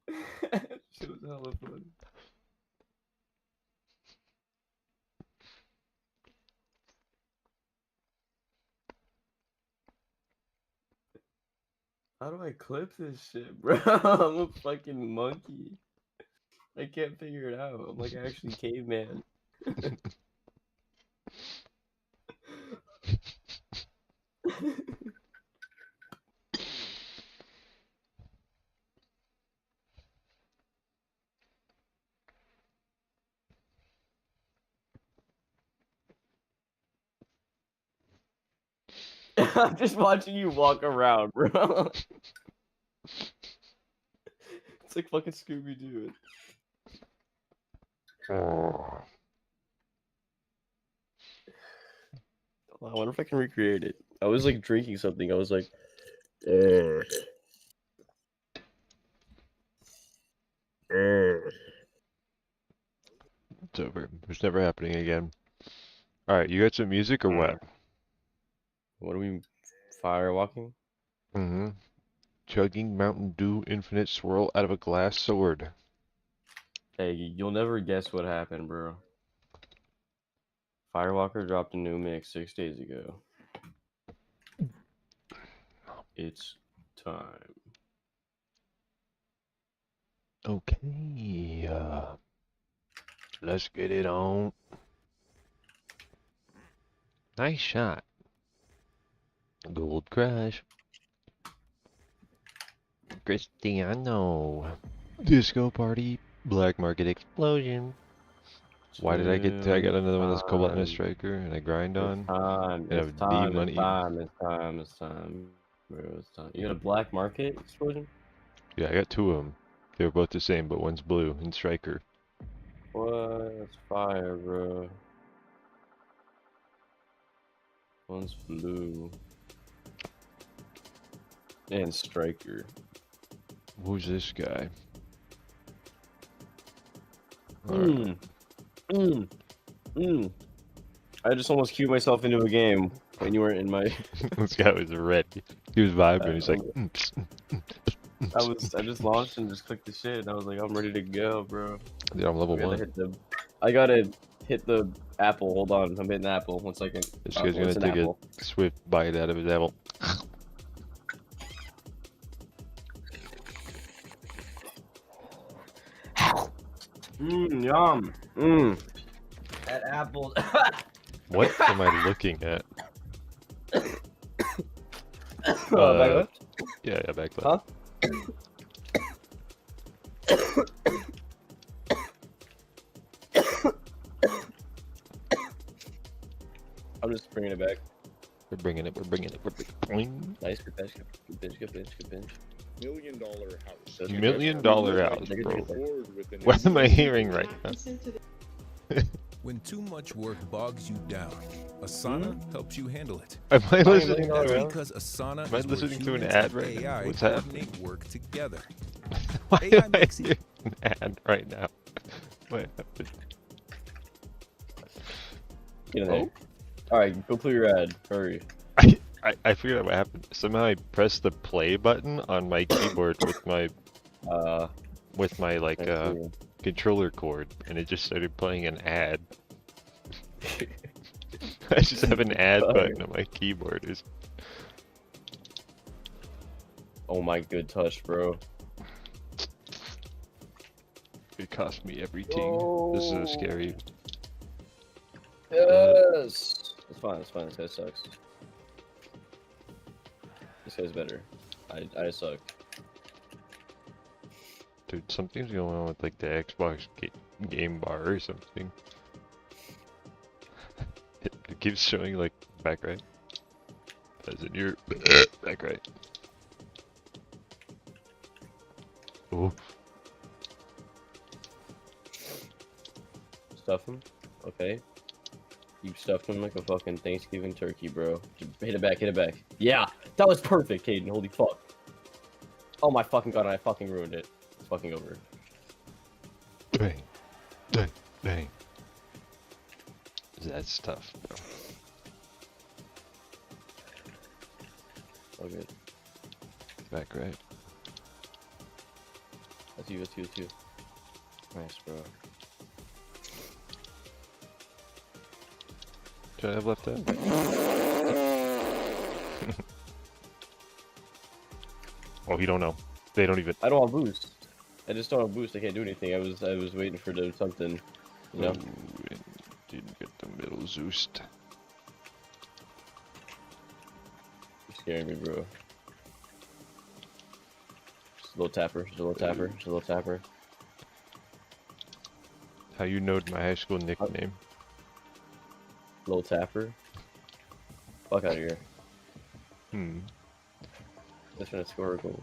Shit was hella funny. How do I clip this shit, bro? I'm a fucking monkey. I can't figure it out. I'm like actually caveman. I'm just watching you walk around, bro. It's like fucking Scooby Doo. I wonder if I can recreate it. I was like drinking something. I was like, It's over. It's never happening again. Alright, you got some music or what? What are we firewalking? Mm-hmm. Chugging Mountain Dew infinite swirl out of a glass sword. Hey, you'll never guess what happened, bro. Firewalker dropped a new mix 6 days ago. It's time. Okay, let's get it on. Nice shot. Gold Crush. Cristiano. Disco Party. Black Market Explosion. Why did I get another one of those Cobalt and a Striker and I grind on? It's time. Bro, it's time. You got a Black Market Explosion? Yeah, I got two of them. They were both the same, but one's blue and Striker. What? That's fire, bro. One's blue. And Striker. Who's this guy? I just almost queued myself into a game when you weren't in my. This guy was red. He was vibing. He's like. I just launched and just clicked the shit. And I was like, I'm ready to go, bro. Dude, I'm level 1. I gotta hit the apple. Hold on, I'm hitting the apple. 1 second. This guy's gonna take a swift bite out of his apple. Yum. That apple. What am I looking at? Back left? Yeah, back left. Huh? I'm just bringing it back. We're bringing it. Boing. Nice, good bench, good bench. $1 million house. $1 million house, bro. What am I hearing right now? When too much work bogs you down, Asana helps you handle it. Am I listening That's to because Asana Am I is where listening to an humans ad and right now? AI What's happening? coordinate work together. Why AI am I makes it hearing an ad right now? What happened? Get in there. Alright, go clear your ad. Hurry. I figured out what happened. Somehow I pressed the play button on my keyboard with my like controller cord, and it just started playing an ad. I just have an ad button on my keyboard. Oh my good touch, bro. It cost me everything. This is so scary. Yes! It's fine, this guy sucks. This guy's better. I suck. Dude, something's going on with like the Xbox game bar or something. It keeps showing like back right. As in your back right. Oh. Stuff him. Okay. You stuffed him like a fucking Thanksgiving turkey, bro. Hit it back, hit it back. Yeah, that was perfect, Caden. Holy fuck. Oh my fucking god, I fucking ruined it. It's fucking over. Dang. Dang. Dang. That's tough, bro. Oh, good. Back right. That's you, that's you, that's you. Nice, bro. Should I have left that? Oh, you don't know. They don't even. I don't want boost. I just don't have boost. I can't do anything. I was waiting for something. You know. Ooh, didn't get the middle Zeused. You're scaring me, bro. Just a little tapper. Just a little tapper. Just a little tapper. How you knowed my high school nickname? Little tapper. Fuck out of here. Just trying to score a goal.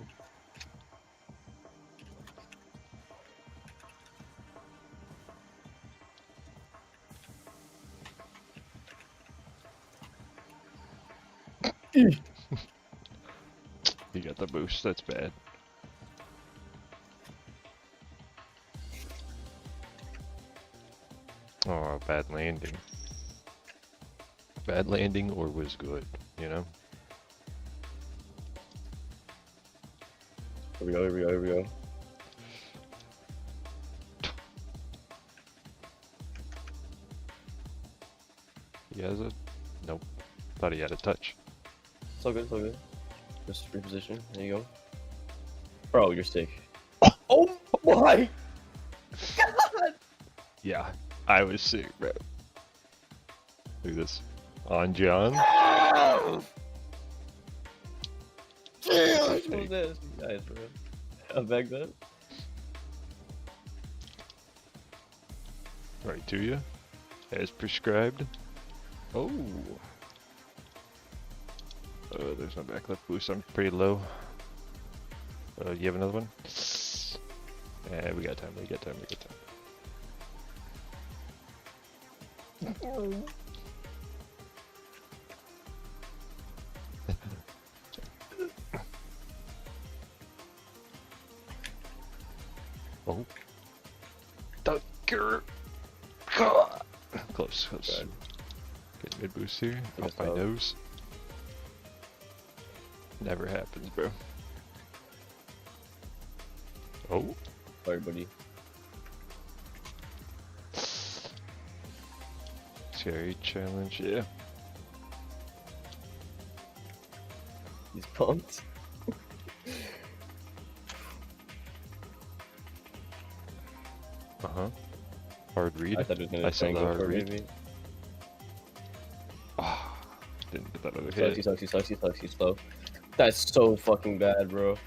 You got the boost. That's bad. Oh, bad landing. Bad landing or was good, you know? Here we go, here we go, here we go. He has a... Nope. Thought he had a touch. It's all good, it's all good. Just reposition. There you go. Bro, you're sick. Oh my god! Yeah, I was sick, bro. Look at this. On John. What's this? Nice, bro. I'm back then. Right to you. As prescribed. Oh. There's no back left boost. I'm pretty low. You have another one? Yeah, we got time. We got time. We got time. Oh. Dunker. Close, close. Get mid boost here. Off my nose. Never happens, bro. Oh. Sorry, buddy. Scary challenge, yeah. He's pumped. Hard read. I thought it was gonna saw the go hard for read. me. Ah, didn't get that other He hit. sucks, he sucks, he sucks, he's slow. That's so fucking bad, bro.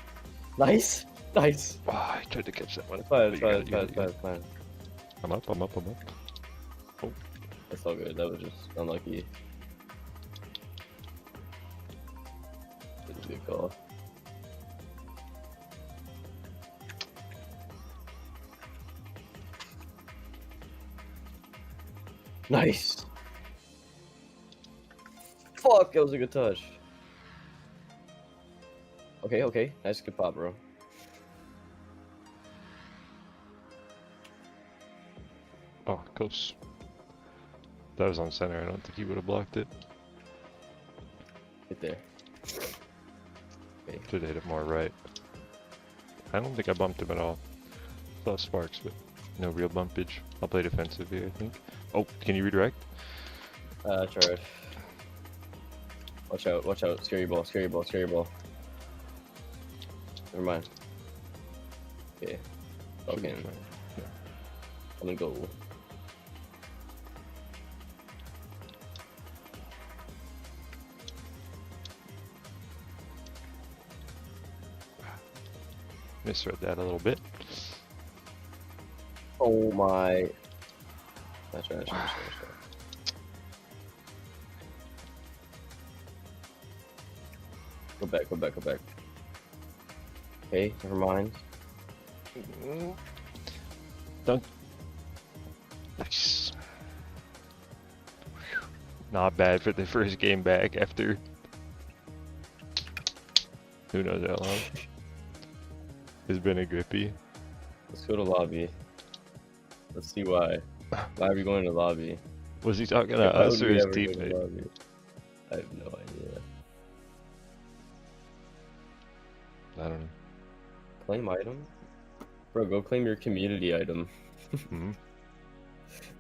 Nice, nice. Ah, I tried to catch that one. It's fine, but it's you fine, got it's it, fine, you it's got fine, it. it's fine. I'm up, I'm up, I'm up. Oh. That's all good, that was just unlucky. It was a good call. Nice! Fuck, that was a good touch. Okay, okay, nice, good pop, bro. Oh, close. That was on center. I don't think he would have blocked it. Get there. Okay. Should have hit it more right. I don't think I bumped him at all. Saw sparks, but no real bumpage. I'll play defensive here, I think. Oh, can you redirect? Try. Watch out. Scary ball, scary ball, scary ball. Never mind. Okay. Okay. Yeah. I'm gonna go. Misread that a little bit. Oh my. That's right. Go back. Okay, never mind. Dunk. Nice. Not bad for the first game back after who knows how long. It's been a grippy. Let's go to lobby. Let's see why. Why are we going to lobby? Was he talking to us or his teammate? I have no idea. I don't know. Claim item? Bro, go claim your community item.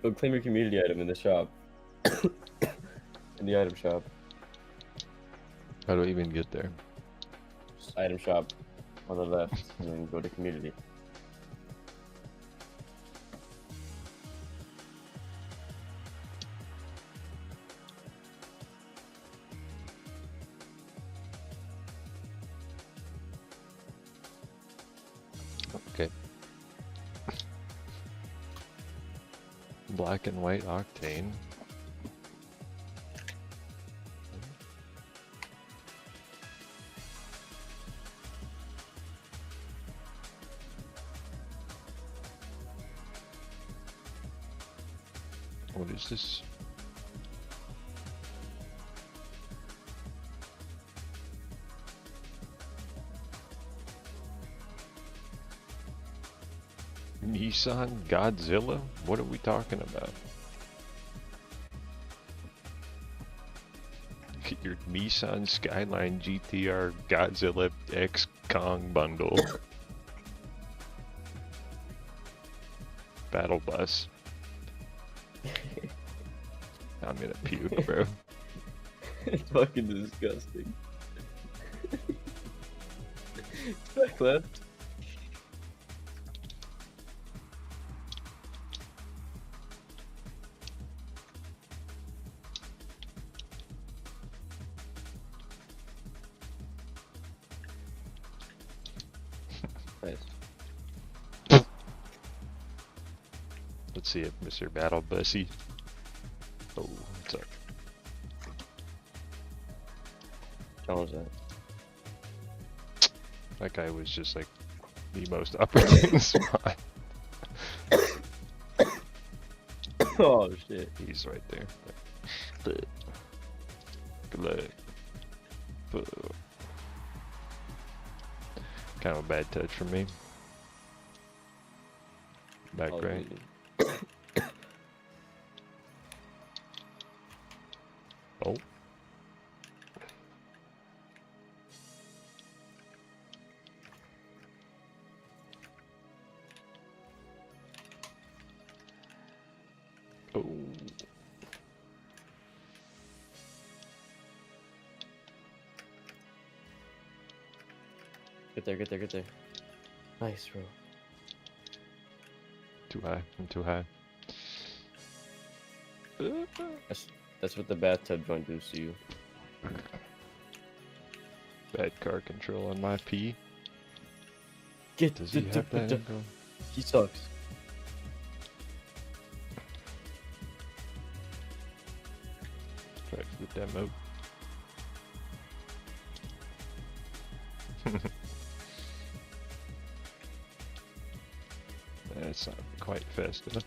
Go claim your community item in the shop. In the item shop. How do I even get there? Just item shop on the left, and then go to community. Okay. Black and white octane. What is this? Nissan Godzilla? What are we talking about? Get your Nissan Skyline GTR Godzilla X Kong bundle. Battle bus. I'm gonna puke, bro. It's fucking disgusting. Back left. Nice. Let's see if Mr. Battle Bussy. Oh, sorry. Challenge that. That guy was just like the most opportune spot. Oh shit. He's right there. Good luck. Kind of a bad touch from me. Back right. Oh. Oh. Get there, get there, get there. Nice, bro. Too high. I'm too high. That's what the bathtub joint does to you. Bad car control on my P. Does he have that info? He sucks. Try for the demo. That's not quite fast enough.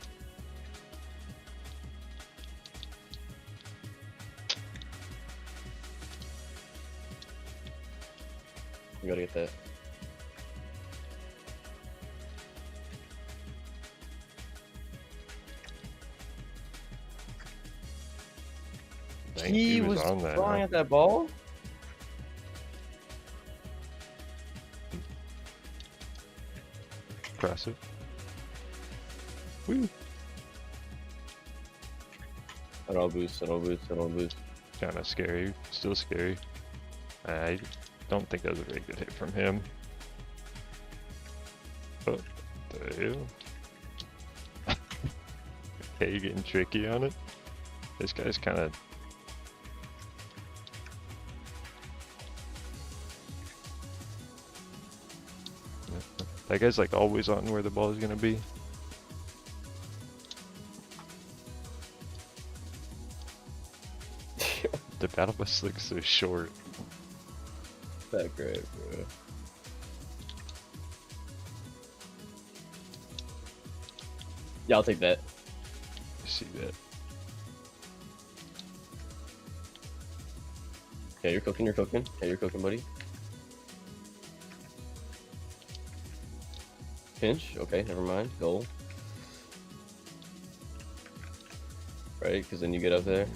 You gotta get that. He was on that, throwing huh? at that ball? Impressive. Woo! I don't boost, I don't boost, I don't boost. Kinda scary. Still scary. I don't think that was a very good hit from him. Oh, the hell? Okay, you're getting tricky on it. This guy's kind of... That guy's like always on where the ball is gonna be. The battle bus looks so short. That great, bro. Yeah, I'll take that. You see that? Okay, you're cooking, Okay, you're cooking, buddy. Pinch, okay, never mind. Goal. Right, because then you get up there.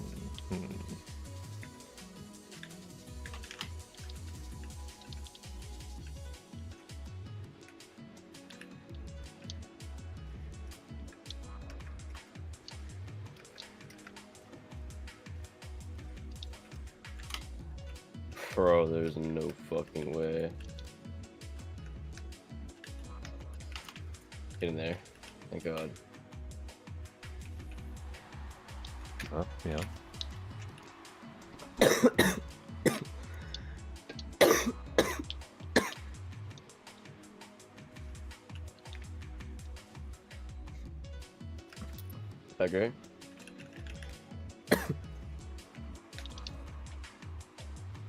Bro, there's no fucking way. Get in there. Thank God. Oh, yeah. That great?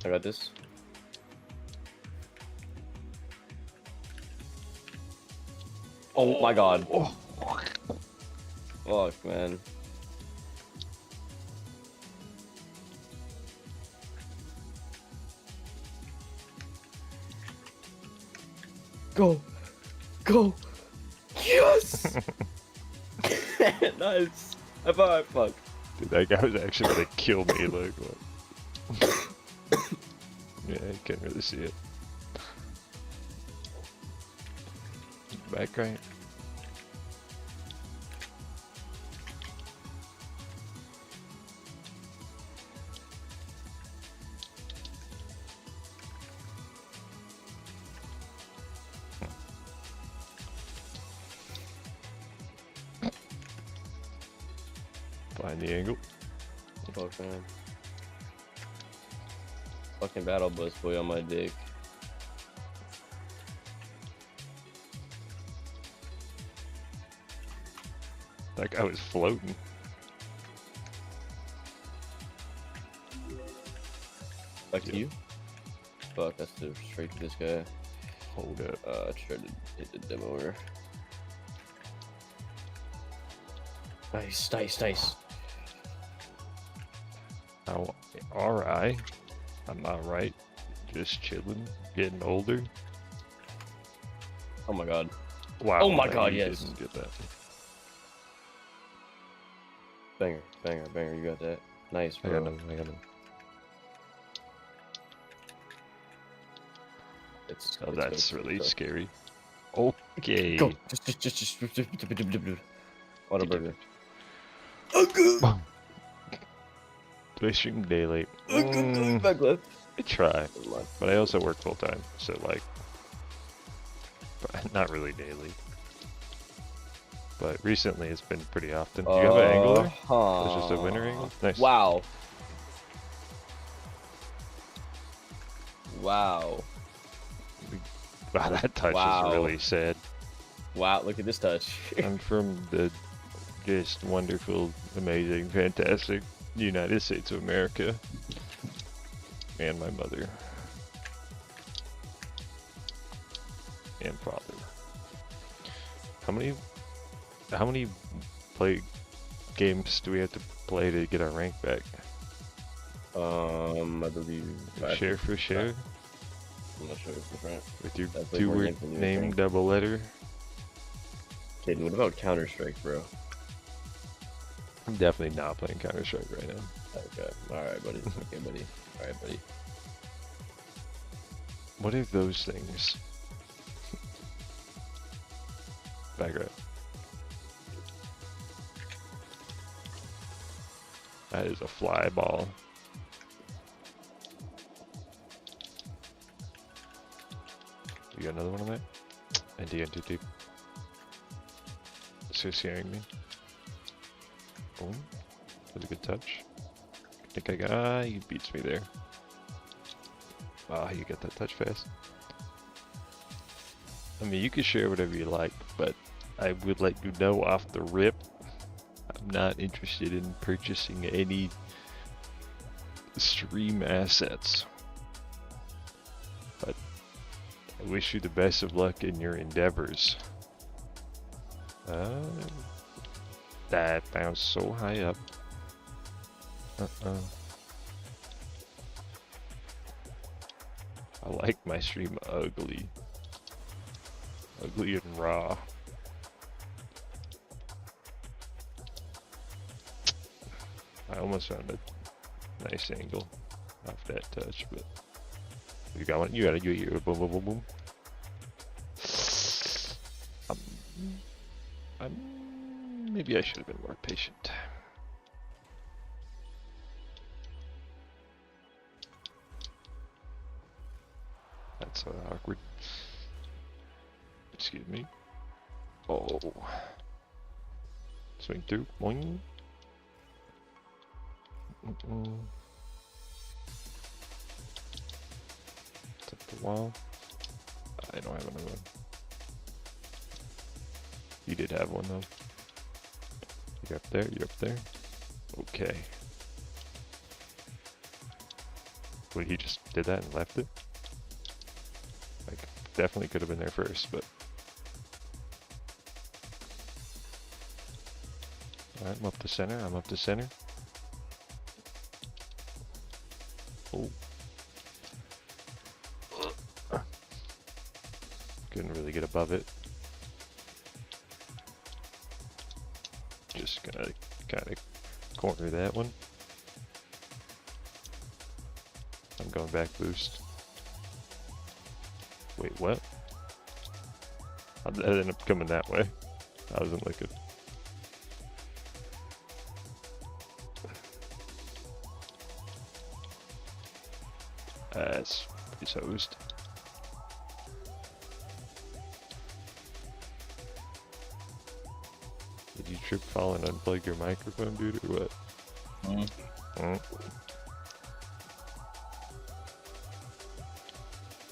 I got this. Oh my God. Oh. Fuck, man. Go. Go. Yes! Nice. High five, fuck. Dude, that guy was actually gonna kill me, like, what? Yeah, you can't really see it. Back right. Find the angle. Fuck, man. Fucking battle bus boy on my dick. That guy was floating. Back to you? Fuck, that's the straight to this guy. Hold up. Try to hit the demoer. Nice, nice, nice. Oh, alright. I'm alright. Just chilling, getting older. Oh my God. Wow. Oh my no, God, you yes. Didn't get that. Banger, banger, banger. You got that. Nice, I bro. got him. I got him. Oh, that's really scary. Okay. Go. Just. What a burger. Fishing daily. Back left. I try, but I also work full time, so like, not really daily. But recently, it's been pretty often. Do you have an angle there? It's just a winter angle. Nice. Wow. Wow. Wow, that touch is really sad. Wow, look at this touch. I'm from the just wonderful, amazing, fantastic United States of America. And my mother. And father. How many games do we have to play to get our rank back? I believe share for share. I'm not sure. Different. With your two-word name, double letter. Caden, what about Counter-Strike, bro? I'm definitely not playing Counter-Strike right now. Okay. Alright, buddy. Okay, buddy. Alright, buddy. What are those things? Back right. That is a fly ball. You got another one on that? NT. Associating me. Boom. That's a good touch. I think I got. He beats me there. Ah, you got that touch fast. I mean, you can share whatever you like, but I would let you know off the rip, I'm not interested in purchasing any stream assets. But I wish you the best of luck in your endeavors. That bounced so high up. I like my stream ugly. Ugly and raw. I almost found a nice angle off that touch, but you got one. You got it. You boom, boom, boom, boom. Maybe I should have been more patient. That's so awkward. Excuse me. Oh. Swing through. Boing. Tap the wall. I don't have another one. You did have one though. You're up there, you're up there. Okay. Wait, he just did that and left it? Like, definitely could have been there first, but... Alright, I'm up to center, I'm up to center. Oh. Couldn't really get above it. Just gonna kind of corner that one. I'm going back boost. Wait, what? How'd that end up coming that way? I wasn't looking. It's hosed. Did you trip, fall, and unplug your microphone, dude, or what?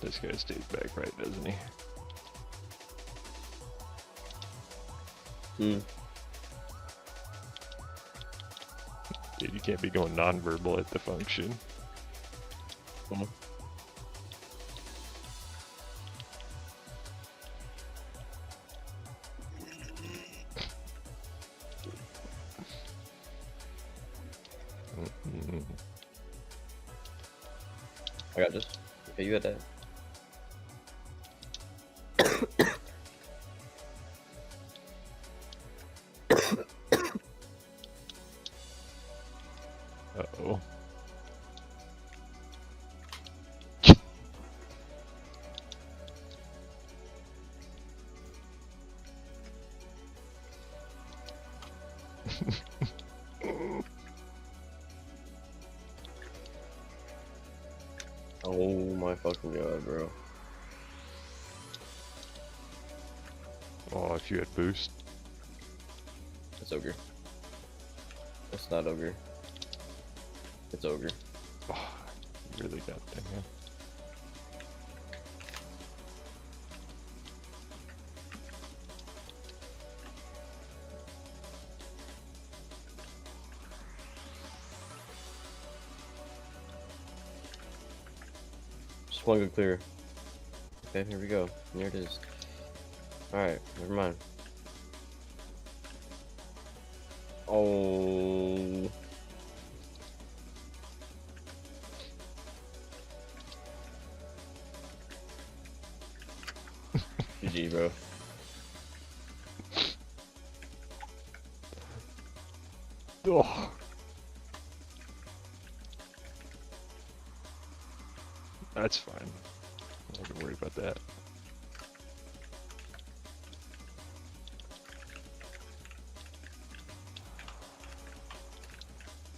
This guy stays back right, doesn't he? Dude, you can't be going non-verbal at the function. I got this. Okay, you got that. Uh-oh. Oh my fucking god, bro. Oh, if you had boost. It's ogre. It's not ogre. It's ogre. Oh, you really got that, man. Just one go clear. Okay, here we go. Here it is. Alright, never mind. Oh. GG, bro. Oh. That's fine. I'm not worried about that.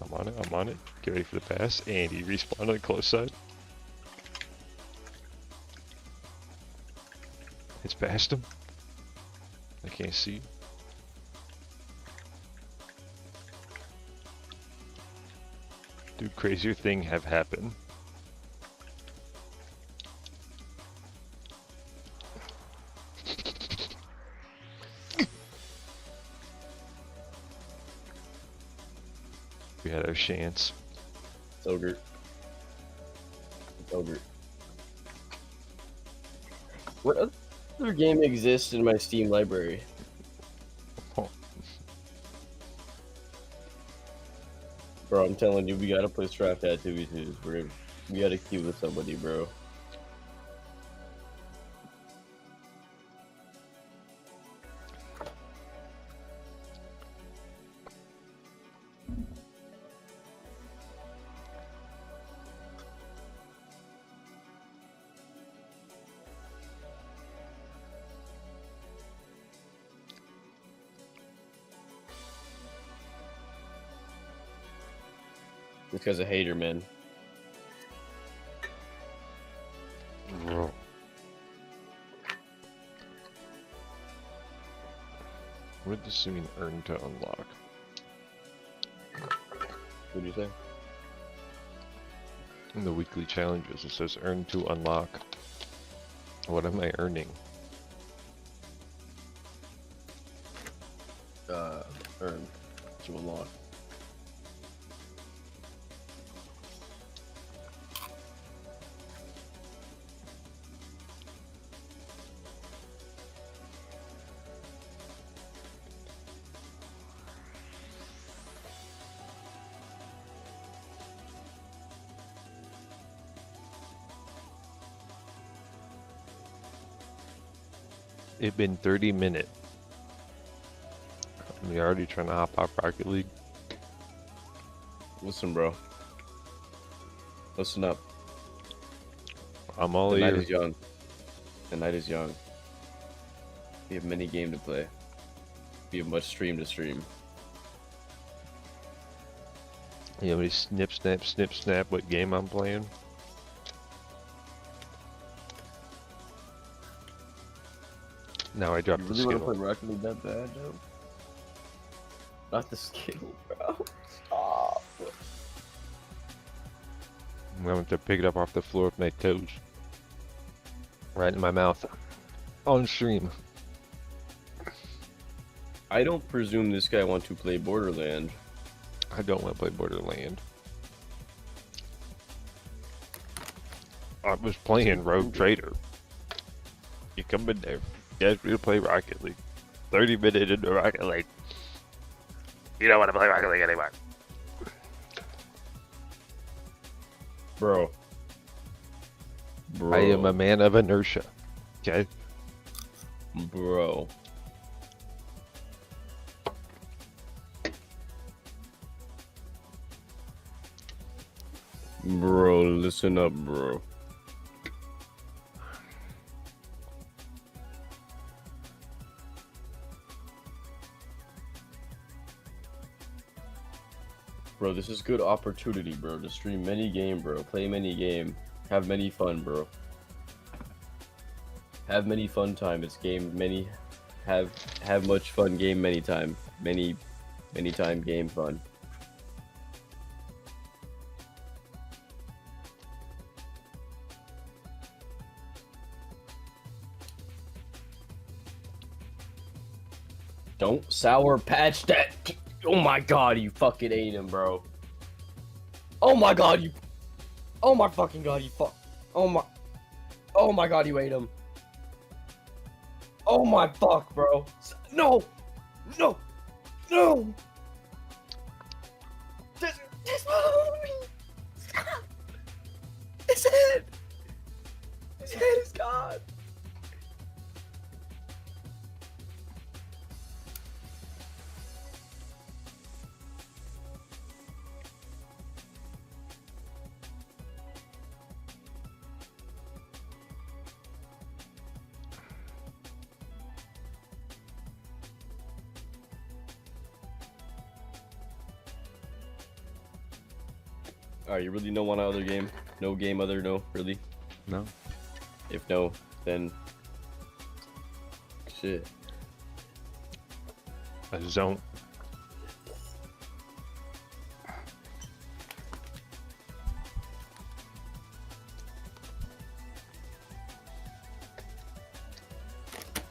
I'm on it, I'm on it. Get ready for the pass. And he respawned on the close side. It's past him. I can't see. Dude, crazier thing have happened. We had our chance. It's ogre. It's ogre. What other game exists in my Steam library? Oh. Bro, I'm telling you, we gotta play Straft at 2v2s. We gotta queue with somebody, bro. This guy's a hater, man. Bro. What does this mean, earn to unlock? What'd you say? In the weekly challenges, it says earn to unlock. What am I earning? Earn to unlock. It's been 30 minutes. We already trying to hop off Rocket League. Listen, bro. Listen up. I'm all The night ears. is young. The night is young. We have many game to play. We have much stream to stream. You know me snip, snap what game I'm playing? Now I dropped You the really want to skill. play Rocket League that bad, though? Not the skill, bro. Stop. I'm going to pick it up off the floor with my toes. Right in my mouth. On stream. I don't presume this guy wants to play Borderland. I don't want to play Borderland. I was playing Rogue Trader. You come in there. You guys to play Rocket League. 30 minutes into Rocket League. You don't want to play Rocket League anymore. Bro. I am a man of inertia. Okay? Bro. Bro, listen up, bro. Bro, this is good opportunity, bro, to stream many game, bro. Play many game. Have many fun, bro. Have many fun time. It's game many. Have much fun game many time. Many time game fun. Don't sour patch that. Oh my god, you fucking ate him, bro. Oh my god, you. Oh my fucking god, you fuck. Oh my god, you ate him. Oh my fuck, bro. No! No! No! This homie! Stop! His head! His head is gone! Alright, you really don't want another game? No game other, no? Really? No. If no, then... Shit. I just don't.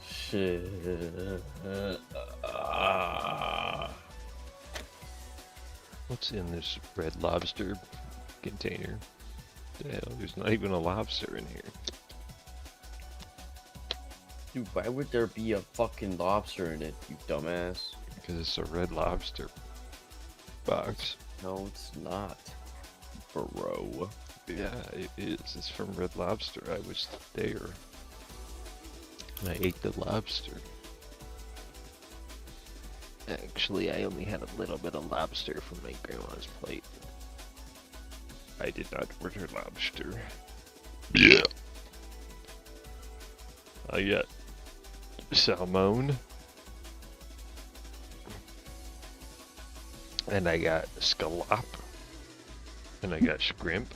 Shit. What's in this Red Lobster container? The hell, there's not even a lobster in here. Dude, why would there be a fucking lobster in it, you dumbass? Because it's a Red Lobster box. No, it's not. Bro. Yeah, it is. It's from Red Lobster. I was there. And I ate the lobster. Actually, I only had a little bit of lobster from my grandma's plate. I did not order lobster. Yeah. I got salmon. And I got scallop. And I got Scrimp.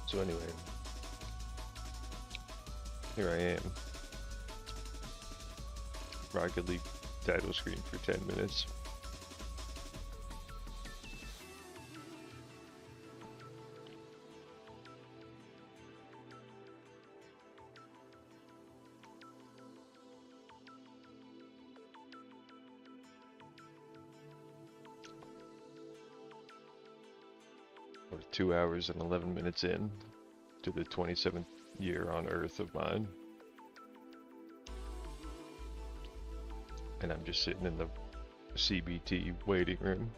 So anyway, here I am. Rocket League title screen for 10 minutes. We're 2 hours and 11 minutes in to the 27th year on Earth of mine. And I'm just sitting in the CBT waiting room.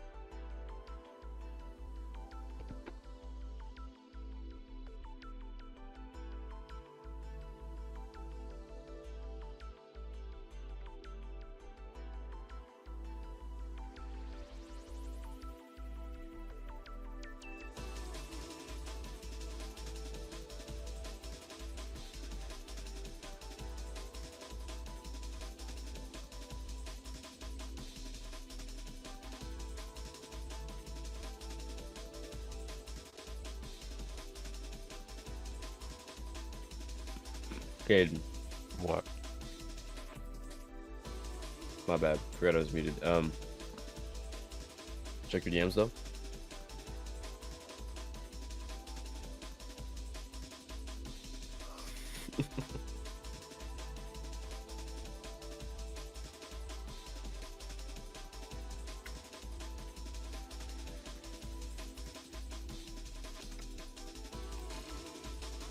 Caden. What? My bad. Forgot I was muted. Check your DMs though.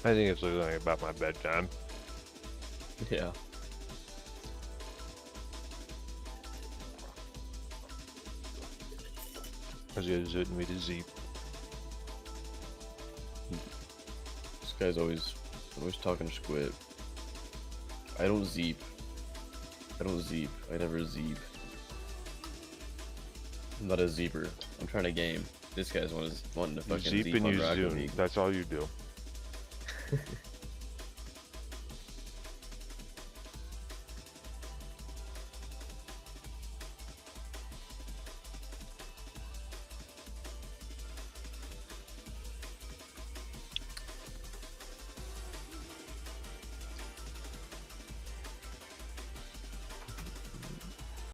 I think it's literally about my bedtime. Yeah. As you zooting me to Zeep. This guy's always talking squid. I don't zeep. I never zeep. I'm not a zeeper. I'm trying to game. This guy's wanting to fucking Zeep zeep and on you Rocket zoom. League. That's all you do.